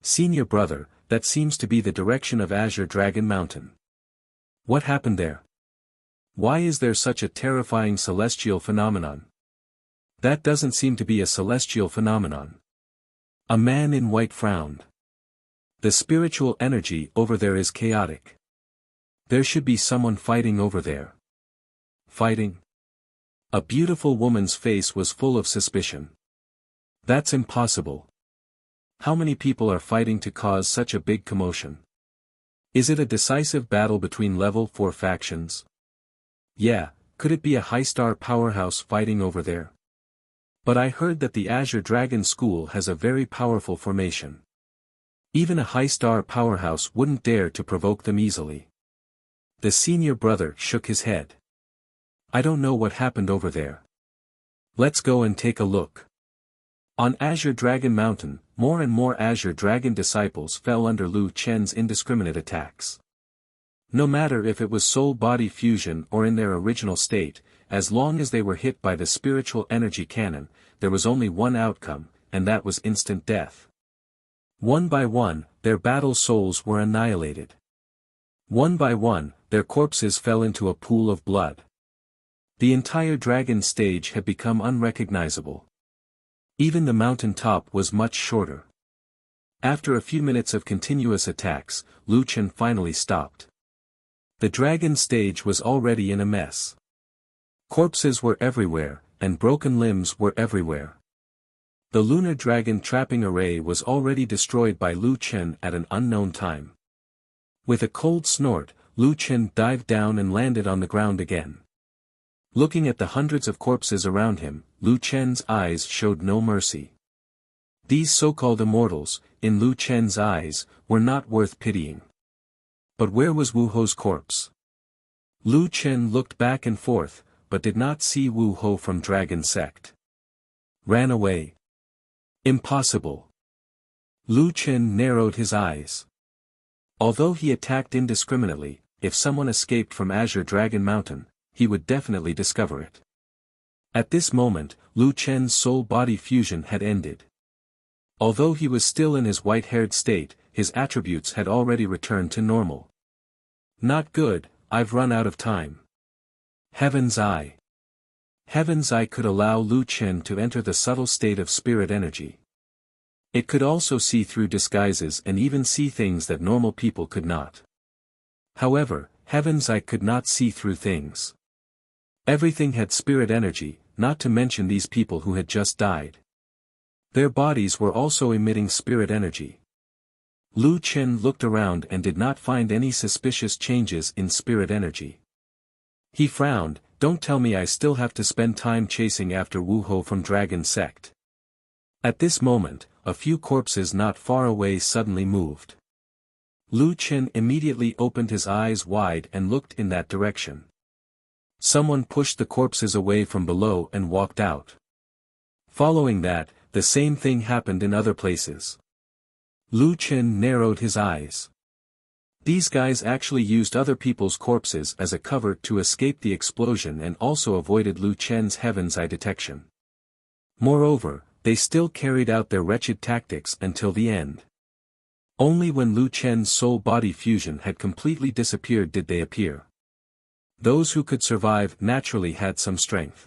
Senior brother, that seems to be the direction of Azure Dragon Mountain. What happened there? Why is there such a terrifying celestial phenomenon? That doesn't seem to be a celestial phenomenon. A man in white frowned. The spiritual energy over there is chaotic. There should be someone fighting over there. Fighting? A beautiful woman's face was full of suspicion. That's impossible. How many people are fighting to cause such a big commotion? Is it a decisive battle between level 4 factions? Yeah, could it be a high-star powerhouse fighting over there? But I heard that the Azure Dragon School has a very powerful formation. Even a high-star powerhouse wouldn't dare to provoke them easily. The senior brother shook his head. I don't know what happened over there. Let's go and take a look. On Azure Dragon Mountain, more and more Azure Dragon disciples fell under Lu Chen's indiscriminate attacks. No matter if it was soul-body fusion or in their original state, as long as they were hit by the spiritual energy cannon, there was only one outcome, and that was instant death. One by one, their battle souls were annihilated. One by one, their corpses fell into a pool of blood. The entire dragon stage had become unrecognizable. Even the mountain top was much shorter. After a few minutes of continuous attacks, Lu Chen finally stopped. The dragon stage was already in a mess. Corpses were everywhere, and broken limbs were everywhere. The lunar dragon trapping array was already destroyed by Lu Chen at an unknown time. With a cold snort, Lu Chen dived down and landed on the ground again. Looking at the hundreds of corpses around him, Lu Chen's eyes showed no mercy. These so-called immortals, in Lu Chen's eyes, were not worth pitying. But where was Wu Ho's corpse? Lu Chen looked back and forth, but did not see Wu Ho from Dragon Sect. Ran away. Impossible. Lu Chen narrowed his eyes. Although he attacked indiscriminately, if someone escaped from Azure Dragon Mountain, he would definitely discover it. At this moment, Lu Chen's soul-body fusion had ended. Although he was still in his white-haired state, his attributes had already returned to normal. Not good, I've run out of time. Heaven's Eye. Heaven's Eye could allow Lu Chen to enter the subtle state of spirit energy. It could also see through disguises and even see things that normal people could not. However, Heaven's Eye could not see through things. Everything had spirit energy, not to mention these people who had just died. Their bodies were also emitting spirit energy. Lu Chen looked around and did not find any suspicious changes in spirit energy. He frowned, "Don't tell me I still have to spend time chasing after Wu Ho from Dragon Sect." At this moment, a few corpses not far away suddenly moved. Lu Chen immediately opened his eyes wide and looked in that direction. Someone pushed the corpses away from below and walked out. Following that, the same thing happened in other places. Lu Chen narrowed his eyes. These guys actually used other people's corpses as a cover to escape the explosion and also avoided Lu Chen's Heaven's Eye detection. Moreover, they still carried out their wretched tactics until the end. Only when Lu Chen's soul-body fusion had completely disappeared did they appear. Those who could survive naturally had some strength.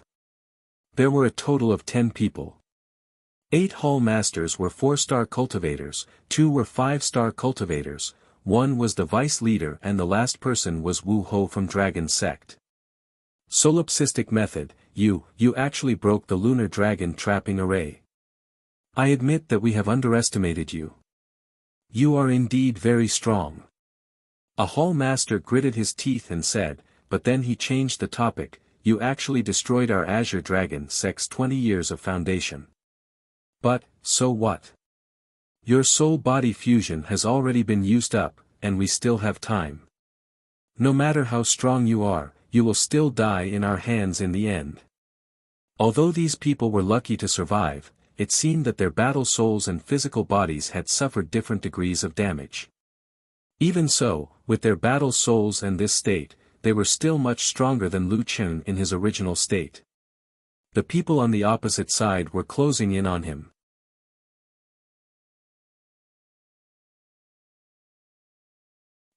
There were a total of 10 people. 8 Hall Masters were 4-star cultivators, 2 were 5-star cultivators, 1 was the vice leader and the last person was Wu Ho from Dragon Sect. Solipsistic method, you actually broke the lunar dragon trapping array. I admit that we have underestimated you. You are indeed very strong. A Hall Master gritted his teeth and said, but then he changed the topic, you actually destroyed our Azure Dragon Sect's 20 years of foundation. But, so what? Your soul-body fusion has already been used up, and we still have time. No matter how strong you are, you will still die in our hands in the end. Although these people were lucky to survive, it seemed that their battle souls and physical bodies had suffered different degrees of damage. Even so, with their battle souls and this state, they were still much stronger than Lu Chen in his original state. The people on the opposite side were closing in on him.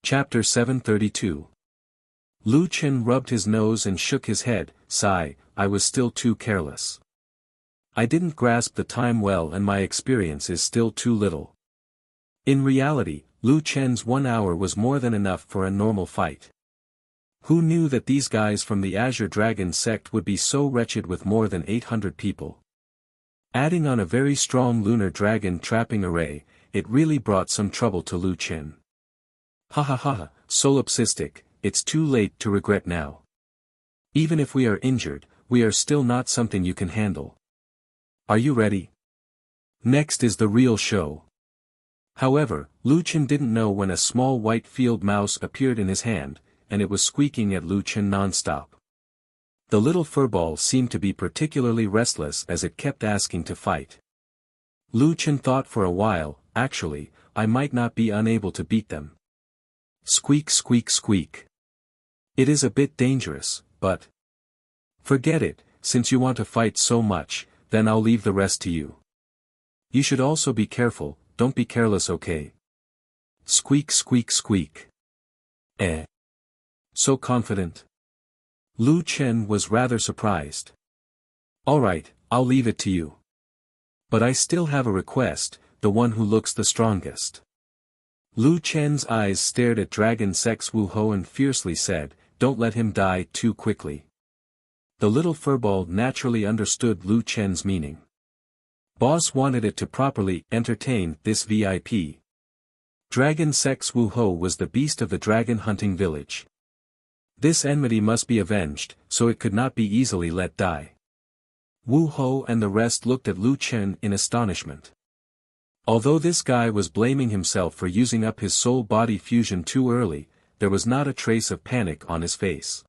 Chapter 732. Lu Chen rubbed his nose and shook his head, sigh, I was still too careless. I didn't grasp the time well and my experience is still too little. In reality, Lu Chen's 1 hour was more than enough for a normal fight. Who knew that these guys from the Azure Dragon Sect would be so wretched with more than 800 people? Adding on a very strong lunar dragon trapping array, it really brought some trouble to Lu Chen. Ha ha ha, solipsistic, it's too late to regret now. Even if we are injured, we are still not something you can handle. Are you ready? Next is the real show. However, Lu Chen didn't know when a small white field mouse appeared in his hand, and it was squeaking at Lu Chen non-stop. The little furball seemed to be particularly restless as it kept asking to fight. Lu Chen thought for a while, actually, I might not be unable to beat them. Squeak squeak squeak. It is a bit dangerous, but... Forget it, since you want to fight so much, then I'll leave the rest to you. You should also be careful, don't be careless, okay? Squeak squeak squeak. So confident? Lu Chen was rather surprised. Alright, I'll leave it to you. But I still have a request, the one who looks the strongest. Lu Chen's eyes stared at Dragon Sect's Wu Ho and fiercely said, don't let him die too quickly. The little furball naturally understood Lu Chen's meaning. Boss wanted it to properly entertain this VIP. Dragon Sect's Wu Ho was the beast of the dragon hunting village. This enmity must be avenged, so it could not be easily let die. Wu Ho and the rest looked at Lu Chen in astonishment. Although this guy was blaming himself for using up his soul-body fusion too early, there was not a trace of panic on his face.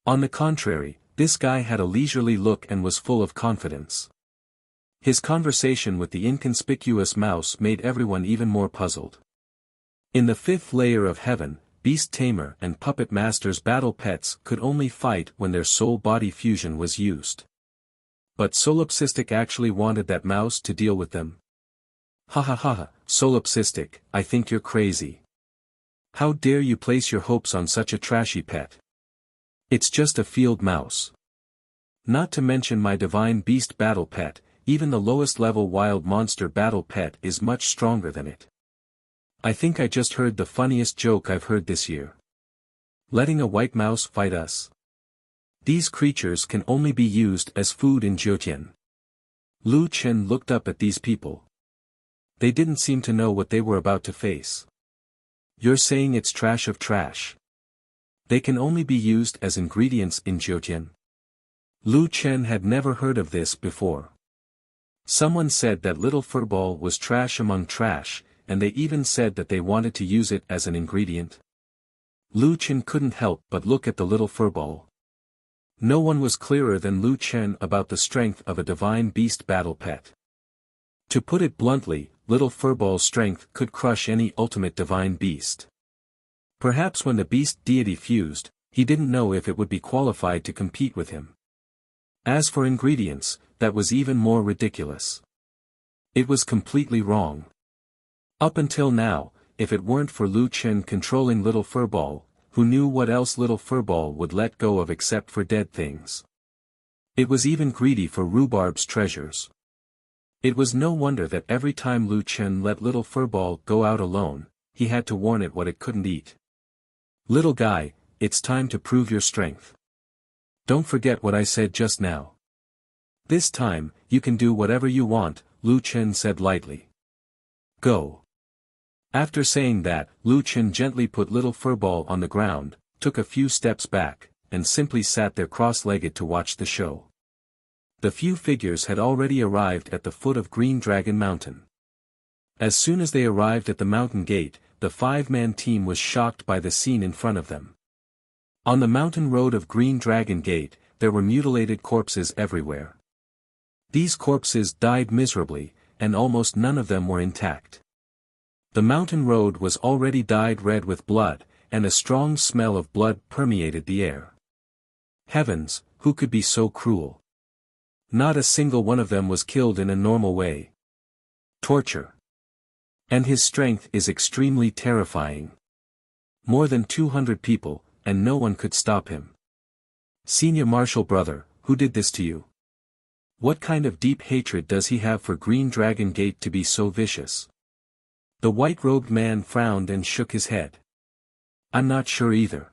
On the contrary, this guy had a leisurely look and was full of confidence. His conversation with the inconspicuous mouse made everyone even more puzzled. In the 5th layer of heaven, Beast Tamer and Puppet Master's battle pets could only fight when their soul-body fusion was used. But Solipsistic actually wanted that mouse to deal with them. Ha ha ha, Solipsistic, I think you're crazy. How dare you place your hopes on such a trashy pet? It's just a field mouse. Not to mention my divine beast battle pet, even the lowest level wild monster battle pet is much stronger than it. I think I just heard the funniest joke I've heard this year. Letting a white mouse fight us. These creatures can only be used as food in Jiutian. Lu Chen looked up at these people. They didn't seem to know what they were about to face. You're saying it's trash of trash. They can only be used as ingredients in Jiutian. Lu Chen had never heard of this before. Someone said that little furball was trash among trash, and they even said that they wanted to use it as an ingredient. Lu Chen couldn't help but look at the little furball. No one was clearer than Lu Chen about the strength of a divine beast battle pet. To put it bluntly, little furball's strength could crush any ultimate divine beast. Perhaps when the beast deity fused, he didn't know if it would be qualified to compete with him. As for ingredients, that was even more ridiculous. It was completely wrong. Up until now, if it weren't for Lu Chen controlling little furball, who knew what else little furball would let go of except for dead things. It was even greedy for rhubarb's treasures. It was no wonder that every time Lu Chen let little furball go out alone, he had to warn it what it couldn't eat. Little guy, it's time to prove your strength. Don't forget what I said just now. This time, you can do whatever you want, Lu Chen said lightly. Go. After saying that, Lu Chen gently put little furball on the ground, took a few steps back, and simply sat there cross-legged to watch the show. The few figures had already arrived at the foot of Green Dragon Mountain. As soon as they arrived at the mountain gate, the five-man team was shocked by the scene in front of them. On the mountain road of Green Dragon Gate, there were mutilated corpses everywhere. These corpses died miserably, and almost none of them were intact. The mountain road was already dyed red with blood, and a strong smell of blood permeated the air. Heavens, who could be so cruel? Not a single one of them was killed in a normal way. Torture. And his strength is extremely terrifying. More than 200 people, and no one could stop him. Senior Marshal brother, who did this to you? What kind of deep hatred does he have for Green Dragon Gate to be so vicious? The white-robed man frowned and shook his head. I'm not sure either.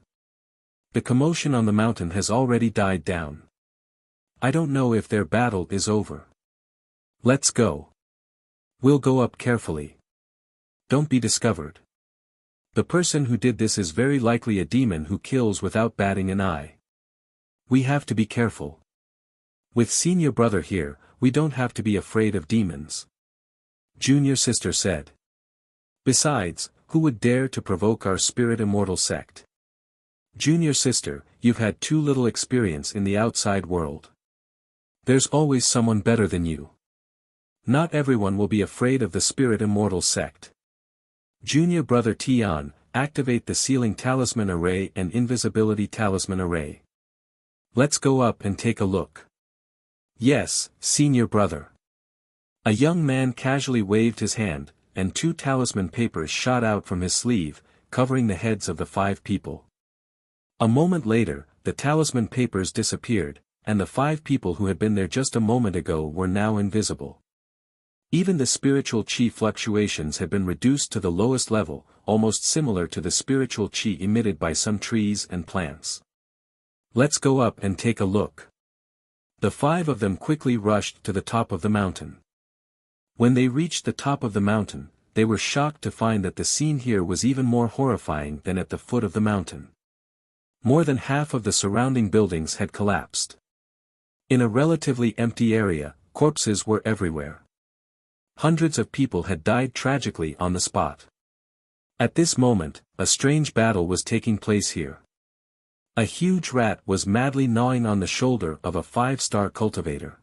The commotion on the mountain has already died down. I don't know if their battle is over. Let's go. We'll go up carefully. Don't be discovered. The person who did this is very likely a demon who kills without batting an eye. We have to be careful. With senior brother here, we don't have to be afraid of demons. Junior sister said. Besides, who would dare to provoke our spirit immortal sect? Junior sister, you've had too little experience in the outside world. There's always someone better than you. Not everyone will be afraid of the spirit immortal sect. Junior brother Tian, activate the sealing talisman array and invisibility talisman array. Let's go up and take a look. Yes, senior brother. A young man casually waved his hand, and 2 talisman papers shot out from his sleeve, covering the heads of the 5 people. A moment later, the talisman papers disappeared, and the 5 people who had been there just a moment ago were now invisible. Even the spiritual chi fluctuations had been reduced to the lowest level, almost similar to the spiritual chi emitted by some trees and plants. Let's go up and take a look. The 5 of them quickly rushed to the top of the mountain. When they reached the top of the mountain, they were shocked to find that the scene here was even more horrifying than at the foot of the mountain. More than half of the surrounding buildings had collapsed. In a relatively empty area, corpses were everywhere. Hundreds of people had died tragically on the spot. At this moment, a strange battle was taking place here. A huge rat was madly gnawing on the shoulder of a 5-star cultivator.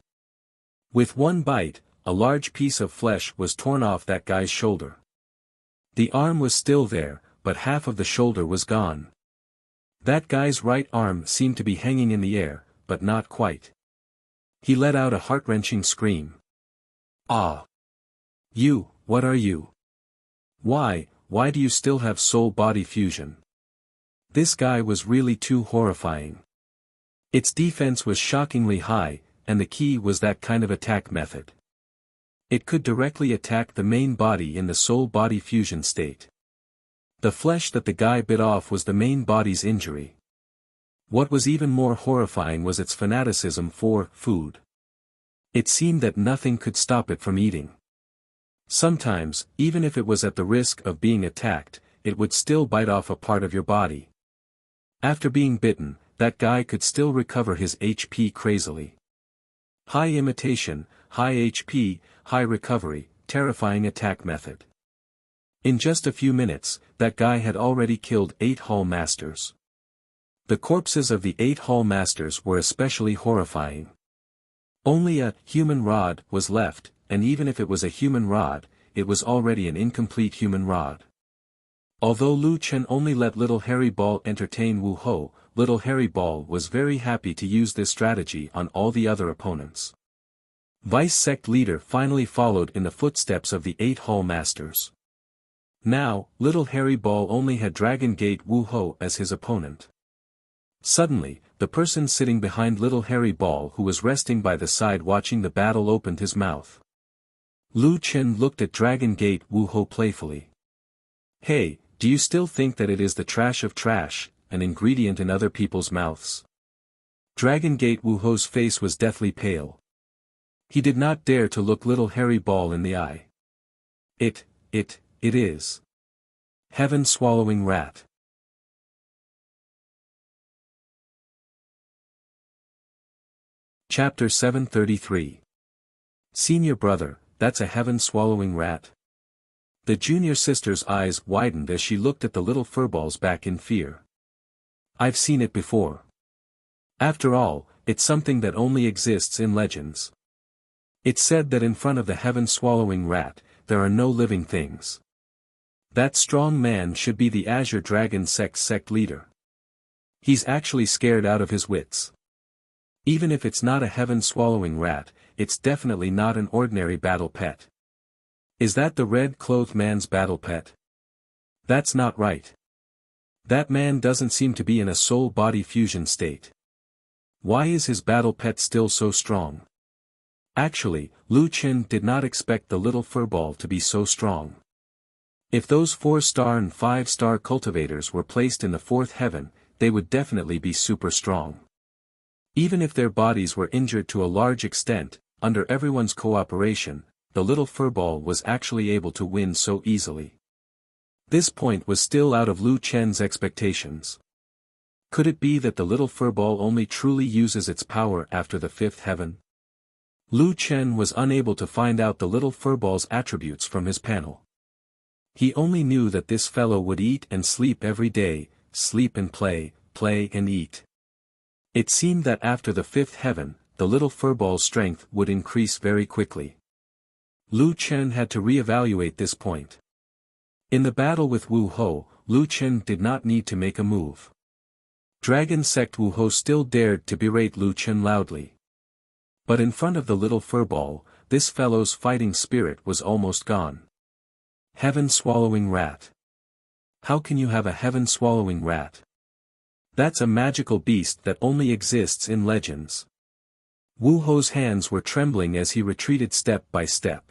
With one bite, a large piece of flesh was torn off that guy's shoulder. The arm was still there, but half of the shoulder was gone. That guy's right arm seemed to be hanging in the air, but not quite. He let out a heart-wrenching scream. Ah! You, what are you? Why do you still have soul-body fusion? This guy was really too horrifying. Its defense was shockingly high, and the key was that kind of attack method. It could directly attack the main body in the soul-body fusion state. The flesh that the guy bit off was the main body's injury. What was even more horrifying was its fanaticism for food. It seemed that nothing could stop it from eating. Sometimes, even if it was at the risk of being attacked, it would still bite off a part of your body. After being bitten, that guy could still recover his HP crazily. High imitation, high HP, high recovery, terrifying attack method. In just a few minutes, that guy had already killed 8 Hall Masters. The corpses of the 8 Hall Masters were especially horrifying. Only a human rod was left, and even if it was a human rod, it was already an incomplete human rod. Although Lu Chen only let Little Hairy Ball entertain Wu Ho, Little Hairy Ball was very happy to use this strategy on all the other opponents. Vice Sect Leader finally followed in the footsteps of the 8 Hall Masters. Now, Little Hairy Ball only had Dragon Gate Wu Ho as his opponent. Suddenly, the person sitting behind Little Hairy Ball who was resting by the side watching the battle opened his mouth. Lu Chen looked at Dragon Gate Wu Ho playfully. "Hey, do you still think that it is the trash of trash, an ingredient in other people's mouths?" Dragon Gate Wu Ho's face was deathly pale. He did not dare to look Little Hairy Ball in the eye. It is. Heaven-swallowing rat. Chapter 733. Senior brother, that's a heaven-swallowing rat. The junior sister's eyes widened as she looked at the little furballs back in fear. I've seen it before. After all, it's something that only exists in legends. It's said that in front of the heaven-swallowing rat, there are no living things. That strong man should be the Azure Dragon sect leader. He's actually scared out of his wits. Even if it's not a heaven-swallowing rat, it's definitely not an ordinary battle pet. Is that the red-clothed man's battle pet? That's not right. That man doesn't seem to be in a soul-body fusion state. Why is his battle pet still so strong? Actually, Lu Chen did not expect the little furball to be so strong. If those 4-star and 5-star cultivators were placed in the 4th heaven, they would definitely be super strong. Even if their bodies were injured to a large extent, under everyone's cooperation, the little furball was actually able to win so easily. This point was still out of Lu Chen's expectations. Could it be that the little furball only truly uses its power after the 5th heaven? Lu Chen was unable to find out the little furball's attributes from his panel. He only knew that this fellow would eat and sleep every day, sleep and play and eat. It seemed that after the 5th heaven, the little furball's strength would increase very quickly. Lu Chen had to reevaluate this point. In the battle with Wu Ho, Lu Chen did not need to make a move. Dragon Sect Wu Ho still dared to berate Lu Chen loudly. But in front of the little furball, this fellow's fighting spirit was almost gone. Heaven-swallowing rat. How can you have a heaven-swallowing rat? That's a magical beast that only exists in legends. Wu Ho's hands were trembling as he retreated step by step.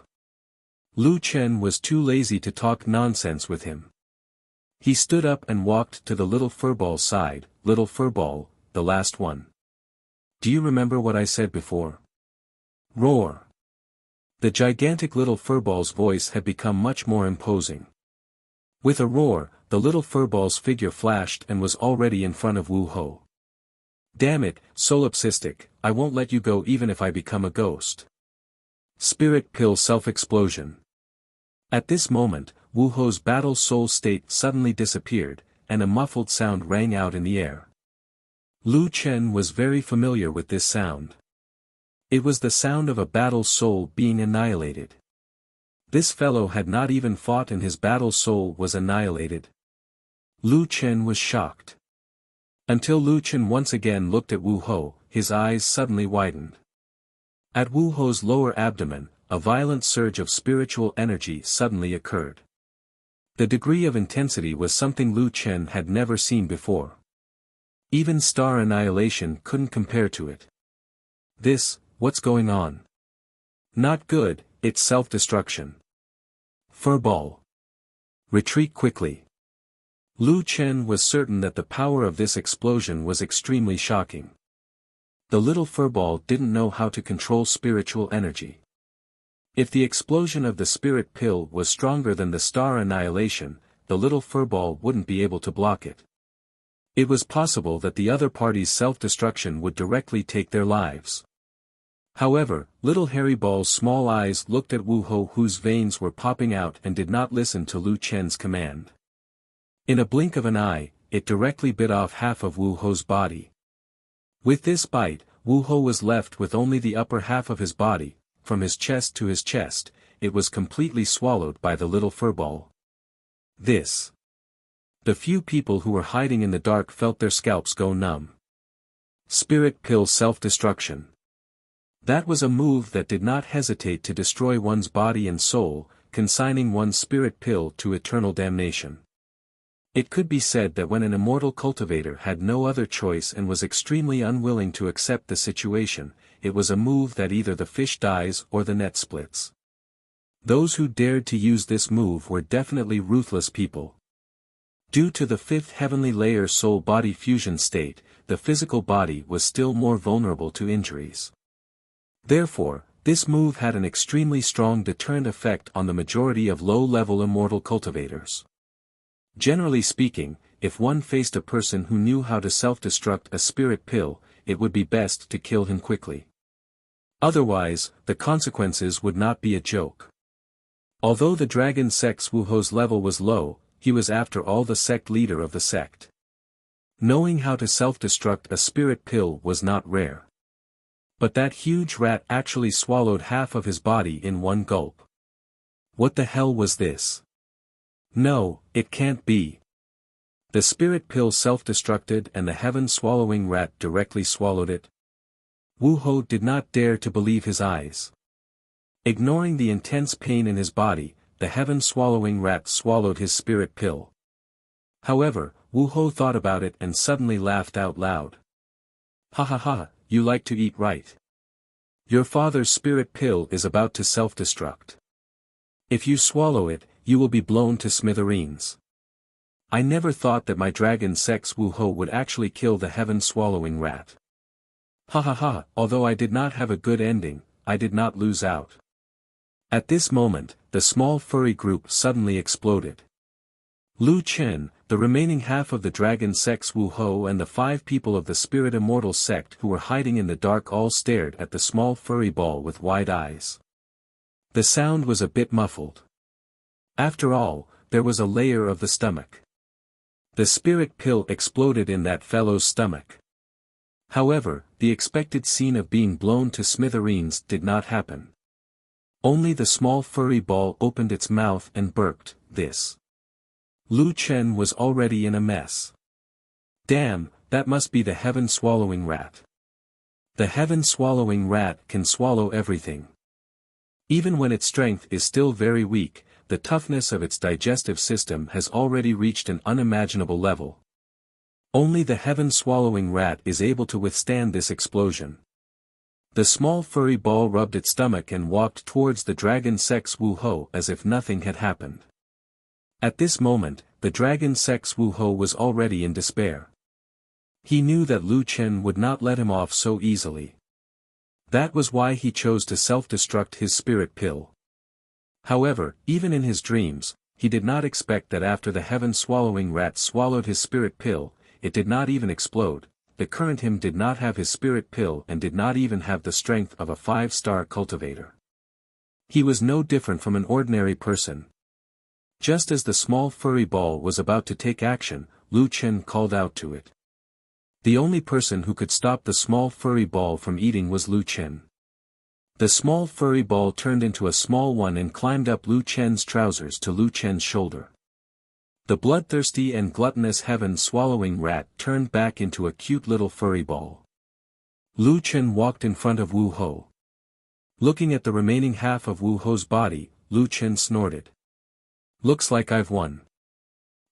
Lu Chen was too lazy to talk nonsense with him. He stood up and walked to the little furball's side. Little furball, the last one. Do you remember what I said before? Roar. The gigantic little furball's voice had become much more imposing. With a roar, the little furball's figure flashed and was already in front of Wu Ho. Damn it, solipsistic, I won't let you go even if I become a ghost. Spirit pill self-explosion. At this moment, Wu Ho's battle soul state suddenly disappeared, and a muffled sound rang out in the air. Lu Chen was very familiar with this sound. It was the sound of a battle soul being annihilated. This fellow had not even fought and his battle soul was annihilated. Lu Chen was shocked. Until Lu Chen once again looked at Wu Ho, his eyes suddenly widened. At Wu Ho's lower abdomen, a violent surge of spiritual energy suddenly occurred. The degree of intensity was something Lu Chen had never seen before. Even star annihilation couldn't compare to it. What's going on? Not good, it's self-destruction. Furball. Retreat quickly. Lu Chen was certain that the power of this explosion was extremely shocking. The little furball didn't know how to control spiritual energy. If the explosion of the spirit pill was stronger than the star annihilation, the little furball wouldn't be able to block it. It was possible that the other party's self-destruction would directly take their lives. However, little hairy ball's small eyes looked at Wu Ho, whose veins were popping out, and did not listen to Lu Chen's command. In a blink of an eye, it directly bit off half of Wu Ho's body. With this bite, Wu Ho was left with only the upper half of his body. From his chest to his chest, it was completely swallowed by the little furball. The few people who were hiding in the dark felt their scalps go numb. Spirit pill self-destruction. That was a move that did not hesitate to destroy one's body and soul, consigning one's spirit pill to eternal damnation. It could be said that when an immortal cultivator had no other choice and was extremely unwilling to accept the situation, it was a move that either the fish dies or the net splits. Those who dared to use this move were definitely ruthless people. Due to the fifth heavenly layer soul-body fusion state, the physical body was still more vulnerable to injuries. Therefore, this move had an extremely strong deterrent effect on the majority of low-level immortal cultivators. Generally speaking, if one faced a person who knew how to self-destruct a spirit pill, it would be best to kill him quickly. Otherwise, the consequences would not be a joke. Although the dragon sect's Wu Ho's level was low, he was after all the sect leader of the sect. Knowing how to self-destruct a spirit pill was not rare. But that huge rat actually swallowed half of his body in one gulp. What the hell was this? No, it can't be. The spirit pill self-destructed and the heaven-swallowing rat directly swallowed it. Wu Ho did not dare to believe his eyes. Ignoring the intense pain in his body, the heaven-swallowing rat swallowed his spirit pill. However, Wu Ho thought about it and suddenly laughed out loud. Ha ha ha, you like to eat, right? Your father's spirit pill is about to self-destruct. If you swallow it, you will be blown to smithereens. I never thought that my dragon sex Wu Ho would actually kill the heaven-swallowing rat. Ha ha ha, although I did not have a good ending, I did not lose out. At this moment, the small furry group suddenly exploded. Lu Chen, the remaining half of the dragon sex Wu Ho, and the 5 people of the spirit immortal sect who were hiding in the dark all stared at the small furry ball with wide eyes. The sound was a bit muffled. After all, there was a layer of the stomach. The spirit pill exploded in that fellow's stomach. However, the expected scene of being blown to smithereens did not happen. Only the small furry ball opened its mouth and burped. Lu Chen was already in a mess. Damn, that must be the heaven-swallowing rat. The heaven-swallowing rat can swallow everything. Even when its strength is still very weak, the toughness of its digestive system has already reached an unimaginable level. Only the heaven-swallowing rat is able to withstand this explosion. The small furry ball rubbed its stomach and walked towards the dragon sex Wu Ho as if nothing had happened. At this moment, the dragon sex Wu Ho was already in despair. He knew that Lu Chen would not let him off so easily. That was why he chose to self-destruct his spirit pill. However, even in his dreams, he did not expect that after the heaven-swallowing rat swallowed his spirit pill, it did not even explode. The current him did not have his spirit pill and did not even have the strength of a 5-star cultivator. He was no different from an ordinary person. Just as the small furry ball was about to take action, Lu Chen called out to it. The only person who could stop the small furry ball from eating was Lu Chen. The small furry ball turned into a small one and climbed up Lu Chen's trousers to Lu Chen's shoulder. The bloodthirsty and gluttonous heaven-swallowing rat turned back into a cute little furry ball. Lu Chen walked in front of Wu Ho. Looking at the remaining half of Wu Ho's body, Lu Chen snorted. Looks like I've won.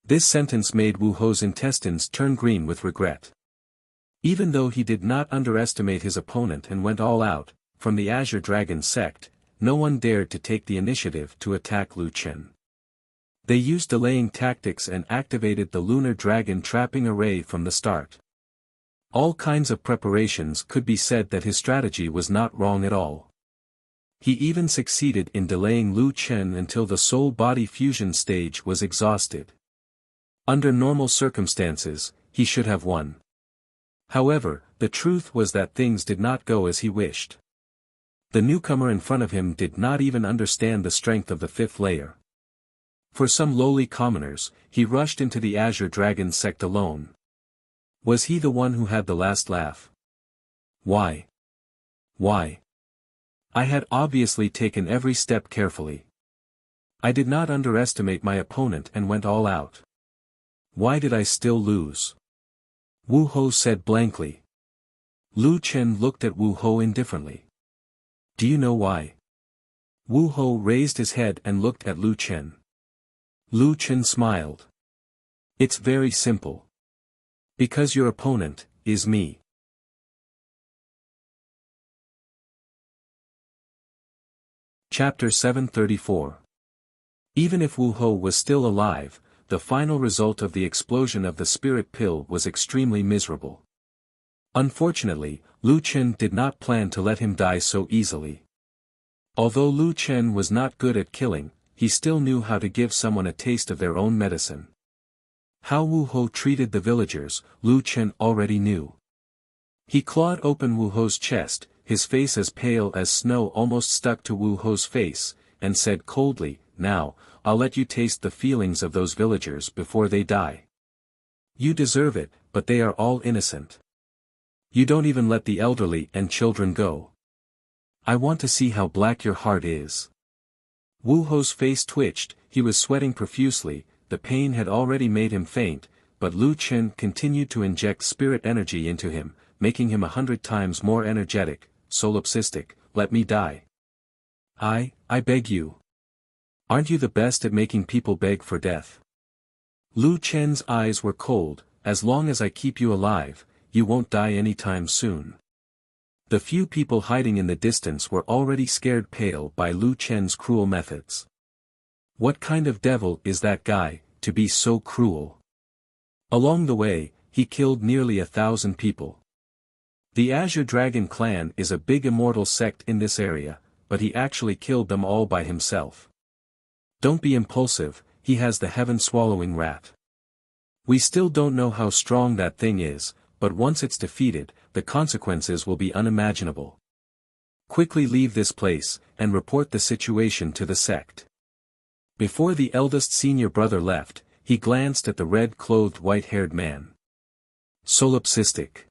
This sentence made Wu Ho's intestines turn green with regret. Even though he did not underestimate his opponent and went all out, from the Azure Dragon sect, no one dared to take the initiative to attack Lu Chen. They used delaying tactics and activated the Lunar Dragon trapping array from the start. All kinds of preparations could be said that his strategy was not wrong at all. He even succeeded in delaying Lu Chen until the soul-body fusion stage was exhausted. Under normal circumstances, he should have won. However, the truth was that things did not go as he wished. The newcomer in front of him did not even understand the strength of the fifth layer. For some lowly commoners, he rushed into the Azure Dragon sect alone. Was he the one who had the last laugh? Why? Why? I had obviously taken every step carefully. I did not underestimate my opponent and went all out. Why did I still lose? Wu Ho said blankly. Lu Chen looked at Wu Ho indifferently. Do you know why? Wu Ho raised his head and looked at Lu Chen. Lu Chen smiled. It's very simple. Because your opponent is me. Chapter 734. Even if Wu Ho was still alive, the final result of the explosion of the spirit pill was extremely miserable. Unfortunately, Lu Chen did not plan to let him die so easily. Although Lu Chen was not good at killing, he still knew how to give someone a taste of their own medicine. How Wu Ho treated the villagers, Lu Chen already knew. He clawed open Wu Ho's chest, his face as pale as snow almost stuck to Wu Ho's face, and said coldly, "Now, I'll let you taste the feelings of those villagers before they die. You deserve it, but they are all innocent. You don't even let the elderly and children go. I want to see how black your heart is." Wu Ho's face twitched, he was sweating profusely, the pain had already made him faint, but Lu Chen continued to inject spirit energy into him, making him 100 times more energetic. "Solipsistic, let me die. I beg you. Aren't you the best at making people beg for death?" Lu Chen's eyes were cold. "As long as I keep you alive, you won't die anytime soon." The few people hiding in the distance were already scared pale by Lu Chen's cruel methods. What kind of devil is that guy, to be so cruel? Along the way, he killed nearly 1,000 people. The Azure Dragon clan is a big immortal sect in this area, but he actually killed them all by himself. Don't be impulsive, he has the heaven-swallowing rat. We still don't know how strong that thing is, but once it's defeated, the consequences will be unimaginable. Quickly leave this place, and report the situation to the sect. Before the eldest senior brother left, he glanced at the red-clothed white-haired man. Solipsistic.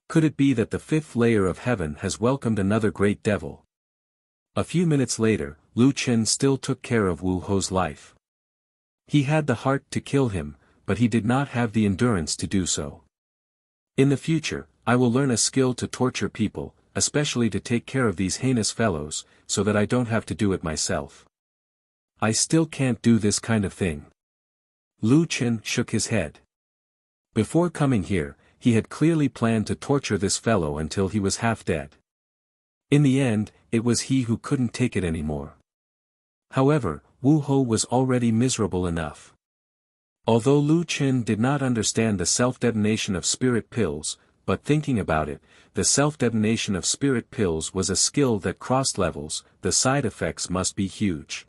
Could it be that the fifth layer of heaven has welcomed another great devil? A few minutes later, Lu Chen still took care of Wu Ho's life. He had the heart to kill him, but he did not have the endurance to do so. In the future, I will learn a skill to torture people, especially to take care of these heinous fellows, so that I don't have to do it myself. I still can't do this kind of thing. Lu Chen shook his head. Before coming here, he had clearly planned to torture this fellow until he was half dead. In the end, it was he who couldn't take it anymore. However, Wu Ho was already miserable enough. Although Lu Chen did not understand the self-detonation of spirit pills, but thinking about it, the self-detonation of spirit pills was a skill that crossed levels, the side effects must be huge.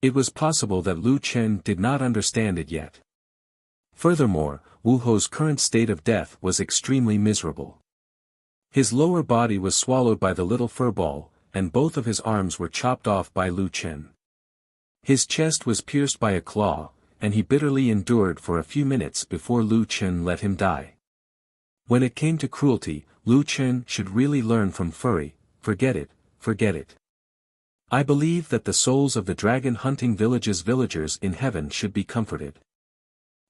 It was possible that Lu Chen did not understand it yet. Furthermore, Wu Ho's current state of death was extremely miserable. His lower body was swallowed by the little furball, and both of his arms were chopped off by Lu Chen. His chest was pierced by a claw, and he bitterly endured for a few minutes before Lu Chen let him die. When it came to cruelty, Lu Chen should really learn from Furry. Forget it, forget it. I believe that the souls of the dragon-hunting village's villagers in heaven should be comforted.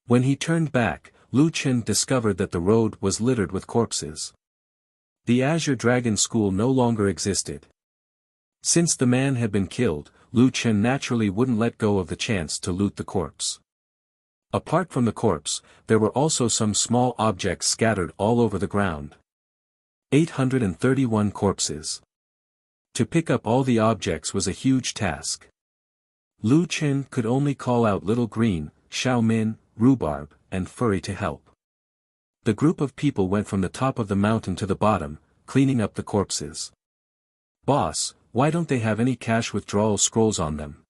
When he turned back, Lu Chen discovered that the road was littered with corpses. The Azure Dragon School no longer existed. Since the man had been killed, Lu Chen naturally wouldn't let go of the chance to loot the corpse. Apart from the corpse, there were also some small objects scattered all over the ground. 831 corpses. To pick up all the objects was a huge task. Lu Chen could only call out Little Green, Xiaomin, Rhubarb, and Furry to help. The group of people went from the top of the mountain to the bottom, cleaning up the corpses. "Boss, why don't they have any cash withdrawal scrolls on them?"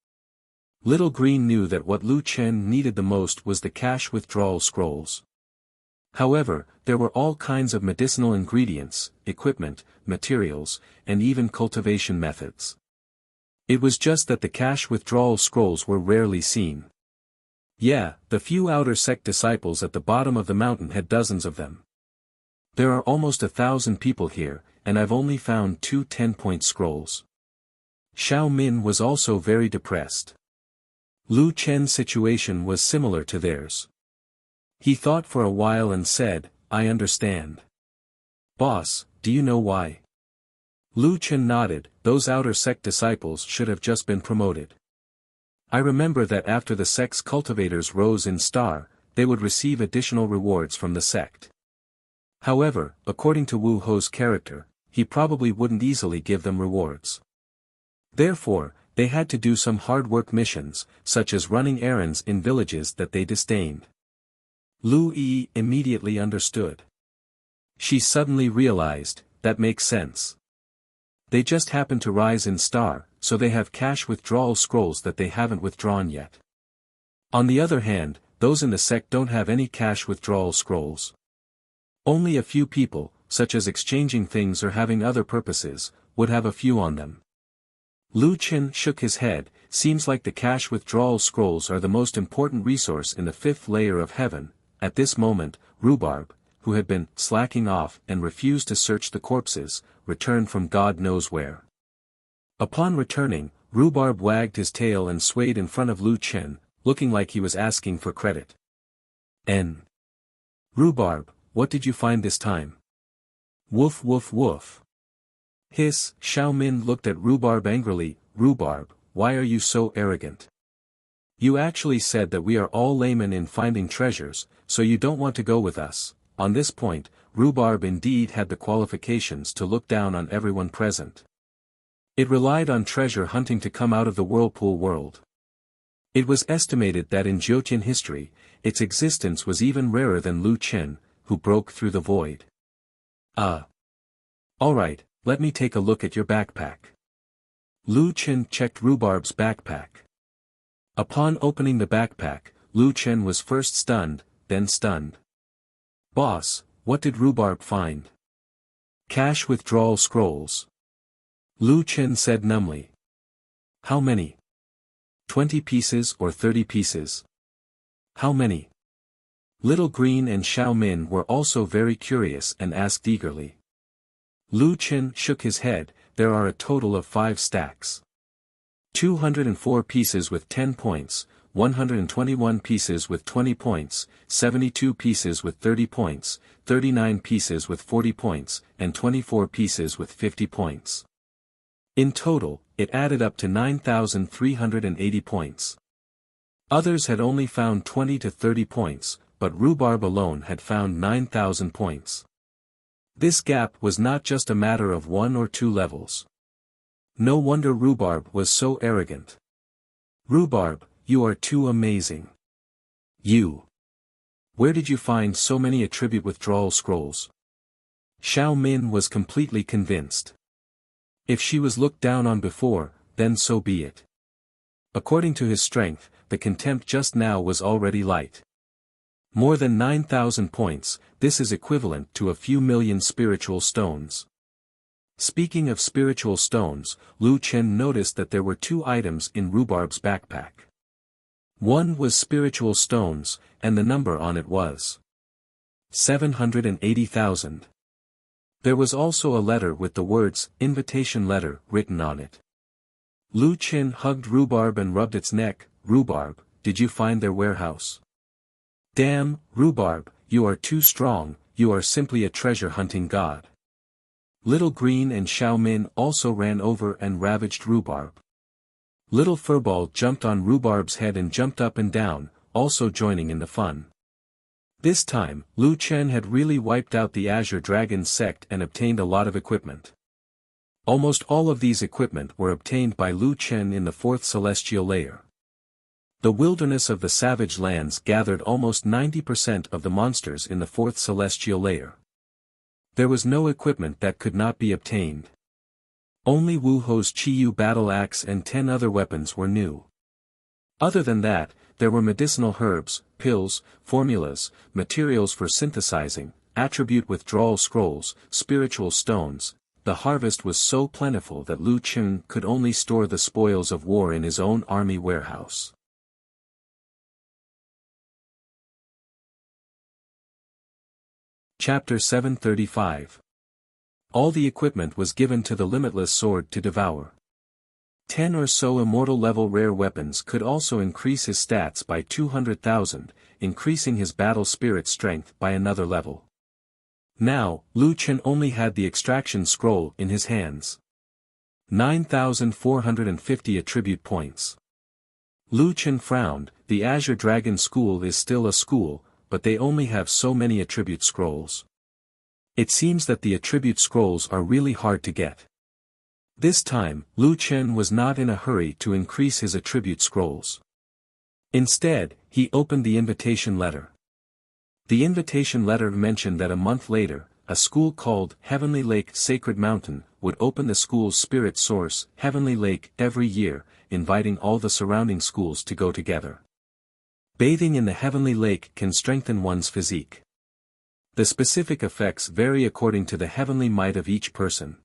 Little Green knew that what Lu Chen needed the most was the cash withdrawal scrolls. However, there were all kinds of medicinal ingredients, equipment, materials, and even cultivation methods. It was just that the cash withdrawal scrolls were rarely seen. Yeah, the few outer sect disciples at the bottom of the mountain had dozens of them. "There are almost 1,000 people here, and I've only found 2 10-point scrolls." Xiao Min was also very depressed. Lu Chen's situation was similar to theirs. He thought for a while and said, "I understand. Boss, do you know why?" Lu Chen nodded. "Those outer sect disciples should have just been promoted. I remember that after the sect's cultivators rose in star, they would receive additional rewards from the sect. However, according to Wu Ho's character, he probably wouldn't easily give them rewards. Therefore, they had to do some hard work missions, such as running errands in villages that they disdained." Lu Yi immediately understood. She suddenly realized, that makes sense. They just happen to rise in star, so they have cash withdrawal scrolls that they haven't withdrawn yet. On the other hand, those in the sect don't have any cash withdrawal scrolls. Only a few people, such as exchanging things or having other purposes, would have a few on them. Lu Chen shook his head. "Seems like the cash withdrawal scrolls are the most important resource in the 5th layer of heaven." At this moment, Rhubarb, who had been slacking off and refused to search the corpses, returned from God knows where. Upon returning, Rhubarb wagged his tail and swayed in front of Lu Chen, looking like he was asking for credit. "Rhubarb, what did you find this time?" "Woof woof woof." Hiss. Xiao Min looked at Rhubarb angrily. "Rhubarb, why are you so arrogant? You actually said that we are all laymen in finding treasures, so you don't want to go with us." On this point, Rhubarb indeed had the qualifications to look down on everyone present. It relied on treasure hunting to come out of the whirlpool world. It was estimated that in Jiutian history, its existence was even rarer than Lu Chen, who broke through the void. Alright, let me take a look at your backpack." Lu Chen checked Rhubarb's backpack. Upon opening the backpack, Lu Chen was first stunned, then stunned. "Boss, what did Rhubarb find?" "Cash withdrawal scrolls." Lu Chen said numbly. "How many? 20 pieces or 30 pieces? How many?" Little Green and Xiao Min were also very curious and asked eagerly. Lu Chen shook his head. "There are a total of 5 stacks. 204 pieces with 10 points, 121 pieces with 20 points, 72 pieces with 30 points, 39 pieces with 40 points, and 24 pieces with 50 points. In total, it added up to 9,380 points. Others had only found 20 to 30 points, but Rhubarb alone had found 9,000 points. This gap was not just a matter of 1 or 2 levels. No wonder Rhubarb was so arrogant. "Rhubarb, you are too amazing. Where did you find so many attribute withdrawal scrolls?" Xiao Min was completely convinced. If she was looked down on before, then so be it. According to his strength, the contempt just now was already light. More than 9,000 points, this is equivalent to a few million spiritual stones. Speaking of spiritual stones, Lu Chen noticed that there were 2 items in Rhubarb's backpack. One was spiritual stones, and the number on it was 780,000. There was also a letter with the words, "Invitation Letter," written on it. Lu Chen hugged Rhubarb and rubbed its neck. "Rhubarb, did you find their warehouse?" "Damn, Rhubarb, you are too strong, you are simply a treasure-hunting god." Little Green and Xiao Min also ran over and ravaged Rhubarb. Little Furball jumped on Rhubarb's head and jumped up and down, also joining in the fun. This time, Lu Chen had really wiped out the Azure Dragon sect and obtained a lot of equipment. Almost all of these equipment were obtained by Lu Chen in the fourth celestial layer. The wilderness of the savage lands gathered almost 90% of the monsters in the fourth celestial layer. There was no equipment that could not be obtained. Only Wu Ho's Chiyu battle axe and 10 other weapons were new. Other than that, there were medicinal herbs, pills, formulas, materials for synthesizing, attribute withdrawal scrolls, spiritual stones. The harvest was so plentiful that Lu Chen could only store the spoils of war in his own army warehouse. Chapter 735. All the equipment was given to the limitless sword to devour. 10 or so immortal level rare weapons could also increase his stats by 200,000, increasing his battle spirit strength by another level. Now, Lu Chen only had the extraction scroll in his hands. 9,450 attribute points. Lu Chen frowned. The Azure Dragon School is still a school, but they only have so many attribute scrolls. It seems that the attribute scrolls are really hard to get. This time, Lu Chen was not in a hurry to increase his attribute scrolls. Instead, he opened the invitation letter. The invitation letter mentioned that a month later, a school called Heavenly Lake Sacred Mountain would open the school's spirit source, Heavenly Lake, every year, inviting all the surrounding schools to go together. Bathing in the Heavenly Lake can strengthen one's physique. The specific effects vary according to the heavenly might of each person.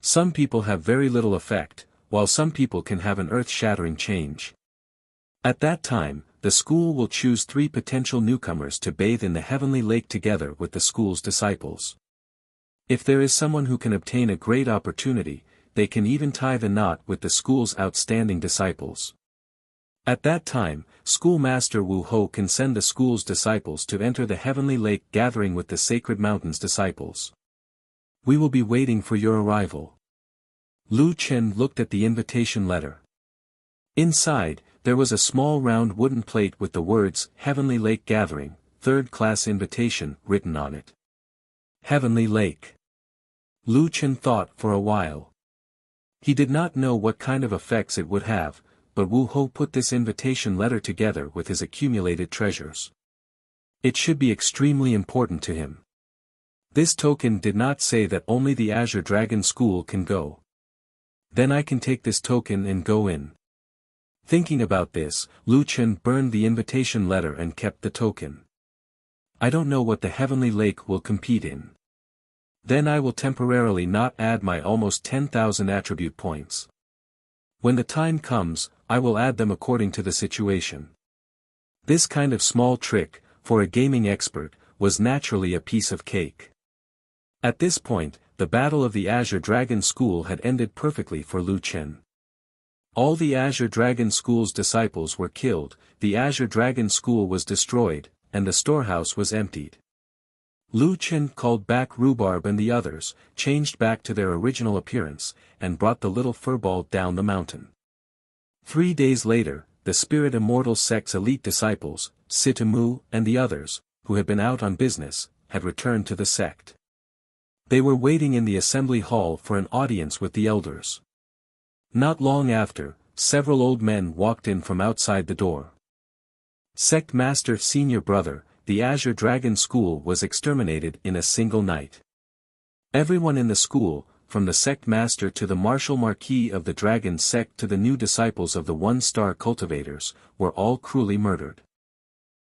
Some people have very little effect, while some people can have an earth-shattering change. At that time, the school will choose 3 potential newcomers to bathe in the Heavenly Lake together with the school's disciples. If there is someone who can obtain a great opportunity, they can even tie the knot with the school's outstanding disciples. At that time, Schoolmaster Wu Ho can send the school's disciples to enter the Heavenly Lake gathering with the Sacred Mountain's disciples. We will be waiting for your arrival. Lu Chen looked at the invitation letter. Inside, there was a small round wooden plate with the words, Heavenly Lake Gathering, 3rd class invitation, written on it. Heavenly Lake. Lu Chen thought for a while. He did not know what kind of effects it would have, but Wu Ho put this invitation letter together with his accumulated treasures. It should be extremely important to him. This token did not say that only the Azure Dragon School can go. Then I can take this token and go in. Thinking about this, Lu Chen burned the invitation letter and kept the token. I don't know what the Heavenly Lake will compete in. Then I will temporarily not add my almost 10,000 attribute points. When the time comes, I will add them according to the situation. This kind of small trick, for a gaming expert, was naturally a piece of cake. At this point, the battle of the Azure Dragon School had ended perfectly for Lu Chen. All the Azure Dragon School's disciples were killed, the Azure Dragon School was destroyed, and the storehouse was emptied. Lu Chen called back Rhubarb and the others, changed back to their original appearance, and brought the little furball down the mountain. 3 days later, the Spirit Immortal sect's elite disciples, Sitamu and the others, who had been out on business, had returned to the sect. They were waiting in the assembly hall for an audience with the elders. Not long after, several old men walked in from outside the door. Sect Master Senior Brother, the Azure Dragon School was exterminated in a single night. Everyone in the school, from the sect master to the martial marquis of the dragon sect to the new disciples of the one-star cultivators, were all cruelly murdered.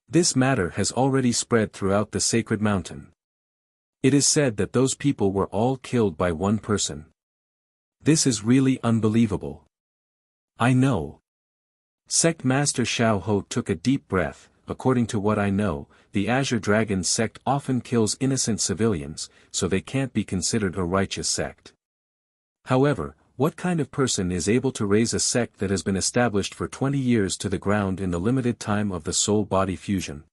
This matter has already spread throughout the sacred mountain. It is said that those people were all killed by one person. This is really unbelievable. I know. Sect Master Xiao Ho took a deep breath. According to what I know, the Azure Dragon sect often kills innocent civilians, so they can't be considered a righteous sect. However, what kind of person is able to raise a sect that has been established for 20 years to the ground in the limited time of the soul-body fusion?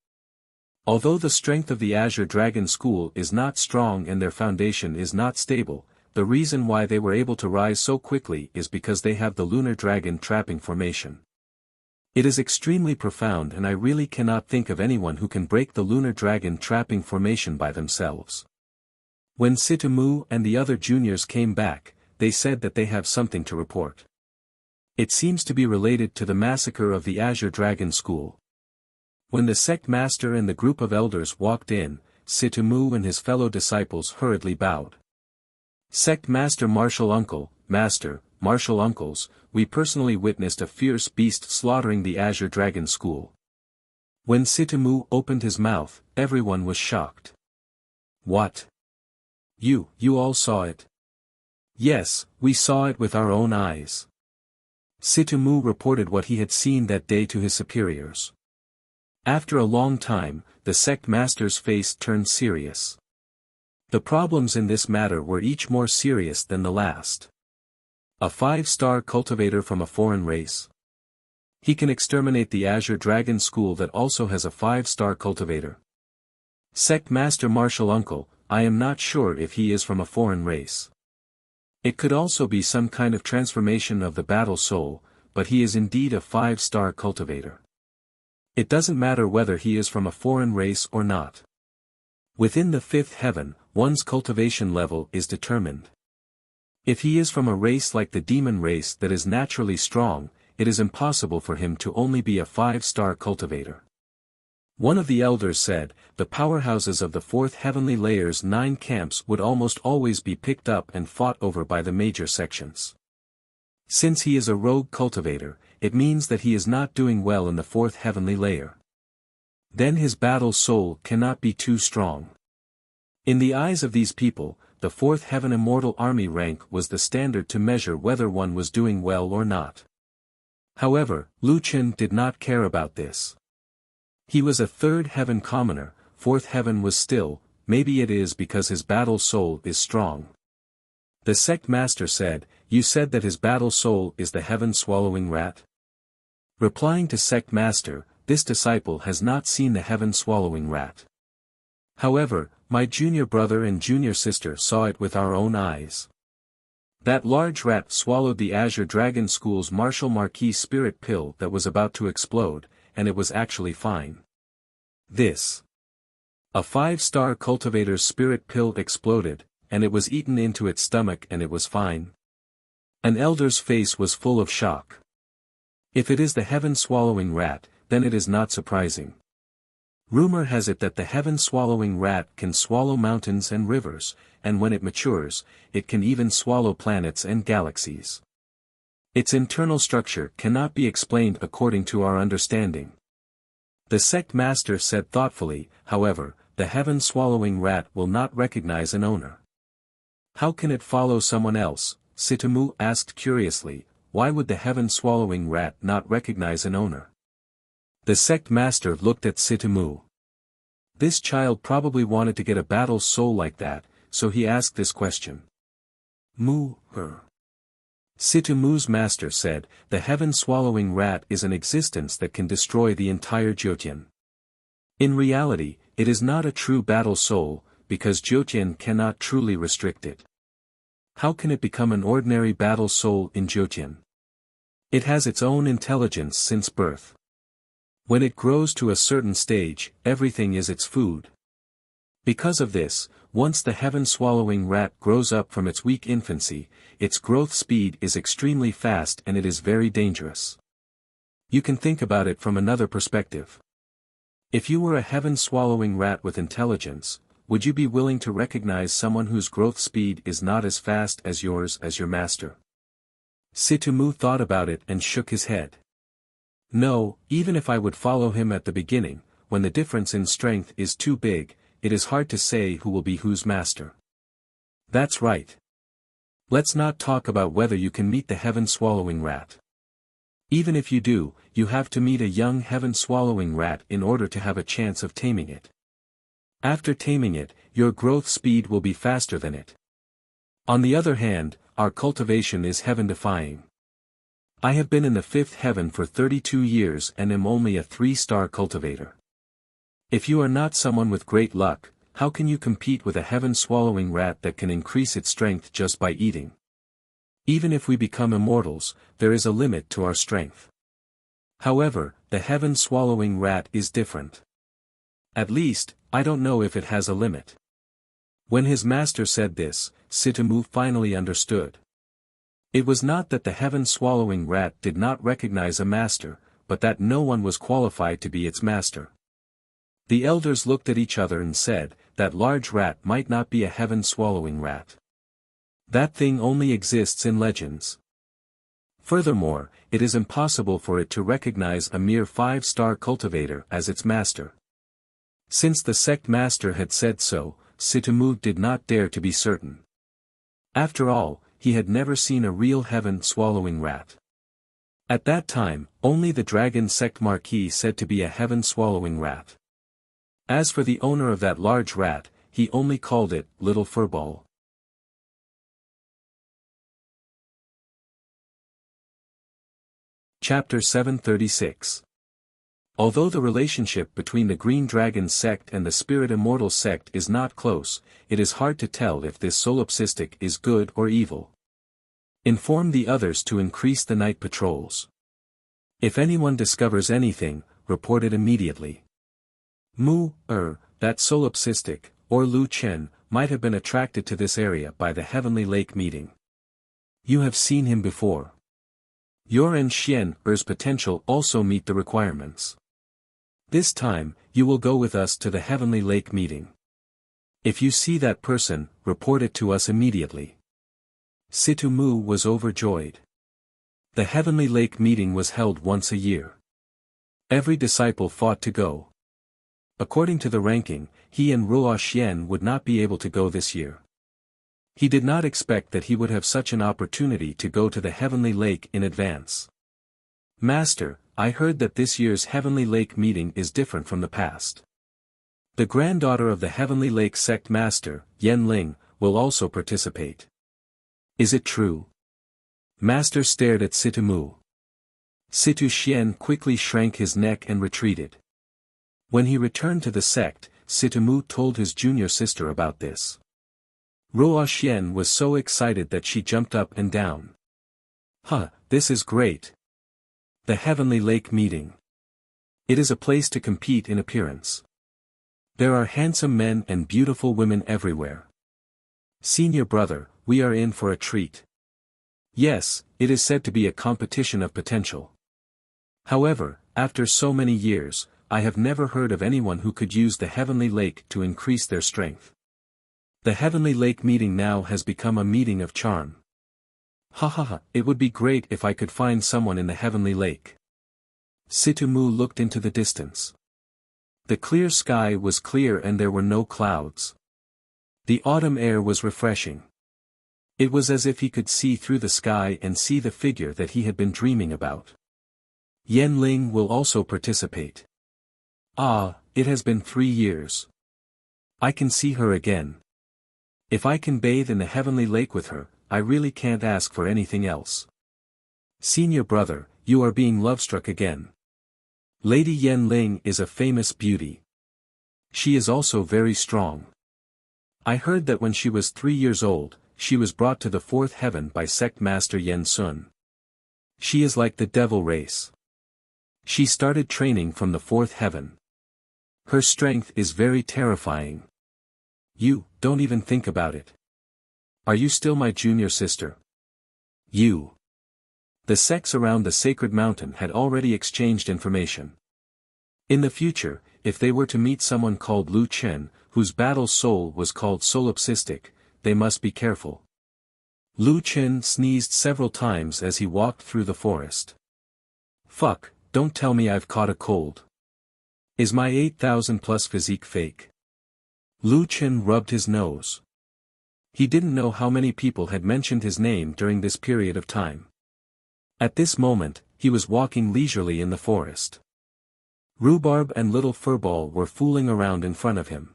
Although the strength of the Azure Dragon School is not strong and their foundation is not stable, the reason why they were able to rise so quickly is because they have the Lunar Dragon trapping formation. It is extremely profound, and I really cannot think of anyone who can break the lunar dragon trapping formation by themselves. When Sitomu and the other juniors came back, they said that they have something to report. It seems to be related to the massacre of the Azure Dragon School. When the sect master and the group of elders walked in, Sitomu and his fellow disciples hurriedly bowed. Sect Master Martial Uncle, Master, Martial Uncles, we personally witnessed a fierce beast slaughtering the Azure Dragon School. When Sitomu opened his mouth, everyone was shocked. What? You all saw it? Yes, we saw it with our own eyes. Sitomu reported what he had seen that day to his superiors. After a long time, the sect master's face turned serious. The problems in this matter were each more serious than the last. A 5-star cultivator from a foreign race. He can exterminate the Azure Dragon School that also has a 5-star cultivator. Sect Master Martial Uncle, I am not sure if he is from a foreign race. It could also be some kind of transformation of the battle soul, but he is indeed a 5-star cultivator. It doesn't matter whether he is from a foreign race or not. Within the 5th heaven, one's cultivation level is determined. If he is from a race like the demon race that is naturally strong, it is impossible for him to only be a 5-star cultivator. One of the elders said, the powerhouses of the 4th heavenly layer's 9 camps would almost always be picked up and fought over by the major sections. Since he is a rogue cultivator, it means that he is not doing well in the 4th heavenly layer. Then his battle soul cannot be too strong. In the eyes of these people, the 4th heaven immortal army rank was the standard to measure whether one was doing well or not. However, Lu Chen did not care about this. He was a 3rd heaven commoner, 4th heaven was still, maybe it is because his battle soul is strong. The sect master said, you said that his battle soul is the heaven-swallowing rat? Replying to sect master, this disciple has not seen the heaven-swallowing rat. However, my junior brother and junior sister saw it with our own eyes. That large rat swallowed the Azure Dragon School's Martial Marquis spirit pill that was about to explode, and it was actually fine. This. A 5-star cultivator's spirit pill exploded, and it was eaten into its stomach and it was fine. An elder's face was full of shock. If it is the heaven-swallowing rat, then it is not surprising. Rumor has it that the heaven-swallowing rat can swallow mountains and rivers, and when it matures, it can even swallow planets and galaxies. Its internal structure cannot be explained according to our understanding. The sect master said thoughtfully, however, the heaven-swallowing rat will not recognize an owner. How can it follow someone else? Sitomu asked curiously, why would the heaven-swallowing rat not recognize an owner? The sect master looked at Sitomu. This child probably wanted to get a battle soul like that, so he asked this question. Her. Sitomu's master said, the heaven-swallowing rat is an existence that can destroy the entire Jyotian. In reality, it is not a true battle soul, because Jyotian cannot truly restrict it. How can it become an ordinary battle soul in Jyotian? It has its own intelligence since birth. When it grows to a certain stage, everything is its food. Because of this, once the heaven-swallowing rat grows up from its weak infancy, its growth speed is extremely fast and it is very dangerous. You can think about it from another perspective. If you were a heaven-swallowing rat with intelligence, would you be willing to recognize someone whose growth speed is not as fast as yours as your master? Sitomu thought about it and shook his head. No, even if I would follow him at the beginning, when the difference in strength is too big, it is hard to say who will be whose master. That's right. Let's not talk about whether you can meet the heaven-swallowing rat. Even if you do, you have to meet a young heaven-swallowing rat in order to have a chance of taming it. After taming it, your growth speed will be faster than it. On the other hand, our cultivation is heaven-defying. I have been in the 5th heaven for 32 years and am only a 3-star cultivator. If you are not someone with great luck, how can you compete with a heaven-swallowing rat that can increase its strength just by eating? Even if we become immortals, there is a limit to our strength. However, the heaven-swallowing rat is different. At least, I don't know if it has a limit. When his master said this, Sitomu finally understood. It was not that the heaven-swallowing rat did not recognize a master, but that no one was qualified to be its master. The elders looked at each other and said, that large rat might not be a heaven-swallowing rat. That thing only exists in legends. Furthermore, it is impossible for it to recognize a mere 5-star cultivator as its master. Since the sect master had said so, Sitomu did not dare to be certain. After all, he had never seen a real heaven-swallowing rat. At that time, only the dragon sect marquis said to be a heaven-swallowing rat. As for the owner of that large rat, he only called it Little Furball. Chapter 736. Although the relationship between the Green Dragon sect and the Spirit Immortal sect is not close, it is hard to tell if this solipsistic is good or evil. Inform the others to increase the night patrols. If anyone discovers anything, report it immediately. That solipsistic, or Lu Chen, might have been attracted to this area by the Heavenly Lake meeting. You have seen him before. Your and Xian-er's potential also meet the requirements. This time, you will go with us to the Heavenly Lake meeting. If you see that person, report it to us immediately. Sitomu was overjoyed. The Heavenly Lake meeting was held once a year. Every disciple fought to go. According to the ranking, he and Ruo Xian would not be able to go this year. He did not expect that he would have such an opportunity to go to the Heavenly Lake in advance. Master, I heard that this year's Heavenly Lake meeting is different from the past. The granddaughter of the Heavenly Lake sect master, Yan Ling, will also participate. Is it true? Master stared at Sitomu. Situ Xian quickly shrank his neck and retreated. When he returned to the sect, Sitomu told his junior sister about this. Ruo Xian was so excited that she jumped up and down. This is great. The Heavenly Lake meeting. It is a place to compete in appearance. There are handsome men and beautiful women everywhere. Senior brother, we are in for a treat. Yes, it is said to be a competition of potential. However, after so many years, I have never heard of anyone who could use the Heavenly Lake to increase their strength. The Heavenly Lake meeting now has become a meeting of charm. It would be great if I could find someone in the Heavenly Lake. Sitomu looked into the distance. The clear sky was clear and there were no clouds. The autumn air was refreshing. It was as if he could see through the sky and see the figure that he had been dreaming about. Yan Ling will also participate. It has been 3 years. I can see her again. If I can bathe in the Heavenly Lake with her, I really can't ask for anything else. Senior brother, you are being love-struck again. Lady Yan Ling is a famous beauty. She is also very strong. I heard that when she was 3 years old, she was brought to the 4th heaven by sect master Yen Sun. She is like the devil race. She started training from the 4th heaven. Her strength is very terrifying. You, don't even think about it. Are you still my junior sister? You. The sects around the sacred mountain had already exchanged information. In the future, if they were to meet someone called Lu Chen, whose battle soul was called solipsistic, they must be careful. Lu Chen sneezed several times as he walked through the forest. Don't tell me I've caught a cold. Is my 8,000 plus physique fake? Lu Chen rubbed his nose. He didn't know how many people had mentioned his name during this period of time. At this moment, he was walking leisurely in the forest. Rhubarb and Little Furball were fooling around in front of him.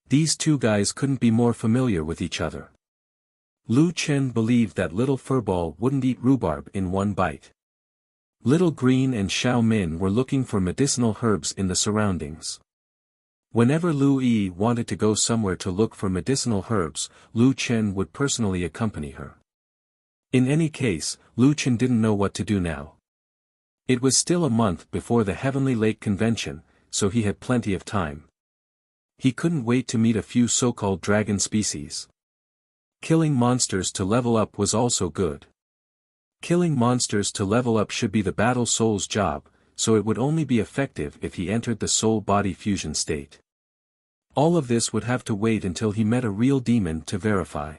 These two guys couldn't be more familiar with each other. Lu Chen believed that Little Furball wouldn't eat rhubarb in one bite. Little Green and Xiao Min were looking for medicinal herbs in the surroundings. Whenever Lu Yi wanted to go somewhere to look for medicinal herbs, Lu Chen would personally accompany her. In any case, Lu Chen didn't know what to do now. It was still a month before the Heavenly Lake Convention, so he had plenty of time. He couldn't wait to meet a few so-called dragon species. Killing monsters to level up was also good. Killing monsters to level up should be the battle soul's job, so it would only be effective if he entered the soul-body fusion state. All of this would have to wait until he met a real demon to verify.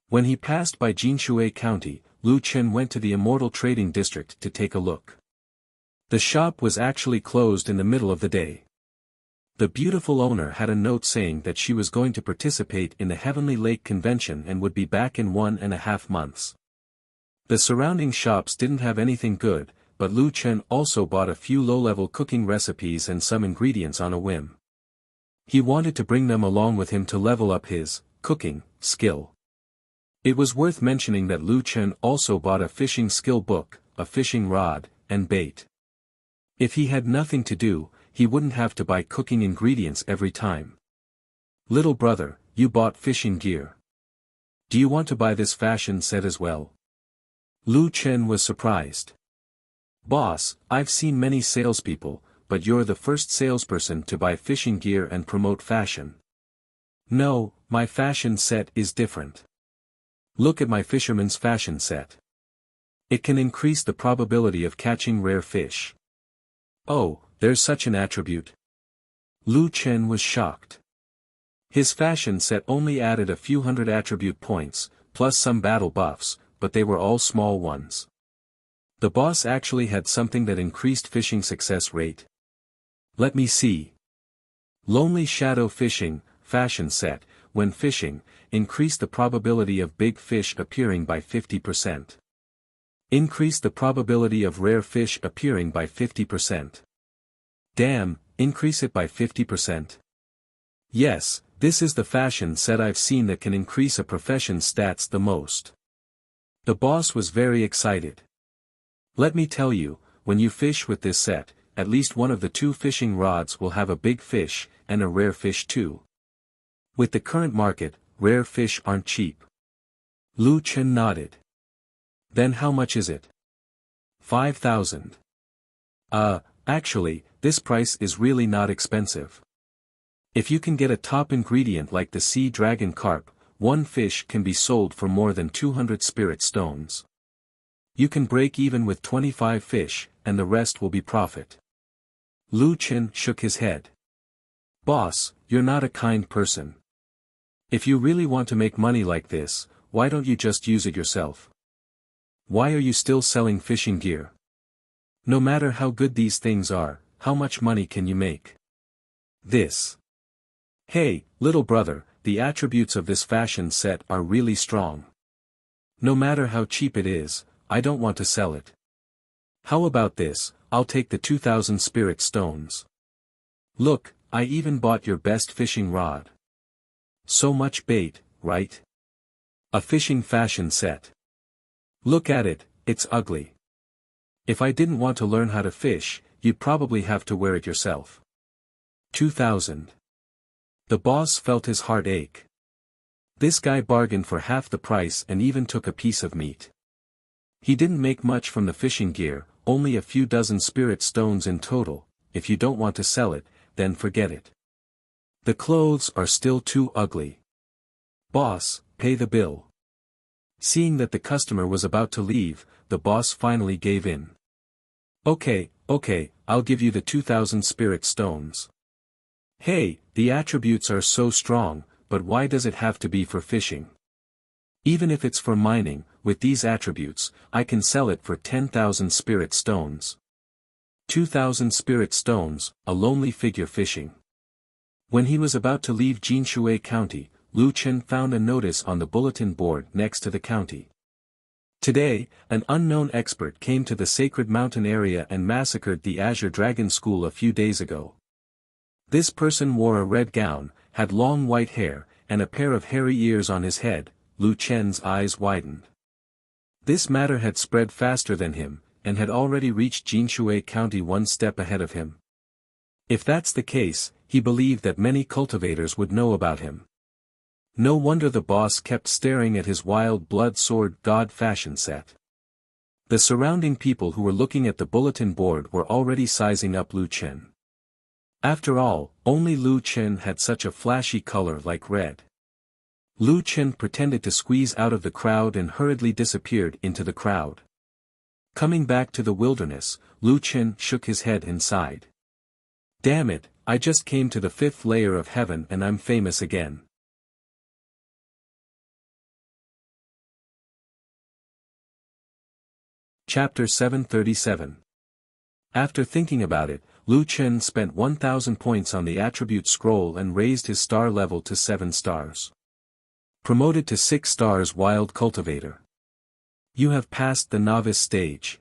When he passed by Jinshui County, Lu Chen went to the Immortal Trading District to take a look. The shop was actually closed in the middle of the day. The beautiful owner had a note saying that she was going to participate in the Heavenly Lake Convention and would be back in 1.5 months. The surrounding shops didn't have anything good, but Lu Chen also bought a few low-level cooking recipes and some ingredients on a whim. He wanted to bring them along with him to level up his cooking skill. It was worth mentioning that Lu Chen also bought a fishing skill book, a fishing rod, and bait. If he had nothing to do, he wouldn't have to buy cooking ingredients every time. Little brother, you bought fishing gear. Do you want to buy this fashion set as well? Lu Chen was surprised. Boss, I've seen many salespeople, but you're the first salesperson to buy fishing gear and promote fashion. No, my fashion set is different. Look at my fisherman's fashion set. It can increase the probability of catching rare fish. Oh, there's such an attribute. Lu Chen was shocked. His fashion set only added a few hundred attribute points, plus some battle buffs, but they were all small ones. The boss actually had something that increased fishing success rate. Let me see. Lonely Shadow Fishing, fashion set, when fishing, increase the probability of big fish appearing by 50%. Increase the probability of rare fish appearing by 50%. Damn, increase it by 50%. Yes, this is the fashion set I've seen that can increase a profession's stats the most. The boss was very excited. Let me tell you, when you fish with this set, at least one of the 2 fishing rods will have a big fish, and a rare fish too. With the current market, rare fish aren't cheap. Lu Chen nodded. Then how much is it? 5,000. Actually, this price is really not expensive. If you can get a top ingredient like the sea dragon carp, one fish can be sold for more than 200 spirit stones. You can break even with 25 fish, and the rest will be profit. Lu Chen shook his head. Boss, you're not a kind person. If you really want to make money like this, why don't you just use it yourself? Why are you still selling fishing gear? No matter how good these things are, how much money can you make? This. Hey, little brother, the attributes of this fashion set are really strong. No matter how cheap it is, I don't want to sell it. How about this, I'll take the 2,000 spirit stones. Look, I even bought your best fishing rod. So much bait, right? A fishing fashion set. Look at it, it's ugly. If I didn't want to learn how to fish, you'd probably have to wear it yourself. 2,000. The boss felt his heart ache. This guy bargained for half the price and even took a piece of meat. He didn't make much from the fishing gear, only a few dozen spirit stones in total. If you don't want to sell it, then forget it. The clothes are still too ugly. Boss, pay the bill. Seeing that the customer was about to leave, the boss finally gave in. Okay, I'll give you the 2,000 spirit stones. Hey, the attributes are so strong, but why does it have to be for fishing? Even if it's for mining, with these attributes, I can sell it for 10,000 spirit stones. 2,000 spirit stones, a lonely figure fishing. When he was about to leave Jinshui County, Lu Chen found a notice on the bulletin board next to the county. Today, an unknown expert came to the Sacred Mountain area and massacred the Azure Dragon School a few days ago. This person wore a red gown, had long white hair, and a pair of hairy ears on his head. Lu Chen's eyes widened. This matter had spread faster than him, and had already reached Jinshui County one step ahead of him. If that's the case, he believed that many cultivators would know about him. No wonder the boss kept staring at his wild blood sword god fashion set. The surrounding people who were looking at the bulletin board were already sizing up Lu Chen. After all, only Lu Chen had such a flashy color like red. Lu Chen pretended to squeeze out of the crowd and hurriedly disappeared into the crowd. Coming back to the wilderness, Lu Chen shook his head and sighed. Damn it, I just came to the 5th layer of heaven and I'm famous again. Chapter 737. After thinking about it, Lu Chen spent 1,000 points on the attribute scroll and raised his star level to 7 stars. Promoted to 6 stars Wild Cultivator. You have passed the novice stage.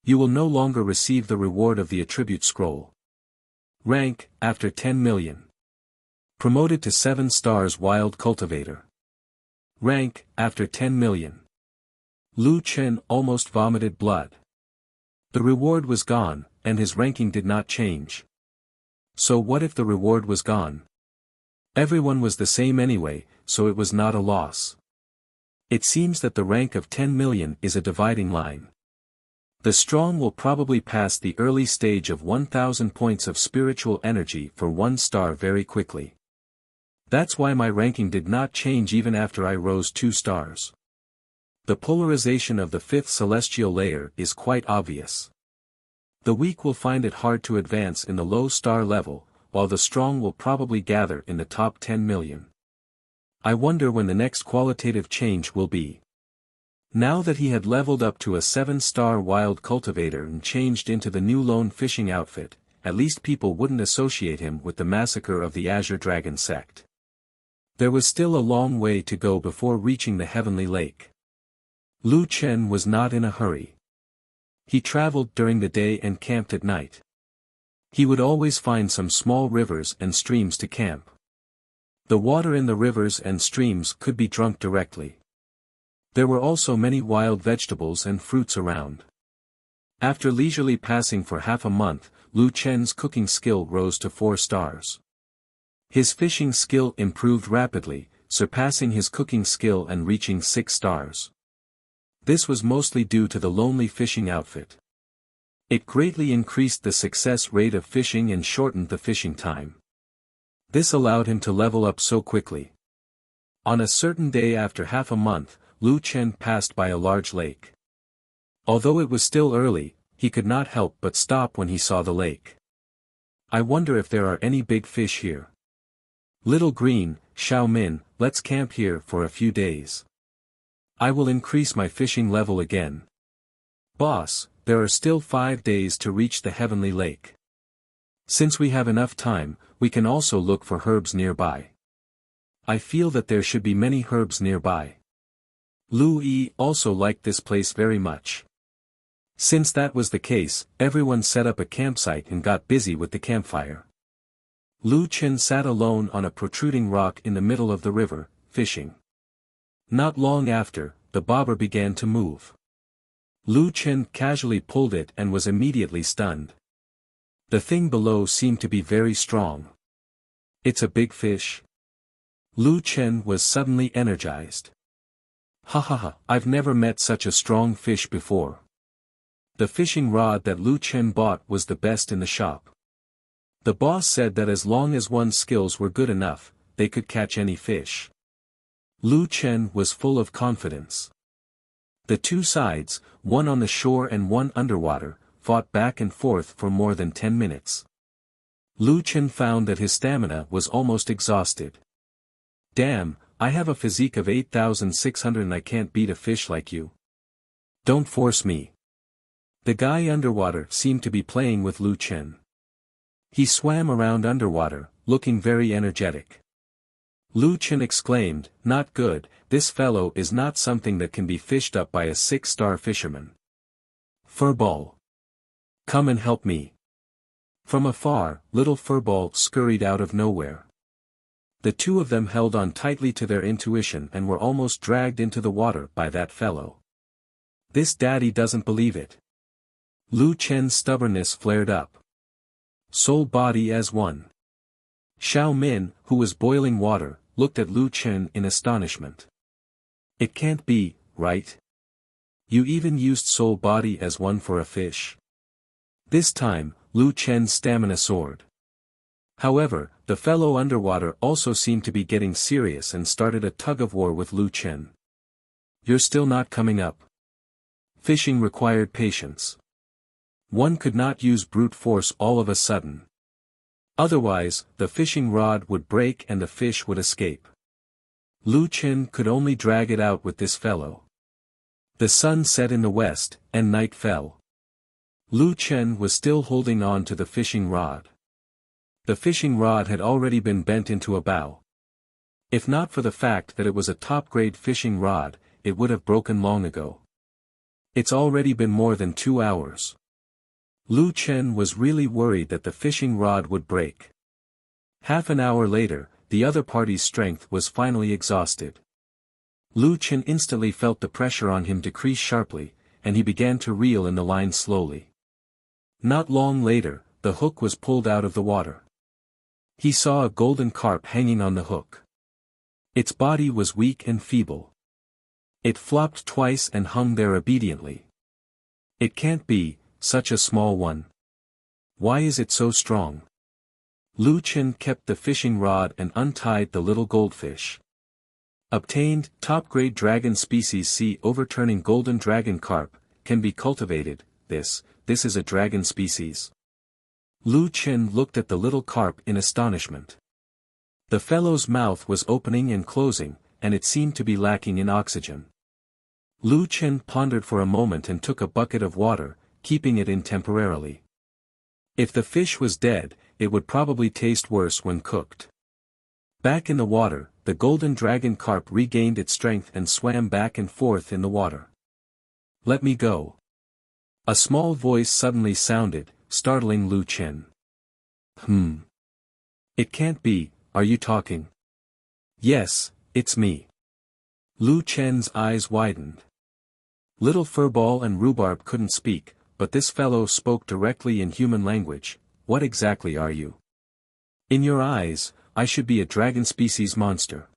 You will no longer receive the reward of the attribute scroll. Rank, after 10 million. Promoted to 7 stars Wild Cultivator. Rank, after 10 million. Lu Chen almost vomited blood. The reward was gone, and his ranking did not change. So what if the reward was gone? Everyone was the same anyway, so it was not a loss. It seems that the rank of 10 million is a dividing line. The strong will probably pass the early stage of 1,000 points of spiritual energy for 1 star very quickly. That's why my ranking did not change even after I rose 2 stars. The polarization of the 5th celestial layer is quite obvious. The weak will find it hard to advance in the low star level, while the strong will probably gather in the top 10 million. I wonder when the next qualitative change will be. Now that he had leveled up to a 7-star Wild Cultivator and changed into the new lone fishing outfit, at least people wouldn't associate him with the massacre of the Azure Dragon sect. There was still a long way to go before reaching the Heavenly Lake. Lu Chen was not in a hurry. He traveled during the day and camped at night. He would always find some small rivers and streams to camp. The water in the rivers and streams could be drunk directly. There were also many wild vegetables and fruits around. After leisurely passing for half a month, Lu Chen's cooking skill rose to 4 stars. His fishing skill improved rapidly, surpassing his cooking skill and reaching 6 stars. This was mostly due to the lonely fishing outfit. It greatly increased the success rate of fishing and shortened the fishing time. This allowed him to level up so quickly. On a certain day after half a month, Lu Chen passed by a large lake. Although it was still early, he could not help but stop when he saw the lake. I wonder if there are any big fish here. Little Green, Xiao Min, let's camp here for a few days. I will increase my fishing level again. Boss, there are still 5 days to reach the Heavenly Lake. Since we have enough time, we can also look for herbs nearby. I feel that there should be many herbs nearby. Lu Yi also liked this place very much. Since that was the case, everyone set up a campsite and got busy with the campfire. Lu Chen sat alone on a protruding rock in the middle of the river, fishing. Not long after, the bobber began to move. Lu Chen casually pulled it and was immediately stunned. The thing below seemed to be very strong. It's a big fish. Lu Chen was suddenly energized. Ha ha ha, I've never met such a strong fish before. The fishing rod that Lu Chen bought was the best in the shop. The boss said that as long as one's skills were good enough, they could catch any fish. Lu Chen was full of confidence. The 2 sides, one on the shore and one underwater, fought back and forth for more than 10 minutes. Lu Chen found that his stamina was almost exhausted. Damn, I have a physique of 8,600 and I can't beat a fish like you. Don't force me. The guy underwater seemed to be playing with Lu Chen. He swam around underwater, looking very energetic. Lu Chen exclaimed, not good, this fellow is not something that can be fished up by a 6-star fisherman. Furball. Come and help me. From afar, little Furball scurried out of nowhere. The 2 of them held on tightly to their intuition and were almost dragged into the water by that fellow. This daddy doesn't believe it. Lu Chen's stubbornness flared up. Soul body as one. Xiao Min, who was boiling water, looked at Lu Chen in astonishment. It can't be, right? You even used soul body as one for a fish. This time, Lu Chen's stamina soared. However, the fellow underwater also seemed to be getting serious and started a tug-of-war with Lu Chen. You're still not coming up. Fishing required patience. One could not use brute force all of a sudden. Otherwise, the fishing rod would break and the fish would escape. Lu Chen could only drag it out with this fellow. The sun set in the west, and night fell. Lu Chen was still holding on to the fishing rod. The fishing rod had already been bent into a bow. If not for the fact that it was a top-grade fishing rod, it would have broken long ago. It's already been more than 2 hours. Lu Chen was really worried that the fishing rod would break. Half an hour later, the other party's strength was finally exhausted. Lu Chen instantly felt the pressure on him decrease sharply, and he began to reel in the line slowly. Not long later, the hook was pulled out of the water. He saw a golden carp hanging on the hook. Its body was weak and feeble. It flopped twice and hung there obediently. It can't be, such a small one. Why is it so strong? Lu Chen kept the fishing rod and untied the little goldfish. Obtained, top-grade dragon species. C. Overturning golden dragon carp, can be cultivated. This is a dragon species. Lu Chen looked at the little carp in astonishment. The fellow's mouth was opening and closing, and it seemed to be lacking in oxygen. Lu Chen pondered for a moment and took a bucket of water, keeping it in temporarily. If the fish was dead, it would probably taste worse when cooked. Back in the water, the golden dragon carp regained its strength and swam back and forth in the water. Let me go. A small voice suddenly sounded, startling Lu Chen. It can't be, are you talking? Yes, it's me. Lu Chen's eyes widened. Little Furball and Rhubarb couldn't speak, but this fellow spoke directly in human language. What exactly are you? In your eyes, I should be a dragon species monster.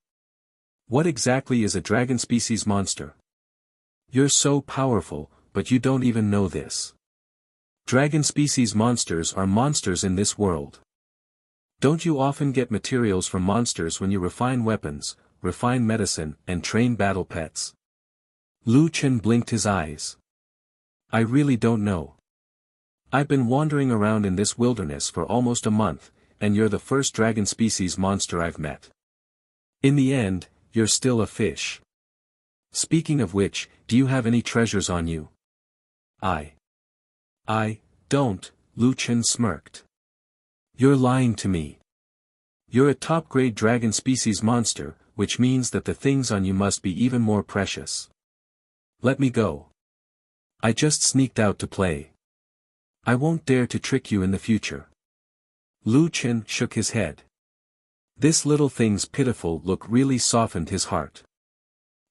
What exactly is a dragon species monster? You're so powerful, but you don't even know this. Dragon species monsters are monsters in this world. Don't you often get materials from monsters when you refine weapons, refine medicine, and train battle pets? Lu Chen blinked his eyes. I really don't know. I've been wandering around in this wilderness for almost a month, and you're the first dragon species monster I've met. In the end, you're still a fish. Speaking of which, do you have any treasures on you? I don't, Lu Chen smirked. You're lying to me. You're a top-grade dragon species monster, which means that the things on you must be even more precious. Let me go. I just sneaked out to play. I won't dare to trick you in the future. Lu Chen shook his head. This little thing's pitiful look really softened his heart.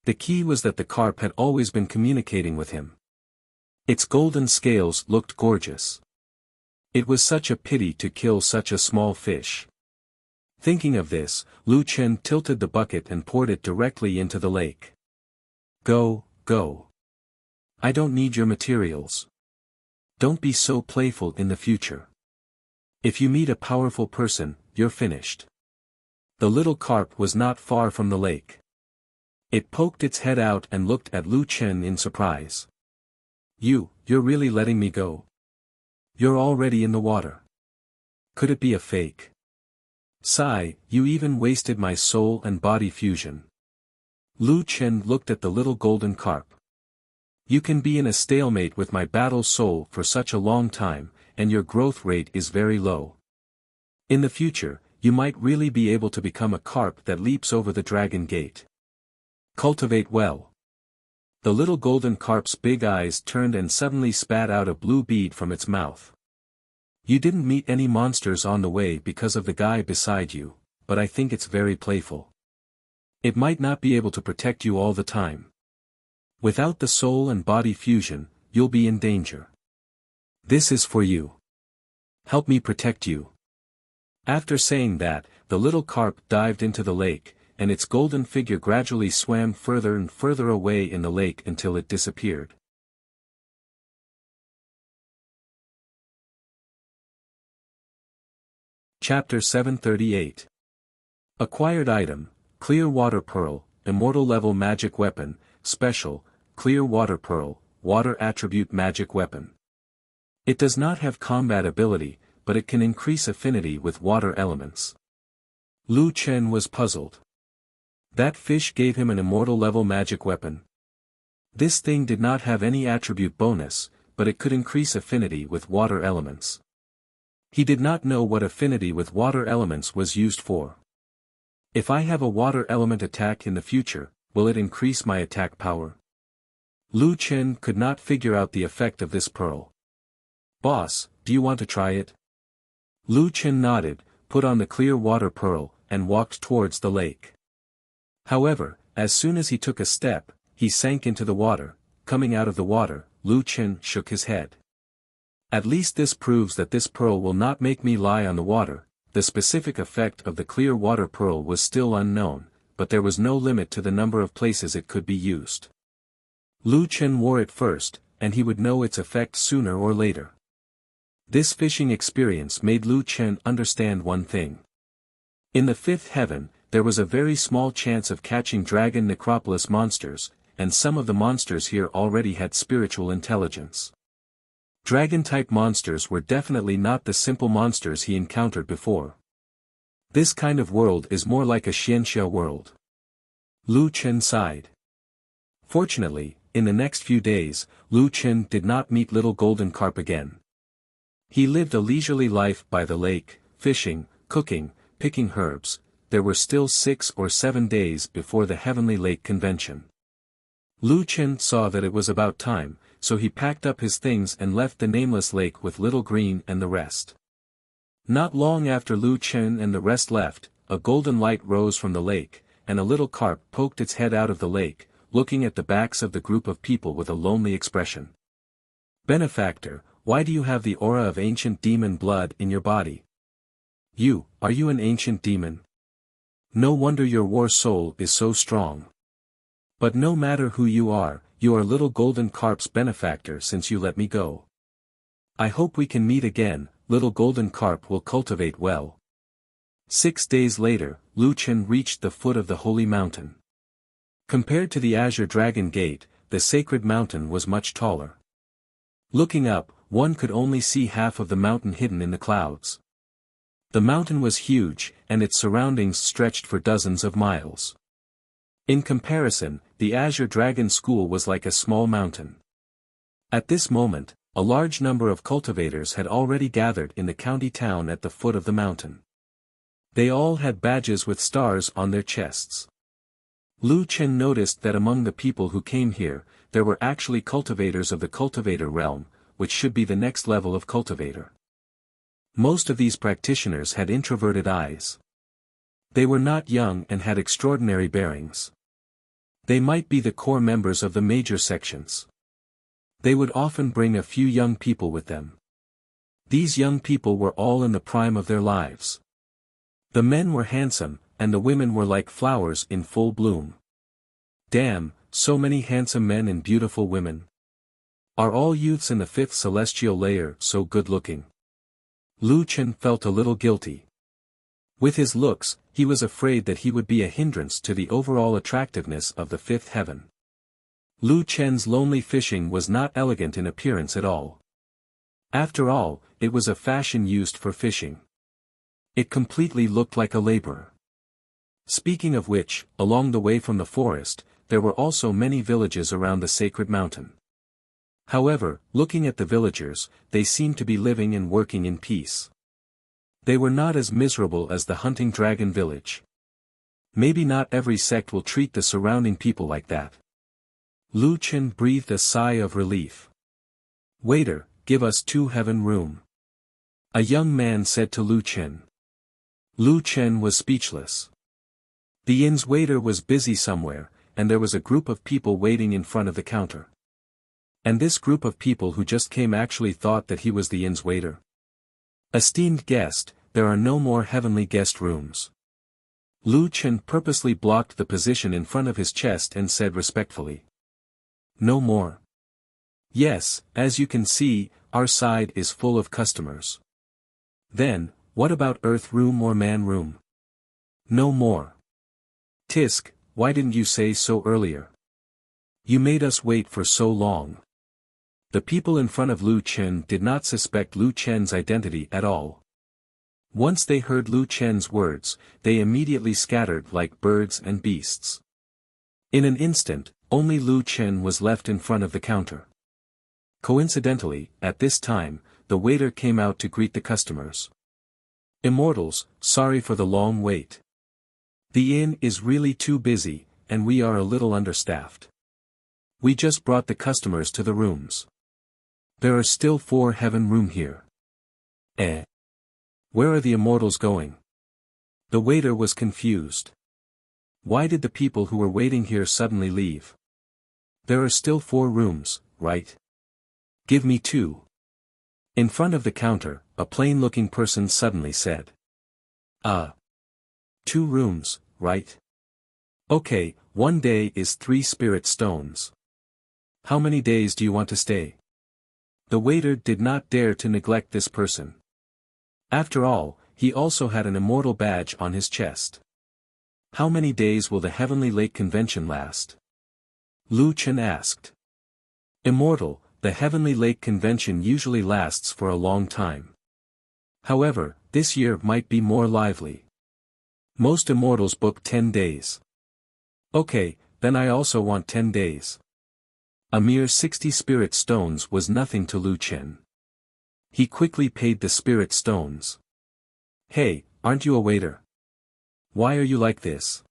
The key was that the carp had always been communicating with him. Its golden scales looked gorgeous. It was such a pity to kill such a small fish. Thinking of this, Lu Chen tilted the bucket and poured it directly into the lake. Go. I don't need your materials. Don't be so playful in the future. If you meet a powerful person, you're finished. The little carp was not far from the lake. It poked its head out and looked at Lu Chen in surprise. You're really letting me go? You're already in the water. Could it be a fake? Sigh, you even wasted my soul and body fusion. Lu Chen looked at the little golden carp. You can be in a stalemate with my battle soul for such a long time, and your growth rate is very low. In the future, you might really be able to become a carp that leaps over the dragon gate. Cultivate well. The little golden carp's big eyes turned and suddenly spat out a blue bead from its mouth. You didn't meet any monsters on the way because of the guy beside you, but I think it's very playful. It might not be able to protect you all the time. Without the soul and body fusion, you'll be in danger. This is for you. Help me protect you. After saying that, the little carp dived into the lake, and its golden figure gradually swam further and further away in the lake until it disappeared. Chapter 738. Acquired item, Clear Water Pearl, Immortal Level Magic Weapon, Special, Clear Water Pearl, Water Attribute Magic Weapon. It does not have combat ability, but it can increase affinity with water elements. Lu Chen was puzzled. That fish gave him an immortal level magic weapon. This thing did not have any attribute bonus, but it could increase affinity with water elements. He did not know what affinity with water elements was used for. If I have a water element attack in the future, will it increase my attack power? Lu Chen could not figure out the effect of this pearl. Boss, do you want to try it? Lu Chen nodded, put on the clear water pearl, and walked towards the lake. However, as soon as he took a step, he sank into the water. Coming out of the water, Lu Chen shook his head. At least this proves that this pearl will not make me lie on the water. The specific effect of the clear water pearl was still unknown, but there was no limit to the number of places it could be used. Lu Chen wore it first, and he would know its effect sooner or later. This fishing experience made Lu Chen understand one thing. In the fifth heaven, there was a very small chance of catching dragon necropolis monsters, and some of the monsters here already had spiritual intelligence. Dragon-type monsters were definitely not the simple monsters he encountered before. This kind of world is more like a Xianxia world. Lu Chen sighed. Fortunately, in the next few days, Lu Chen did not meet little golden carp again. He lived a leisurely life by the lake, fishing, cooking, picking herbs. There were still 6 or 7 days before the Heavenly Lake Convention. Lu Chen saw that it was about time, so he packed up his things and left the nameless lake with Little Green and the rest. Not long after Lu Chen and the rest left, a golden light rose from the lake, and a little carp poked its head out of the lake, looking at the backs of the group of people with a lonely expression. Benefactor, why do you have the aura of ancient demon blood in your body? Are you an ancient demon? No wonder your war soul is so strong. But no matter who you are little golden carp's benefactor since you let me go. I hope we can meet again. Little golden carp will cultivate well. 6 days later, Lu Chen reached the foot of the holy mountain. Compared to the Azure Dragon Gate, the sacred mountain was much taller. Looking up, one could only see half of the mountain hidden in the clouds. The mountain was huge, and its surroundings stretched for dozens of miles. In comparison, the Azure Dragon School was like a small mountain. At this moment, a large number of cultivators had already gathered in the county town at the foot of the mountain. They all had badges with stars on their chests. Lu Chen noticed that among the people who came here, there were actually cultivators of the cultivator realm, which should be the next level of cultivator. Most of these practitioners had introverted eyes. They were not young and had extraordinary bearings. They might be the core members of the major sections. They would often bring a few young people with them. These young people were all in the prime of their lives. The men were handsome, and the women were like flowers in full bloom. Damn, so many handsome men and beautiful women. Are all youths in the 5th celestial layer so good-looking? Lu Chen felt a little guilty. With his looks, he was afraid that he would be a hindrance to the overall attractiveness of the 5th heaven. Lu Chen's lonely fishing was not elegant in appearance at all. After all, it was a fashion used for fishing. It completely looked like a laborer. Speaking of which, along the way from the forest, there were also many villages around the sacred mountain. However, looking at the villagers, they seemed to be living and working in peace. They were not as miserable as the hunting dragon village. Maybe not every sect will treat the surrounding people like that. Lu Chen breathed a sigh of relief. Waiter, give us 2 heaven room. A young man said to Lu Chen. Lu Chen was speechless. The inn's waiter was busy somewhere, and there was a group of people waiting in front of the counter. And this group of people who just came actually thought that he was the inn's waiter. Esteemed guest, there are no more heavenly guest rooms. Lu Chen purposely blocked the position in front of his chest and said respectfully. No more. Yes, as you can see, our side is full of customers. Then, What about Earth Room or Man Room? No more. Tisk, why didn't you say so earlier? You made us wait for so long. The people in front of Lu Chen did not suspect Lu Chen's identity at all. Once they heard Lu Chen's words, they immediately scattered like birds and beasts. In an instant, only Lu Chen was left in front of the counter. Coincidentally, at this time, the waiter came out to greet the customers. Immortals, sorry for the long wait. The inn is really too busy, and we are a little understaffed. We just brought the customers to the rooms. There are still 4 heaven room here. Where are the immortals going? The waiter was confused. Why did the people who were waiting here suddenly leave? There are still 4 rooms, right? Give me 2. In front of the counter, a plain-looking person suddenly said. 2 rooms, right? Okay, 1 day is 3 spirit stones. How many days do you want to stay? The waiter did not dare to neglect this person. After all, he also had an immortal badge on his chest. How many days will the Heavenly Lake Convention last? Lu Chen asked. Immortal, the Heavenly Lake Convention usually lasts for a long time. However, this year might be more lively. Most immortals book 10 days. Okay, then I also want 10 days. A mere 60 spirit stones was nothing to Lu Chen. He quickly paid the spirit stones. Hey, aren't you a waiter? Why are you like this?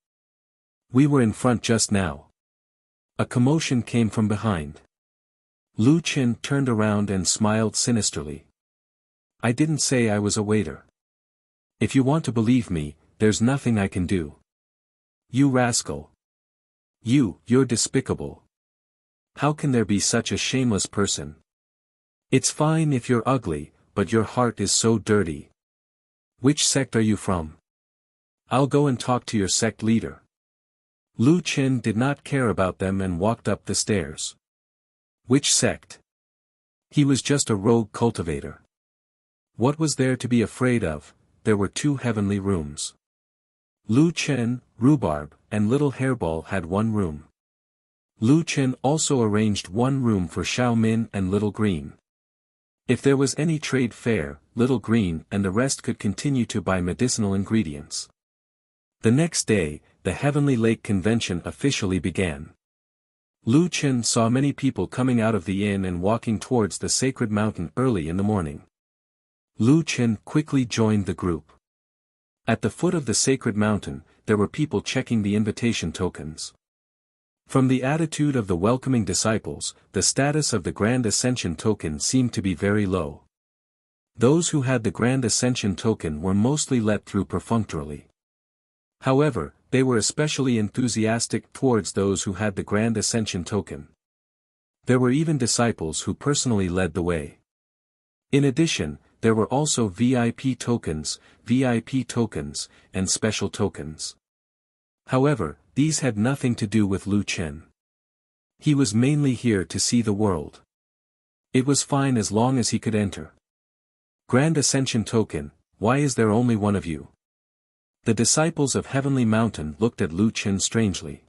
We were in front just now. A commotion came from behind. Lu Chen turned around and smiled sinisterly. I didn't say I was a waiter. If you want to believe me, there's nothing I can do. You rascal. You're despicable. How can there be such a shameless person? It's fine if you're ugly, but your heart is so dirty. Which sect are you from? I'll go and talk to your sect leader. Lu Chen did not care about them and walked up the stairs. Which sect? He was just a rogue cultivator. What was there to be afraid of? There were 2 heavenly rooms. Lu Chen, Rhubarb, and Little Hairball had 1 room. Lu Chen also arranged 1 room for Xiao Min and Little Green. If there was any trade fair, Little Green and the rest could continue to buy medicinal ingredients. The next day, the Heavenly Lake Convention officially began. Lu Chen saw many people coming out of the inn and walking towards the sacred mountain early in the morning. Lu Chen quickly joined the group. At the foot of the sacred mountain, there were people checking the invitation tokens. From the attitude of the welcoming disciples, the status of the Grand Ascension token seemed to be very low. Those who had the Grand Ascension token were mostly let through perfunctorily. However, they were especially enthusiastic towards those who had the Grand Ascension token. There were even disciples who personally led the way. In addition, there were also VIP tokens, and special tokens. However, these had nothing to do with Lu Chen. He was mainly here to see the world. It was fine as long as he could enter. Grand Ascension token, why is there only 1 of you? The disciples of Heavenly Mountain looked at Lu Chen strangely.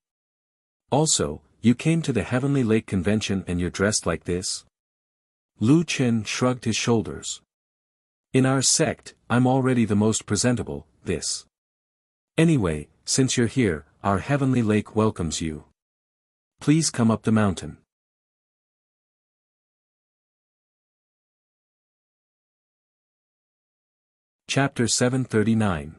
Also, you came to the Heavenly Lake Convention and you're dressed like this? Lu Chen shrugged his shoulders. In our sect, I'm already the most presentable, this. Anyway, since you're here, our Heavenly Lake welcomes you. Please come up the mountain. Chapter 739.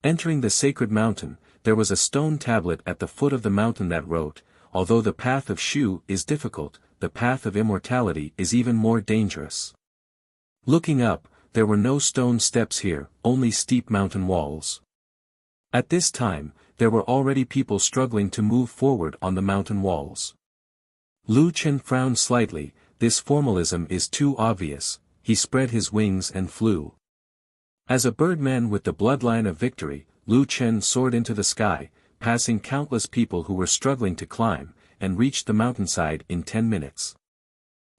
Entering the sacred mountain, there was a stone tablet at the foot of the mountain that wrote, although the path of Shu is difficult, the path of immortality is even more dangerous. Looking up, there were no stone steps here, only steep mountain walls. At this time, there were already people struggling to move forward on the mountain walls. Lu Chen frowned slightly, this formalism is too obvious, he spread his wings and flew. As a birdman with the bloodline of victory, Lu Chen soared into the sky, passing countless people who were struggling to climb, and reached the mountainside in 10 minutes.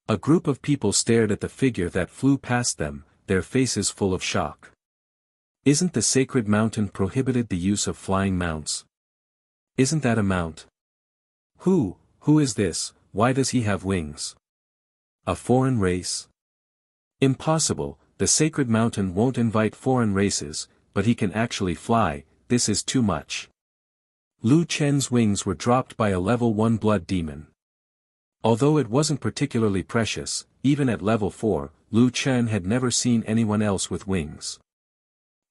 A group of people stared at the figure that flew past them, their faces full of shock. Isn't the sacred mountain prohibited the use of flying mounts? Isn't that a mount? Who is this? Why does he have wings? A foreign race? Impossible, the sacred mountain won't invite foreign races, but he can actually fly, this is too much. Lu Chen's wings were dropped by a level 1 blood demon. Although it wasn't particularly precious, even at level 4, Lu Chen had never seen anyone else with wings.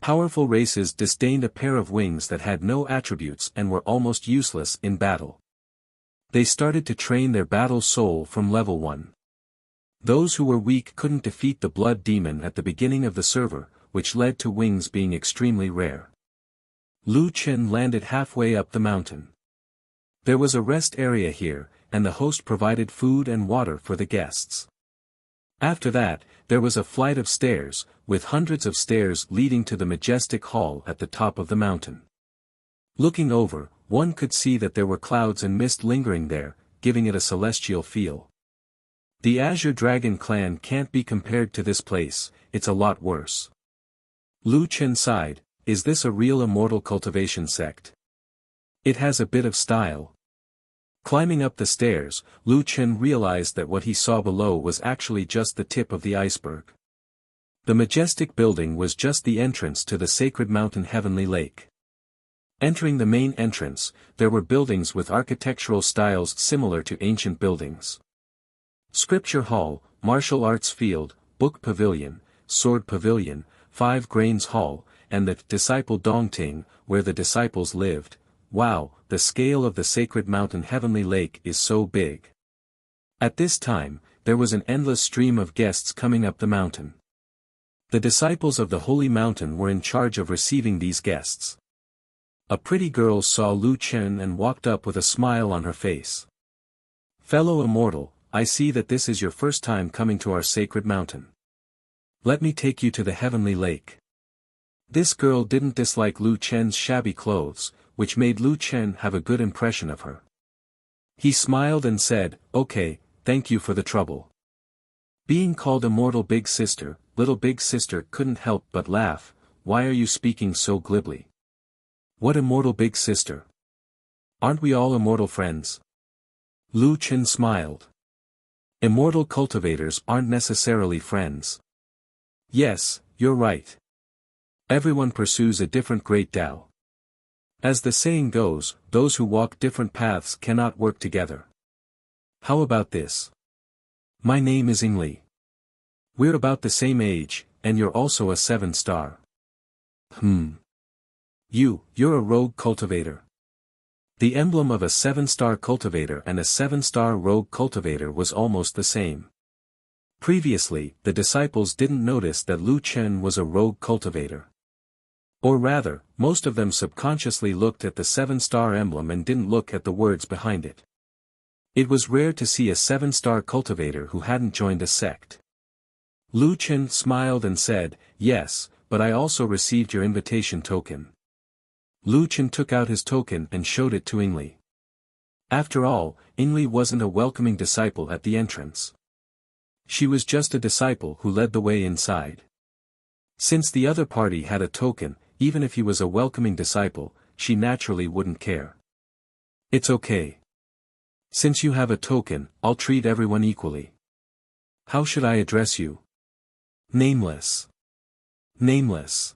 Powerful races disdained a pair of wings that had no attributes and were almost useless in battle. They started to train their battle soul from level 1. Those who were weak couldn't defeat the blood demon at the beginning of the server, which led to wings being extremely rare. Lu Chen landed halfway up the mountain. There was a rest area here, and the host provided food and water for the guests. After that, there was a flight of stairs, with hundreds of stairs leading to the majestic hall at the top of the mountain. Looking over, one could see that there were clouds and mist lingering there, giving it a celestial feel. The Azure Dragon clan can't be compared to this place, it's a lot worse. Lu Chen sighed, is this a real immortal cultivation sect? It has a bit of style. Climbing up the stairs, Lu Chen realized that what he saw below was actually just the tip of the iceberg. The majestic building was just the entrance to the sacred mountain Heavenly Lake. Entering the main entrance, there were buildings with architectural styles similar to ancient buildings. Scripture Hall, Martial Arts Field, Book Pavilion, Sword Pavilion, 5 Grains Hall, and the Disciple Dongting, where the disciples lived. Wow, the scale of the sacred mountain Heavenly Lake is so big. At this time, there was an endless stream of guests coming up the mountain. The disciples of the Holy Mountain were in charge of receiving these guests. A pretty girl saw Lu Chen and walked up with a smile on her face. Fellow immortal, I see that this is your first time coming to our sacred mountain. Let me take you to the Heavenly Lake. This girl didn't dislike Lu Chen's shabby clothes, which made Lu Chen have a good impression of her. He smiled and said, okay, thank you for the trouble. Being called immortal big sister, little big sister couldn't help but laugh. Why are you speaking so glibly? What immortal big sister? Aren't we all immortal friends? Lu Chen smiled. Immortal cultivators aren't necessarily friends. Yes, you're right. Everyone pursues a different great Tao. As the saying goes, those who walk different paths cannot work together. How about this? My name is Ingli. We're about the same age, and you're also a 7-star. You're a rogue cultivator. The emblem of a 7-star cultivator and a 7-star rogue cultivator was almost the same. Previously, the disciples didn't notice that Lu Chen was a rogue cultivator. Or rather, most of them subconsciously looked at the 7-star emblem and didn't look at the words behind it. It was rare to see a 7-star cultivator who hadn't joined a sect. Lu Chen smiled and said, yes, but I also received your invitation token. Lu Chen took out his token and showed it to Ingli. After all, Ingli wasn't a welcoming disciple at the entrance. She was just a disciple who led the way inside. Since the other party had a token, even if he was a welcoming disciple, she naturally wouldn't care. It's okay. Since you have a token, I'll treat everyone equally. How should I address you? Nameless. Nameless.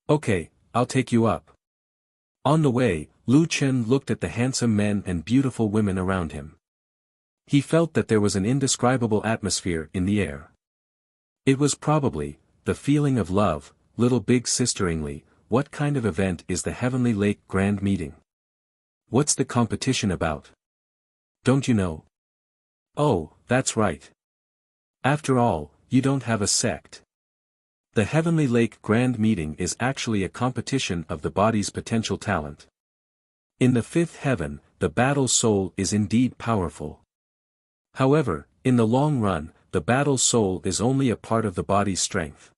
Okay, I'll take you up. On the way, Lu Chen looked at the handsome men and beautiful women around him. He felt that there was an indescribable atmosphere in the air. It was probably the feeling of love. Little big sister Ingli, what kind of event is the Heavenly Lake Grand Meeting? What's the competition about? Don't you know? Oh, that's right. After all, you don't have a sect. The Heavenly Lake Grand Meeting is actually a competition of the body's potential talent. In the 5th heaven, the battle soul is indeed powerful. However, in the long run, the battle soul is only a part of the body's strength.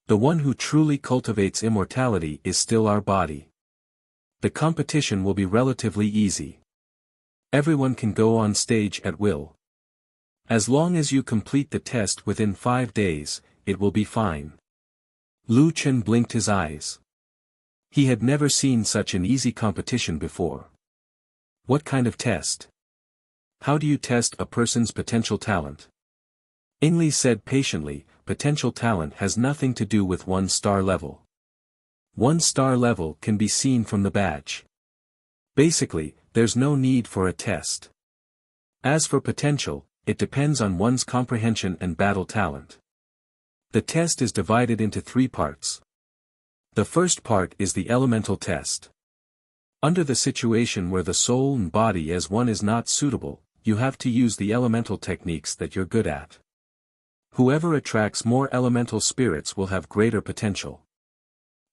The one who truly cultivates immortality is still our body. The competition will be relatively easy. Everyone can go on stage at will. As long as you complete the test within 5 days, it will be fine. Lu Chen blinked his eyes. He had never seen such an easy competition before. What kind of test? How do you test a person's potential talent? Ingli said patiently, potential talent has nothing to do with 1-star level. 1-star level can be seen from the badge. Basically, there's no need for a test. As for potential, it depends on one's comprehension and battle talent. The test is divided into 3 parts. The first part is the elemental test. Under the situation where the soul and body as one is not suitable, you have to use the elemental techniques that you're good at. Whoever attracts more elemental spirits will have greater potential.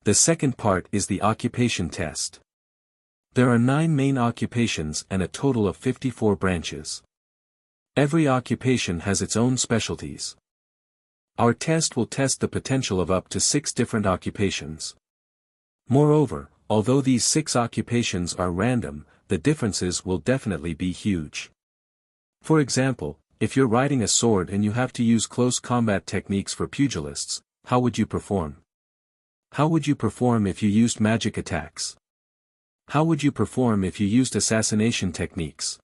The second part is the occupation test. There are 9 main occupations and a total of 54 branches. Every occupation has its own specialties. Our test will test the potential of up to 6 different occupations. Moreover, although these 6 occupations are random, the differences will definitely be huge. For example, if you're riding a sword and you have to use close combat techniques for pugilists, how would you perform? How would you perform if you used magic attacks? How would you perform if you used assassination techniques?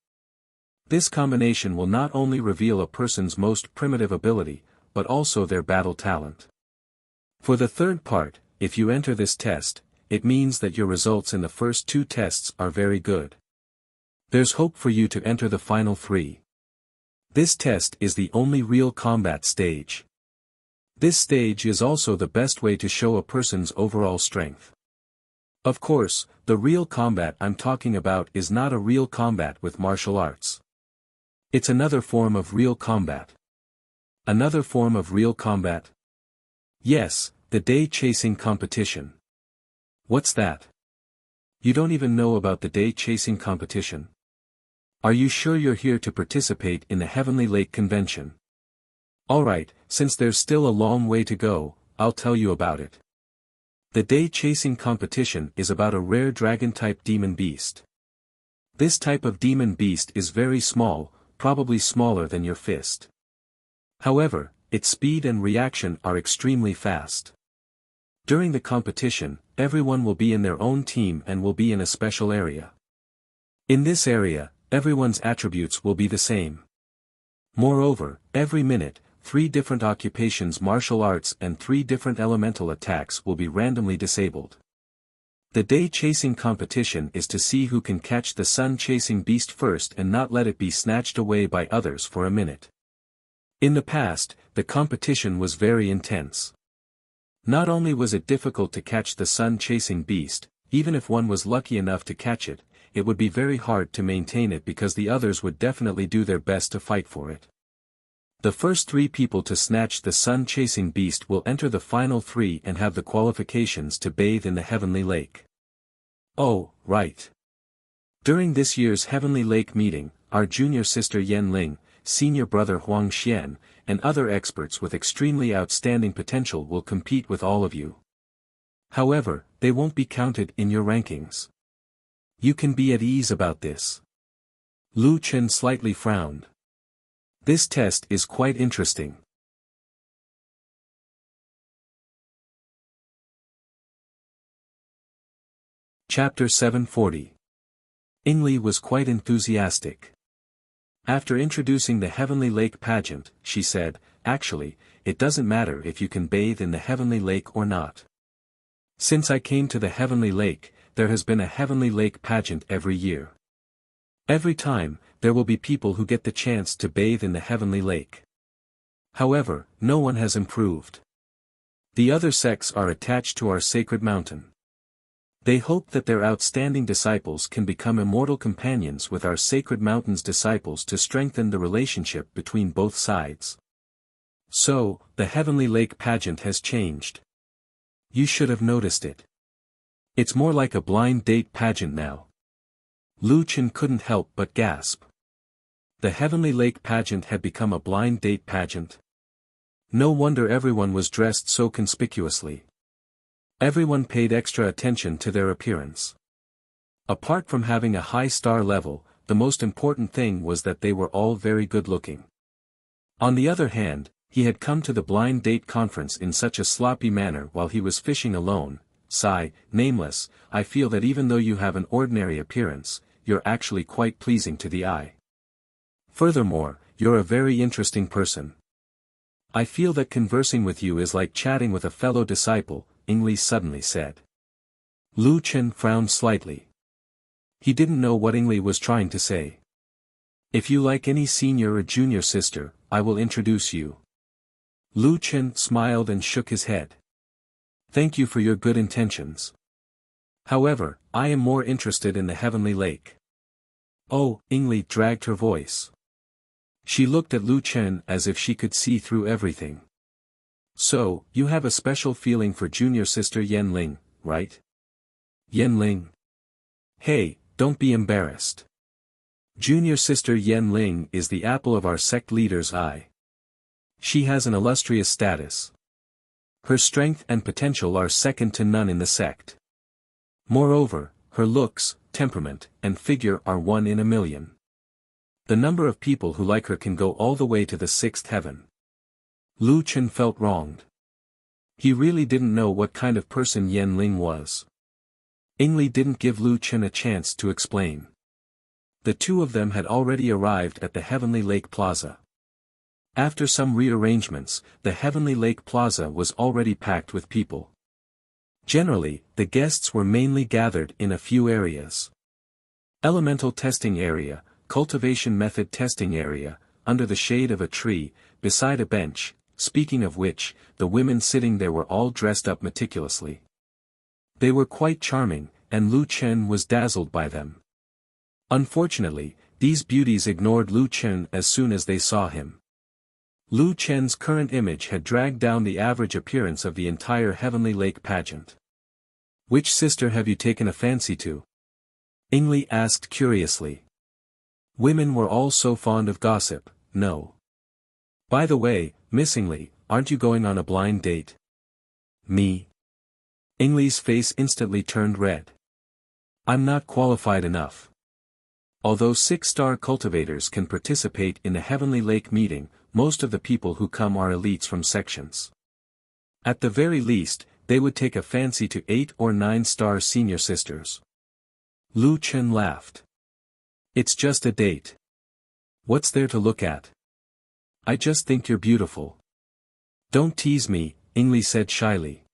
This combination will not only reveal a person's most primitive ability, but also their battle talent. For the third part, if you enter this test, it means that your results in the first 2 tests are very good. There's hope for you to enter the final 3. This test is the only real combat stage. This stage is also the best way to show a person's overall strength. Of course, the real combat I'm talking about is not a real combat with martial arts. It's another form of real combat. Another form of real combat? Yes, the day chasing competition. What's that? You don't even know about the day chasing competition? Are you sure you're here to participate in the Heavenly Lake Convention? Alright, since there's still a long way to go, I'll tell you about it. The day chasing competition is about a rare dragon-type demon beast. This type of demon beast is very small, probably smaller than your fist. However, its speed and reaction are extremely fast. During the competition, everyone will be in their own team and will be in a special area. In this area, everyone's attributes will be the same. Moreover, every minute, 3 different occupations martial arts and 3 different elemental attacks will be randomly disabled. The day chasing competition is to see who can catch the sun chasing beast first and not let it be snatched away by others for a minute. In the past, the competition was very intense. Not only was it difficult to catch the sun chasing beast, even if one was lucky enough to catch it, it would be very hard to maintain it because the others would definitely do their best to fight for it. The first 3 people to snatch the sun-chasing beast will enter the final 3 and have the qualifications to bathe in the Heavenly Lake. Oh, right. During this year's Heavenly Lake meeting, our junior sister Yan Ling, senior brother Huang Xian, and other experts with extremely outstanding potential will compete with all of you. However, they won't be counted in your rankings. You can be at ease about this. Lu Chen slightly frowned. This test is quite interesting. Chapter 740. Ingli was quite enthusiastic. After introducing the Heavenly Lake pageant, she said, "Actually, it doesn't matter if you can bathe in the Heavenly Lake or not. Since I came to the Heavenly Lake, there has been a Heavenly Lake pageant every year. Every time, there will be people who get the chance to bathe in the Heavenly Lake. However, no one has improved. The other sects are attached to our sacred mountain. They hope that their outstanding disciples can become immortal companions with our sacred mountain's disciples to strengthen the relationship between both sides. So, the Heavenly Lake pageant has changed. You should have noticed it. It's more like a blind date pageant now." Lu Chen couldn't help but gasp. The Heavenly Lake pageant had become a blind date pageant. No wonder everyone was dressed so conspicuously. Everyone paid extra attention to their appearance. Apart from having a high star level, the most important thing was that they were all very good looking. On the other hand, He had come to the blind date conference in such a sloppy manner while he was fishing alone. Sigh, nameless, I feel that even though you have an ordinary appearance, you're actually quite pleasing to the eye. Furthermore, you're a very interesting person. I feel that conversing with you is like chatting with a fellow disciple, Ingli suddenly said. Lu Chen frowned slightly. He didn't know what Ingli was trying to say. If you like any senior or junior sister, I will introduce you. Lu Chen smiled and shook his head. Thank you for your good intentions. However, I am more interested in the heavenly lake. Oh, Ingli dragged her voice. She looked at Lu Chen as if she could see through everything. So, you have a special feeling for junior sister Yan Ling, right? Yan Ling. Hey, don't be embarrassed. Junior sister Yan Ling is the apple of our sect leader's eye. She has an illustrious status. Her strength and potential are second to none in the sect. Moreover, her looks, temperament, and figure are 1 in a million. The number of people who like her can go all the way to the 6th heaven. Lu Chen felt wronged. He really didn't know what kind of person Yan Ling was. Ingli didn't give Lu Chen a chance to explain. The two of them had already arrived at the Heavenly Lake Plaza. After some rearrangements, the Heavenly Lake Plaza was already packed with people. Generally, the guests were mainly gathered in a few areas. Elemental testing area, cultivation method testing area, under the shade of a tree, beside a bench, speaking of which, the women sitting there were all dressed up meticulously. They were quite charming, and Lu Chen was dazzled by them. Unfortunately, these beauties ignored Lu Chen as soon as they saw him. Lu Chen's current image had dragged down the average appearance of the entire Heavenly Lake pageant. Which sister have you taken a fancy to? Ingli asked curiously. Women were all so fond of gossip, no. By the way, missingly, aren't you going on a blind date? Me? Ingli's face instantly turned red. I'm not qualified enough. Although 6-star cultivators can participate in the Heavenly Lake meeting, most of the people who come are elites from sections. At the very least, they would take a fancy to 8 or 9-star senior sisters. Lu Chen laughed. It's just a date. What's there to look at? I just think you're beautiful. Don't tease me, Ingli said shyly.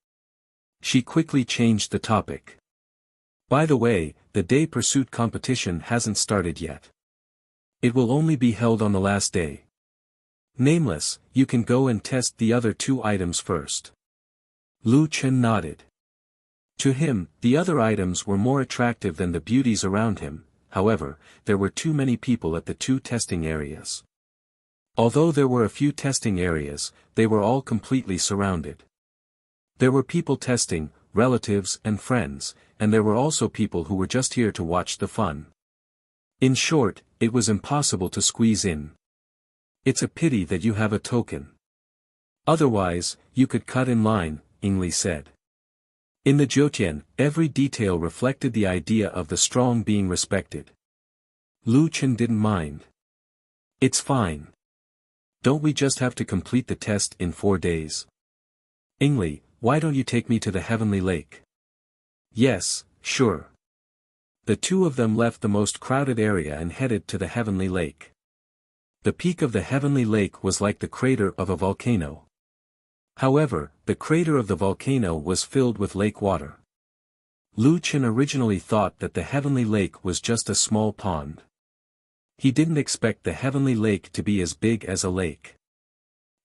She quickly changed the topic. By the way, the day pursuit competition hasn't started yet. It will only be held on the last day. Nameless, you can go and test the other 2 items first. Lu Chen nodded. To him, the other items were more attractive than the beauties around him, however, there were too many people at the 2 testing areas. Although there were a few testing areas, they were all completely surrounded. There were people testing, relatives and friends, and there were also people who were just here to watch the fun. In short, it was impossible to squeeze in. It's a pity that you have a token. Otherwise, you could cut in line, Ingli said. In the Jiutian, every detail reflected the idea of the strong being respected. Lu Chen didn't mind. It's fine. Don't we just have to complete the test in 4 days? Ingli, why don't you take me to the Heavenly Lake? Yes, sure. The two of them left the most crowded area and headed to the Heavenly Lake. The peak of the Heavenly Lake was like the crater of a volcano. However, the crater of the volcano was filled with lake water. Lu Chen originally thought that the Heavenly Lake was just a small pond. He didn't expect the Heavenly Lake to be as big as a lake.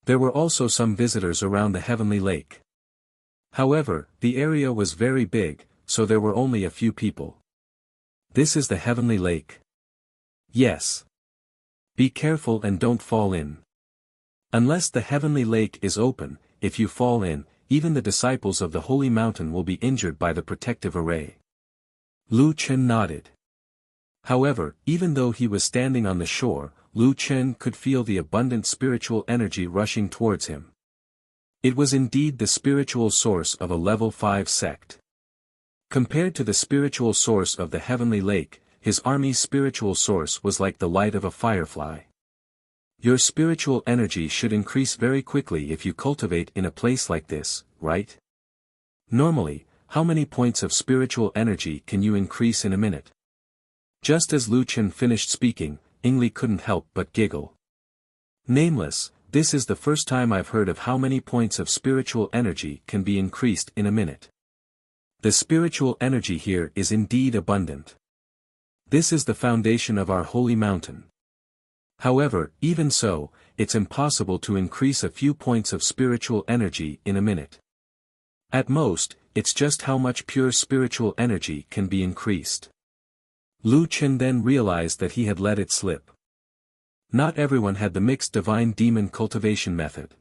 There were also some visitors around the Heavenly Lake. However, the area was very big, so there were only a few people. This is the Heavenly Lake. Yes. Be careful and don't fall in. Unless the Heavenly Lake is open, if you fall in, even the disciples of the Holy Mountain will be injured by the protective array. Lu Chen nodded. However, even though he was standing on the shore, Lu Chen could feel the abundant spiritual energy rushing towards him. It was indeed the spiritual source of a level 5 sect. Compared to the spiritual source of the Heavenly Lake, his army's spiritual source was like the light of a firefly. Your spiritual energy should increase very quickly if you cultivate in a place like this, right? Normally, how many points of spiritual energy can you increase in a minute? Just as Lu Chen finished speaking, Ingli couldn't help but giggle. Nameless, this is the first time I've heard of how many points of spiritual energy can be increased in a minute. The spiritual energy here is indeed abundant. This is the foundation of our holy mountain. However, even so, it's impossible to increase a few points of spiritual energy in a minute. At most, it's just how much pure spiritual energy can be increased. Lu Chen then realized that he had let it slip. Not everyone had the mixed divine demon cultivation method.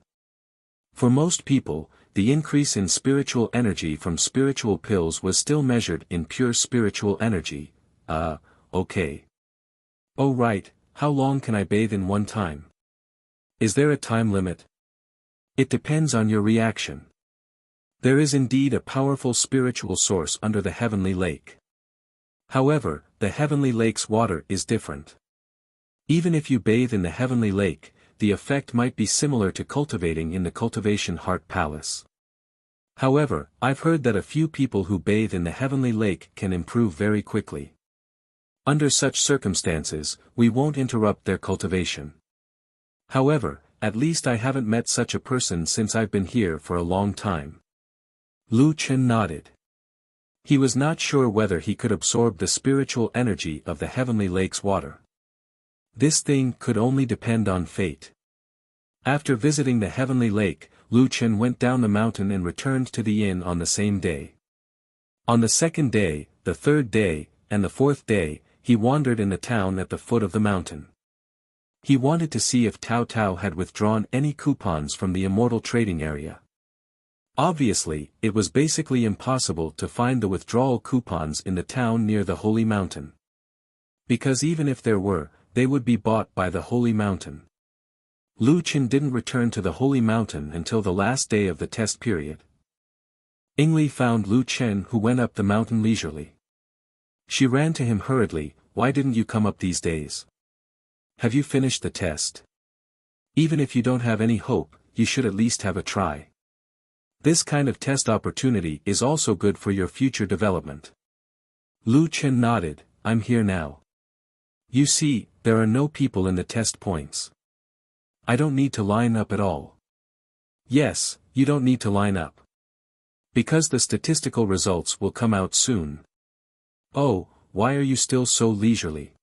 For most people, the increase in spiritual energy from spiritual pills was still measured in pure spiritual energy. Okay. Oh right, how long can I bathe in one time? Is there a time limit? It depends on your reaction. There is indeed a powerful spiritual source under the heavenly lake. However, the heavenly lake's water is different. Even if you bathe in the heavenly lake, the effect might be similar to cultivating in the cultivation heart palace. However, I've heard that a few people who bathe in the heavenly lake can improve very quickly. Under such circumstances, we won't interrupt their cultivation. However, at least I haven't met such a person since I've been here for a long time. Lu Chen nodded. He was not sure whether he could absorb the spiritual energy of the heavenly lake's water. This thing could only depend on fate. After visiting the heavenly lake, Lu Chen went down the mountain and returned to the inn on the same day. On the second day, the third day, and the fourth day, he wandered in the town at the foot of the mountain. He wanted to see if Tao Tao had withdrawn any coupons from the immortal trading area. Obviously, it was basically impossible to find the withdrawal coupons in the town near the holy mountain. Because even if there were, they would be bought by the holy mountain. Lu Chen didn't return to the holy mountain until the last day of the test period. Ingli found Lu Chen, who went up the mountain leisurely. She ran to him hurriedly. Why didn't you come up these days? Have you finished the test? Even if you don't have any hope, you should at least have a try. This kind of test opportunity is also good for your future development. Lu Chen nodded. I'm here now. You see, there are no people in the test points. I don't need to line up at all. Yes, you don't need to line up. Because the statistical results will come out soon. Oh, why are you still so leisurely?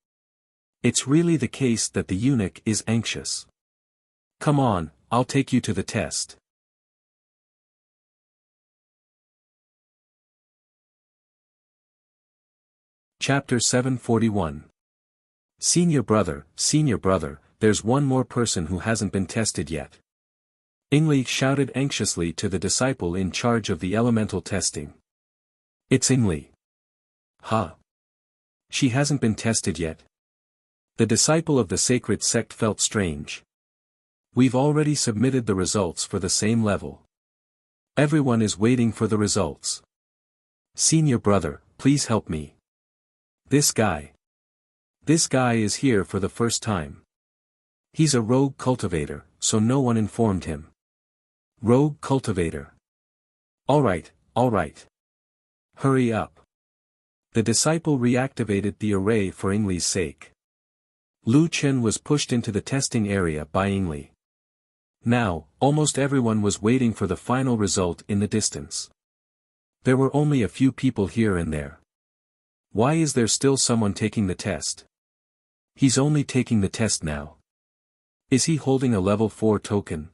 It's really the case that the eunuch is anxious. Come on, I'll take you to the test. Chapter 741. Senior brother, there's one more person who hasn't been tested yet. Ingli shouted anxiously to the disciple in charge of the elemental testing. It's Ingli. Huh? She hasn't been tested yet? The disciple of the sacred sect felt strange. We've already submitted the results for the same level. Everyone is waiting for the results. Senior brother, please help me. This guy is here for the first time. He's a rogue cultivator, so no one informed him. Rogue cultivator. Alright. Hurry up. The disciple reactivated the array for Ingli's sake. Lu Chen was pushed into the testing area by Ingli. Now, almost everyone was waiting for the final result in the distance. There were only a few people here and there. Why is there still someone taking the test? He's only taking the test now. Is he holding a level 4 token?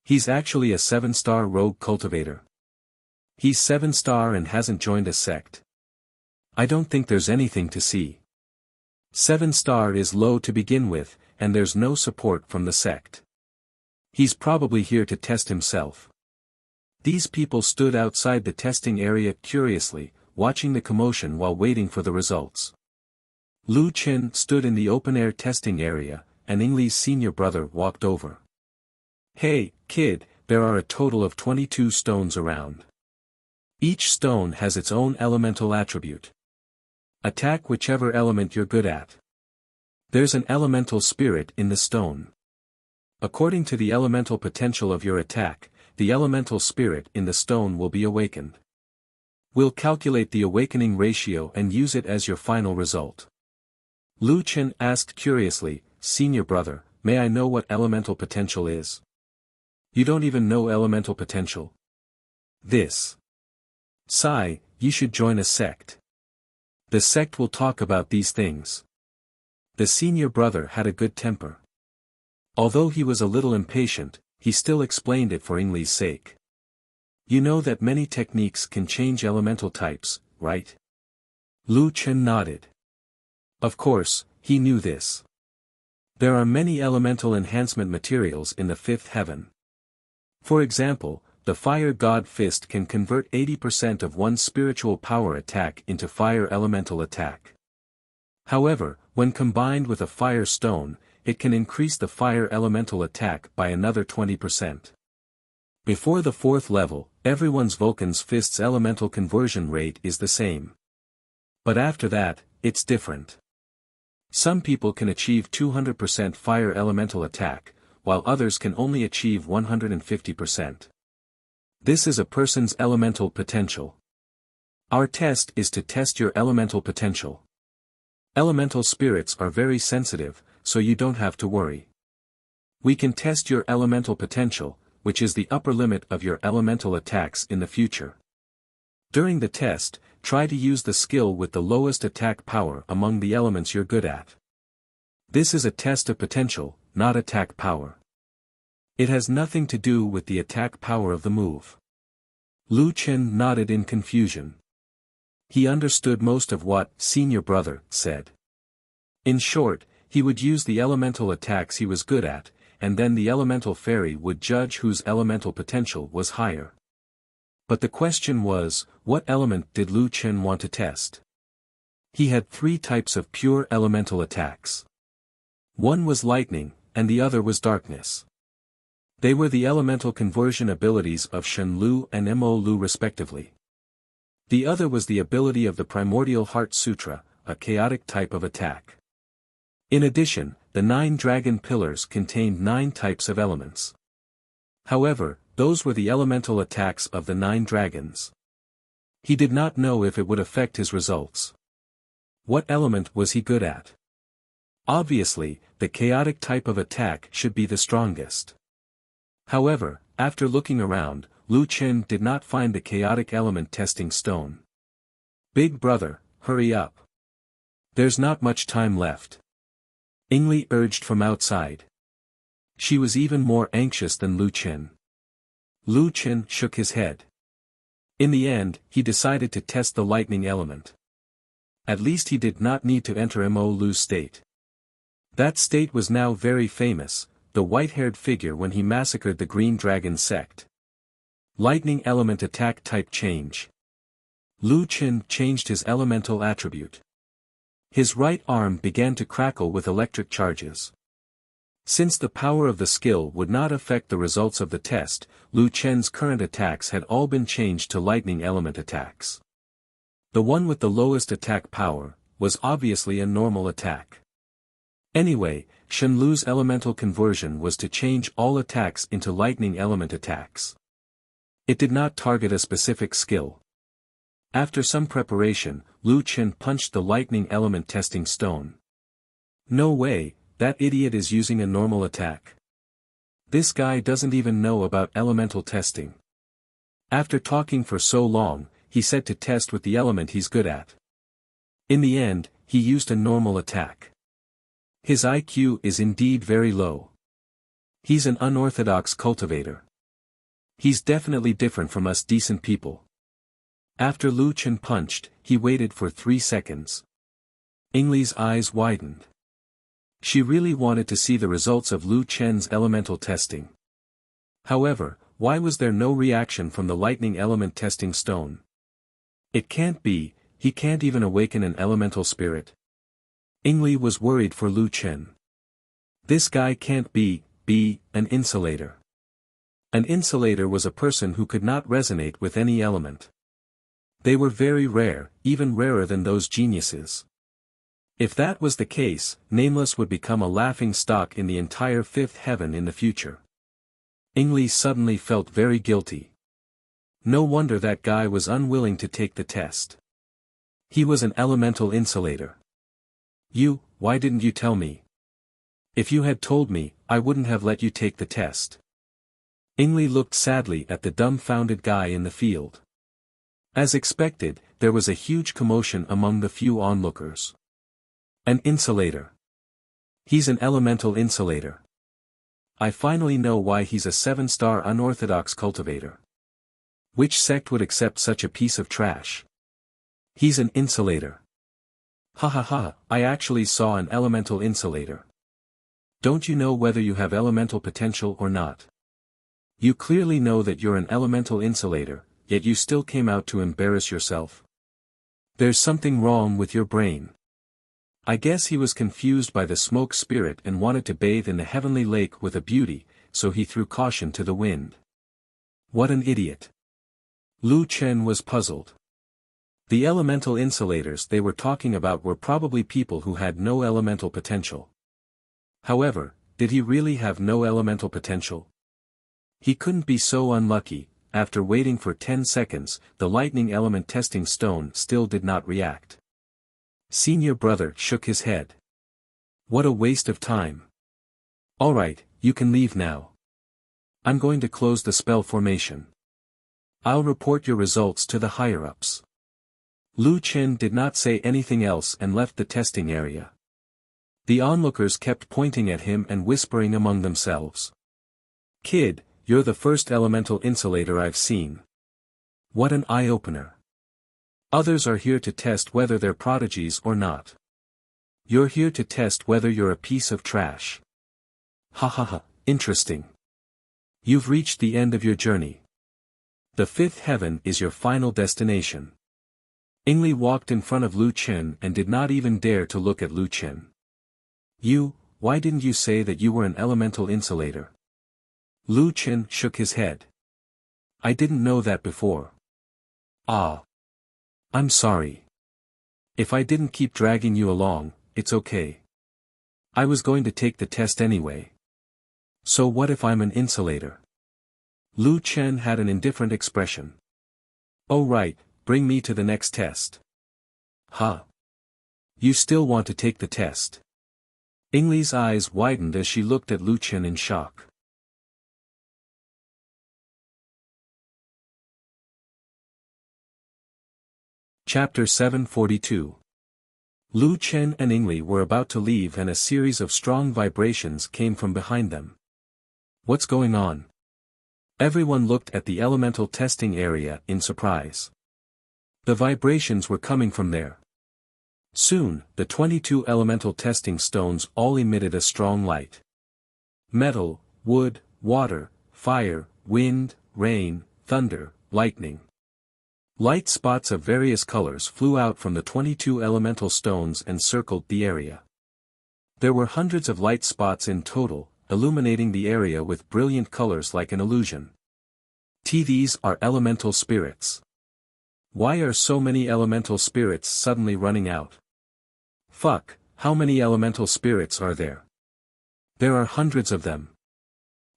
He's actually a 7-star rogue cultivator. He's 7-star and hasn't joined a sect. I don't think there's anything to see. 7-star is low to begin with, and there's no support from the sect. He's probably here to test himself. These people stood outside the testing area curiously, watching the commotion while waiting for the results. Lu Chen stood in the open-air testing area, and Ingli's senior brother walked over. Hey, kid, there are a total of 22 stones around. Each stone has its own elemental attribute. Attack whichever element you're good at. There's an elemental spirit in the stone. According to the elemental potential of your attack, the elemental spirit in the stone will be awakened. We'll calculate the awakening ratio and use it as your final result. Lu Chen asked curiously, "Senior brother, may I know what elemental potential is?" "You don't even know elemental potential?" "This. Sai, you should join a sect. The sect will talk about these things." The senior brother had a good temper. Although he was a little impatient, he still explained it for Yingli's sake. "You know that many techniques can change elemental types, right?" Lu Chen nodded. Of course, he knew this. There are many elemental enhancement materials in the fifth heaven. For example, the fire god fist can convert 80% of one's spiritual power attack into fire elemental attack. However, when combined with a fire stone, it can increase the fire elemental attack by another 20%. Before the fourth level, everyone's Vulcan's fist's elemental conversion rate is the same. But after that, it's different. Some people can achieve 200% fire elemental attack, while others can only achieve 150%. This is a person's elemental potential. Our test is to test your elemental potential. Elemental spirits are very sensitive, so you don't have to worry. We can test your elemental potential, which is the upper limit of your elemental attacks in the future. During the test, try to use the skill with the lowest attack power among the elements you're good at. This is a test of potential, not attack power. It has nothing to do with the attack power of the move. Lu Chen nodded in confusion. He understood most of what senior brother said. In short, he would use the elemental attacks he was good at, and then the elemental fairy would judge whose elemental potential was higher. But the question was, what element did Lu Chen want to test? He had 3 types of pure elemental attacks. One was lightning, and the other was darkness. They were the elemental conversion abilities of Shen Lu and Mo Lu respectively. The other was the ability of the Primordial Heart Sutra, a chaotic type of attack. In addition, the 9 dragon pillars contained 9 types of elements. However, those were the elemental attacks of the 9 dragons. He did not know if it would affect his results. What element was he good at? Obviously, the chaotic type of attack should be the strongest. However, after looking around, Lu Chen did not find the chaotic element testing stone. "Big brother, hurry up. There's not much time left," Yingli urged from outside. She was even more anxious than Lu Chen. Lu Chen shook his head. In the end, he decided to test the lightning element. At least he did not need to enter Mo Lu's state. That state was now very famous, the white-haired figure when he massacred the Green Dragon sect. Lightning element attack type change. Lu Chen changed his elemental attribute. His right arm began to crackle with electric charges. Since the power of the skill would not affect the results of the test, Lu Chen's current attacks had all been changed to lightning element attacks. The one with the lowest attack power was obviously a normal attack. Anyway, Shen Lu's elemental conversion was to change all attacks into lightning element attacks. It did not target a specific skill. After some preparation, Lu Chen punched the lightning element testing stone. No way, that idiot is using a normal attack. This guy doesn't even know about elemental testing. After talking for so long, he said to test with the element he's good at. In the end, he used a normal attack. His IQ is indeed very low. He's an unorthodox cultivator. He's definitely different from us decent people. After Lu Chen punched, he waited for 3 seconds. Yingli's eyes widened. She really wanted to see the results of Lu Chen's elemental testing. However, why was there no reaction from the lightning element testing stone? It can't be, he can't even awaken an elemental spirit. Yingli was worried for Lu Chen. This guy can't be an insulator. An insulator was a person who could not resonate with any element. They were very rare, even rarer than those geniuses. If that was the case, Nameless would become a laughing stock in the entire fifth heaven in the future. Ingli suddenly felt very guilty. No wonder that guy was unwilling to take the test. He was an elemental insulator. Why didn't you tell me? If you had told me, I wouldn't have let you take the test. Ingli looked sadly at the dumbfounded guy in the field. As expected, there was a huge commotion among the few onlookers. An insulator. He's an elemental insulator. I finally know why he's a 7-star unorthodox cultivator. Which sect would accept such a piece of trash? He's an insulator. Ha ha ha, I actually saw an elemental insulator. Don't you know whether you have elemental potential or not? You clearly know that you're an elemental insulator, yet you still came out to embarrass yourself. There's something wrong with your brain. I guess he was confused by the smoke spirit and wanted to bathe in the heavenly lake with a beauty, so he threw caution to the wind. What an idiot. Lu Chen was puzzled. The elemental insulators they were talking about were probably people who had no elemental potential. However, did he really have no elemental potential? He couldn't be so unlucky. After waiting for 10 seconds, the lightning element testing stone still did not react. Senior brother shook his head. What a waste of time. Alright, you can leave now. I'm going to close the spell formation. I'll report your results to the higher-ups. Lu Chen did not say anything else and left the testing area. The onlookers kept pointing at him and whispering among themselves. Kid, you're the first elemental insulator I've seen. What an eye-opener. Others are here to test whether they're prodigies or not. You're here to test whether you're a piece of trash. Ha ha ha, interesting. You've reached the end of your journey. The fifth heaven is your final destination. Ingli walked in front of Lu Chen and did not even dare to look at Lu Chen. Why didn't you say that you were an elemental insulator? Lu Chen shook his head. I didn't know that before. Ah. I'm sorry. If I didn't keep dragging you along, it's okay. I was going to take the test anyway. So what if I'm an insulator? Lu Chen had an indifferent expression. Oh right, bring me to the next test. Huh? You still want to take the test? Ingli's eyes widened as she looked at Lu Chen in shock. Chapter 742. Lu Chen and Ingli were about to leave and a series of strong vibrations came from behind them. What's going on? Everyone looked at the elemental testing area in surprise. The vibrations were coming from there. Soon, the 22 elemental testing stones all emitted a strong light. Metal, wood, water, fire, wind, rain, thunder, lightning. Light spots of various colors flew out from the 22 elemental stones and circled the area. There were hundreds of light spots in total, illuminating the area with brilliant colors like an illusion. These are elemental spirits. Why are so many elemental spirits suddenly running out? Fuck, how many elemental spirits are there? There are hundreds of them.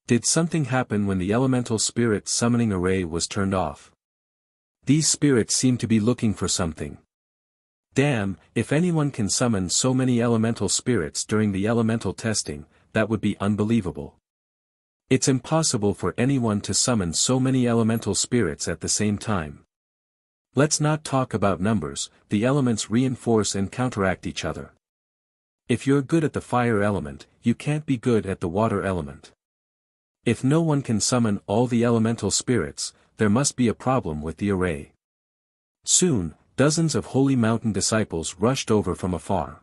Did something happen when the elemental spirit summoning array was turned off? These spirits seem to be looking for something. Damn, if anyone can summon so many elemental spirits during the elemental testing, that would be unbelievable. It's impossible for anyone to summon so many elemental spirits at the same time. Let's not talk about numbers, the elements reinforce and counteract each other. If you're good at the fire element, you can't be good at the water element. If no one can summon all the elemental spirits, there must be a problem with the array. Soon, dozens of Holy Mountain disciples rushed over from afar.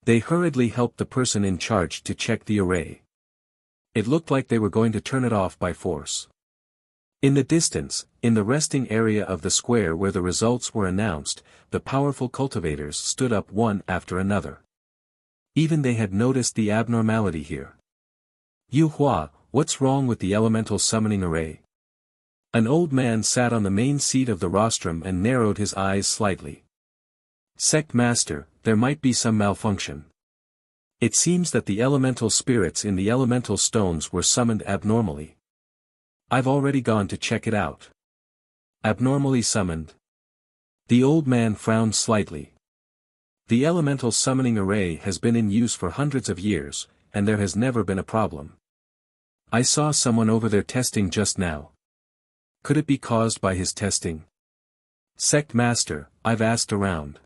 They hurriedly helped the person in charge to check the array. It looked like they were going to turn it off by force. In the distance, in the resting area of the square where the results were announced, the powerful cultivators stood up one after another. Even they had noticed the abnormality here. Yu Hua, what's wrong with the elemental summoning array? An old man sat on the main seat of the rostrum and narrowed his eyes slightly. Sect Master, there might be some malfunction. It seems that the elemental spirits in the elemental stones were summoned abnormally. I've already gone to check it out. Abnormally summoned? The old man frowned slightly. The elemental summoning array has been in use for hundreds of years, and there has never been a problem. I saw someone over there testing just now. Could it be caused by his testing? Sect Master, I've asked around.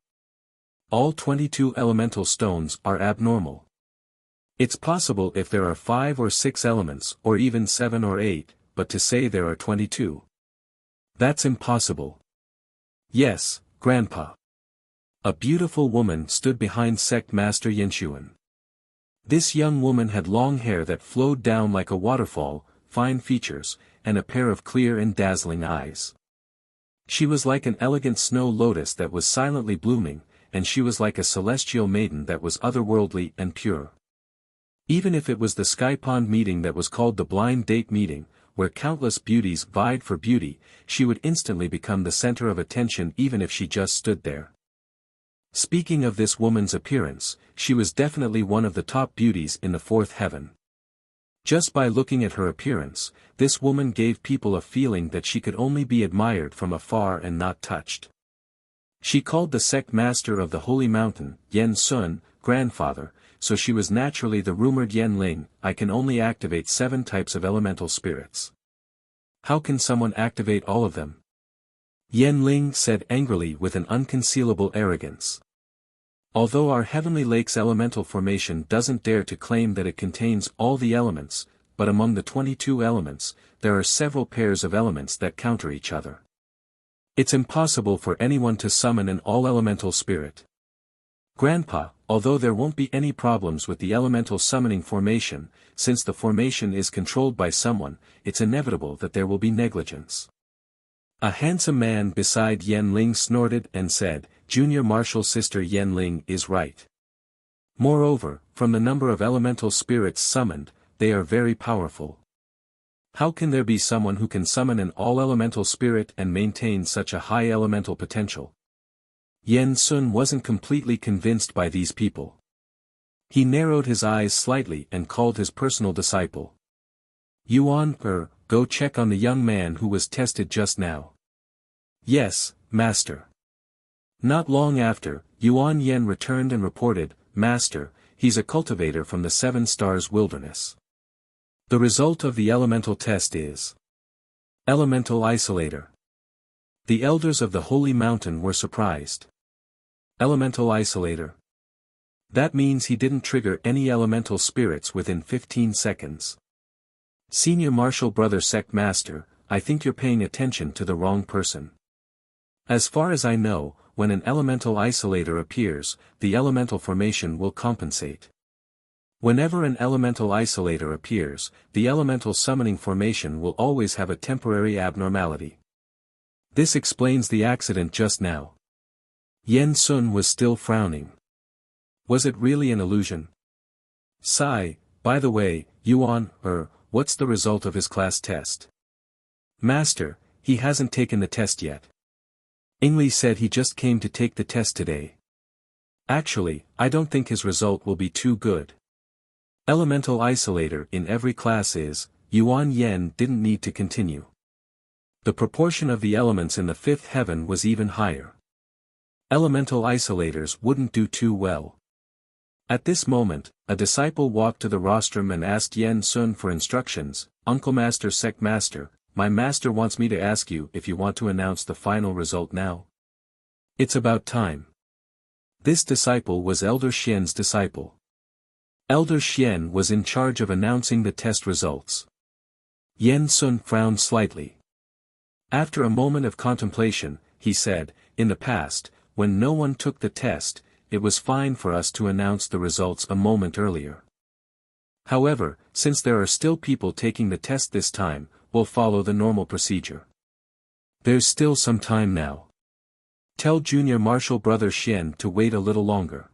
All 22 elemental stones are abnormal. It's possible if there are 5 or 6 elements or even 7 or 8, but to say there are 22. That's impossible. Yes, Grandpa. A beautiful woman stood behind Sect Master Yenshuan. This young woman had long hair that flowed down like a waterfall, fine features, and a pair of clear and dazzling eyes. She was like an elegant snow lotus that was silently blooming, and she was like a celestial maiden that was otherworldly and pure. Even if it was the Sky Pond meeting that was called the blind date meeting, where countless beauties vied for beauty, she would instantly become the center of attention even if she just stood there. Speaking of this woman's appearance, she was definitely one of the top beauties in the fourth heaven. Just by looking at her appearance, this woman gave people a feeling that she could only be admired from afar and not touched. She called the sect master of the holy mountain, Yen Sun, grandfather, so she was naturally the rumored Yen Ling. I can only activate 7 types of elemental spirits. How can someone activate all of them? Yen Ling said angrily with an unconcealable arrogance. Although our Heavenly Lake's elemental formation doesn't dare to claim that it contains all the elements, but among the 22 elements, there are several pairs of elements that counter each other. It's impossible for anyone to summon an all-elemental spirit. Grandpa, although there won't be any problems with the elemental summoning formation, since the formation is controlled by someone, it's inevitable that there will be negligence. A handsome man beside Yen Ling snorted and said, Junior Marshal Sister Yen Ling is right. Moreover, from the number of elemental spirits summoned, they are very powerful. How can there be someone who can summon an all-elemental spirit and maintain such a high elemental potential? Yen Sun wasn't completely convinced by these people. He narrowed his eyes slightly and called his personal disciple. Yuan, go check on the young man who was tested just now. Yes, Master. Not long after, Yuan Yen returned and reported, Master, he's a cultivator from the 7 Stars Wilderness. The result of the elemental test is Elemental Isolator. The elders of the Holy Mountain were surprised. Elemental Isolator. That means he didn't trigger any elemental spirits within 15 seconds. Senior Marshal Brother Sect Master, I think you're paying attention to the wrong person. As far as I know, when an elemental isolator appears, the elemental formation will compensate. Whenever an elemental isolator appears, the elemental summoning formation will always have a temporary abnormality. This explains the accident just now. Yen Sun was still frowning. Was it really an illusion? Sigh, by the way, Yuan, what's the result of his class test? Master, he hasn't taken the test yet. Ingli said he just came to take the test today. Actually, I don't think his result will be too good. Elemental isolator in every class is, Yuan Yen didn't need to continue. The proportion of the elements in the 5th heaven was even higher. Elemental isolators wouldn't do too well. At this moment, a disciple walked to the rostrum and asked Yen Sun for instructions. Uncle Master Sect Master, my master wants me to ask you if you want to announce the final result now. It's about time. This disciple was Elder Xian's disciple. Elder Xian was in charge of announcing the test results. Yen Sun frowned slightly. After a moment of contemplation, he said, in the past, when no one took the test, it was fine for us to announce the results a moment earlier. However, since there are still people taking the test this time, we'll follow the normal procedure. There's still some time now. Tell Junior Marshal Brother Xian to wait a little longer.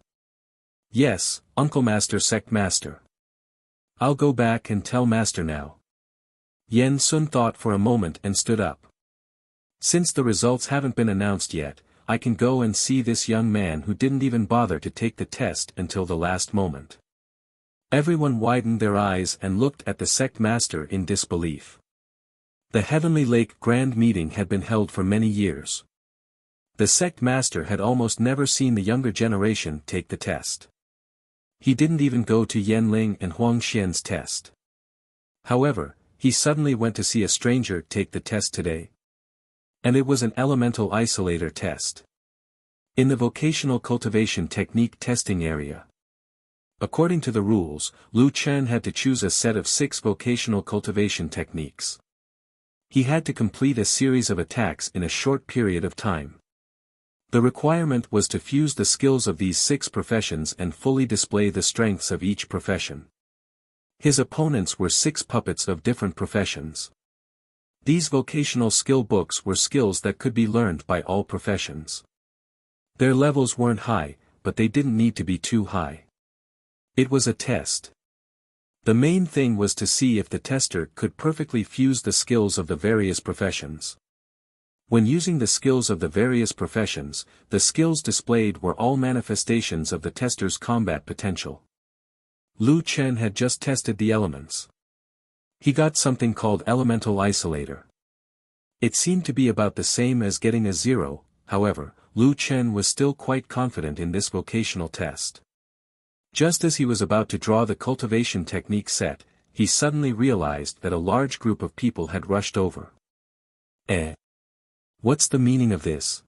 Yes, Uncle Master Sect Master. I'll go back and tell Master now. Yen Sun thought for a moment and stood up. Since the results haven't been announced yet, I can go and see this young man who didn't even bother to take the test until the last moment. Everyone widened their eyes and looked at the sect master in disbelief. The Heavenly Lake Grand Meeting had been held for many years. The sect master had almost never seen the younger generation take the test. He didn't even go to Yanling and Huang Xian's test. However, he suddenly went to see a stranger take the test today. And it was an elemental isolator test. In the vocational cultivation technique testing area. According to the rules, Lu Chen had to choose a set of 6 vocational cultivation techniques. He had to complete a series of attacks in a short period of time. The requirement was to fuse the skills of these 6 professions and fully display the strengths of each profession. His opponents were 6 puppets of different professions. These vocational skill books were skills that could be learned by all professions. Their levels weren't high, but they didn't need to be too high. It was a test. The main thing was to see if the tester could perfectly fuse the skills of the various professions. When using the skills of the various professions, the skills displayed were all manifestations of the tester's combat potential. Lu Chen had just tested the elements. He got something called Elemental Isolator. It seemed to be about the same as getting a 0, however, Lu Chen was still quite confident in this vocational test. Just as he was about to draw the cultivation technique set, he suddenly realized that a large group of people had rushed over. What's the meaning of this?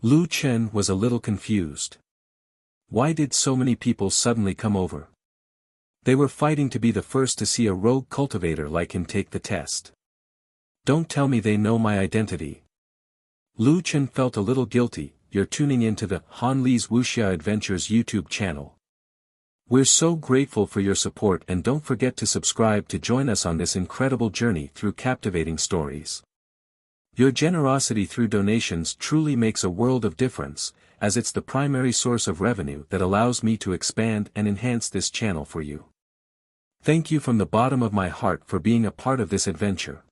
Lu Chen was a little confused. Why did so many people suddenly come over? They were fighting to be the first to see a rogue cultivator like him take the test. Don't tell me they know my identity. Lu Chen felt a little guilty. You're tuning into the Han Li's Wuxia Adventures YouTube channel. We're so grateful for your support, and don't forget to subscribe to join us on this incredible journey through captivating stories. Your generosity through donations truly makes a world of difference, as it's the primary source of revenue that allows me to expand and enhance this channel for you. Thank you from the bottom of my heart for being a part of this adventure.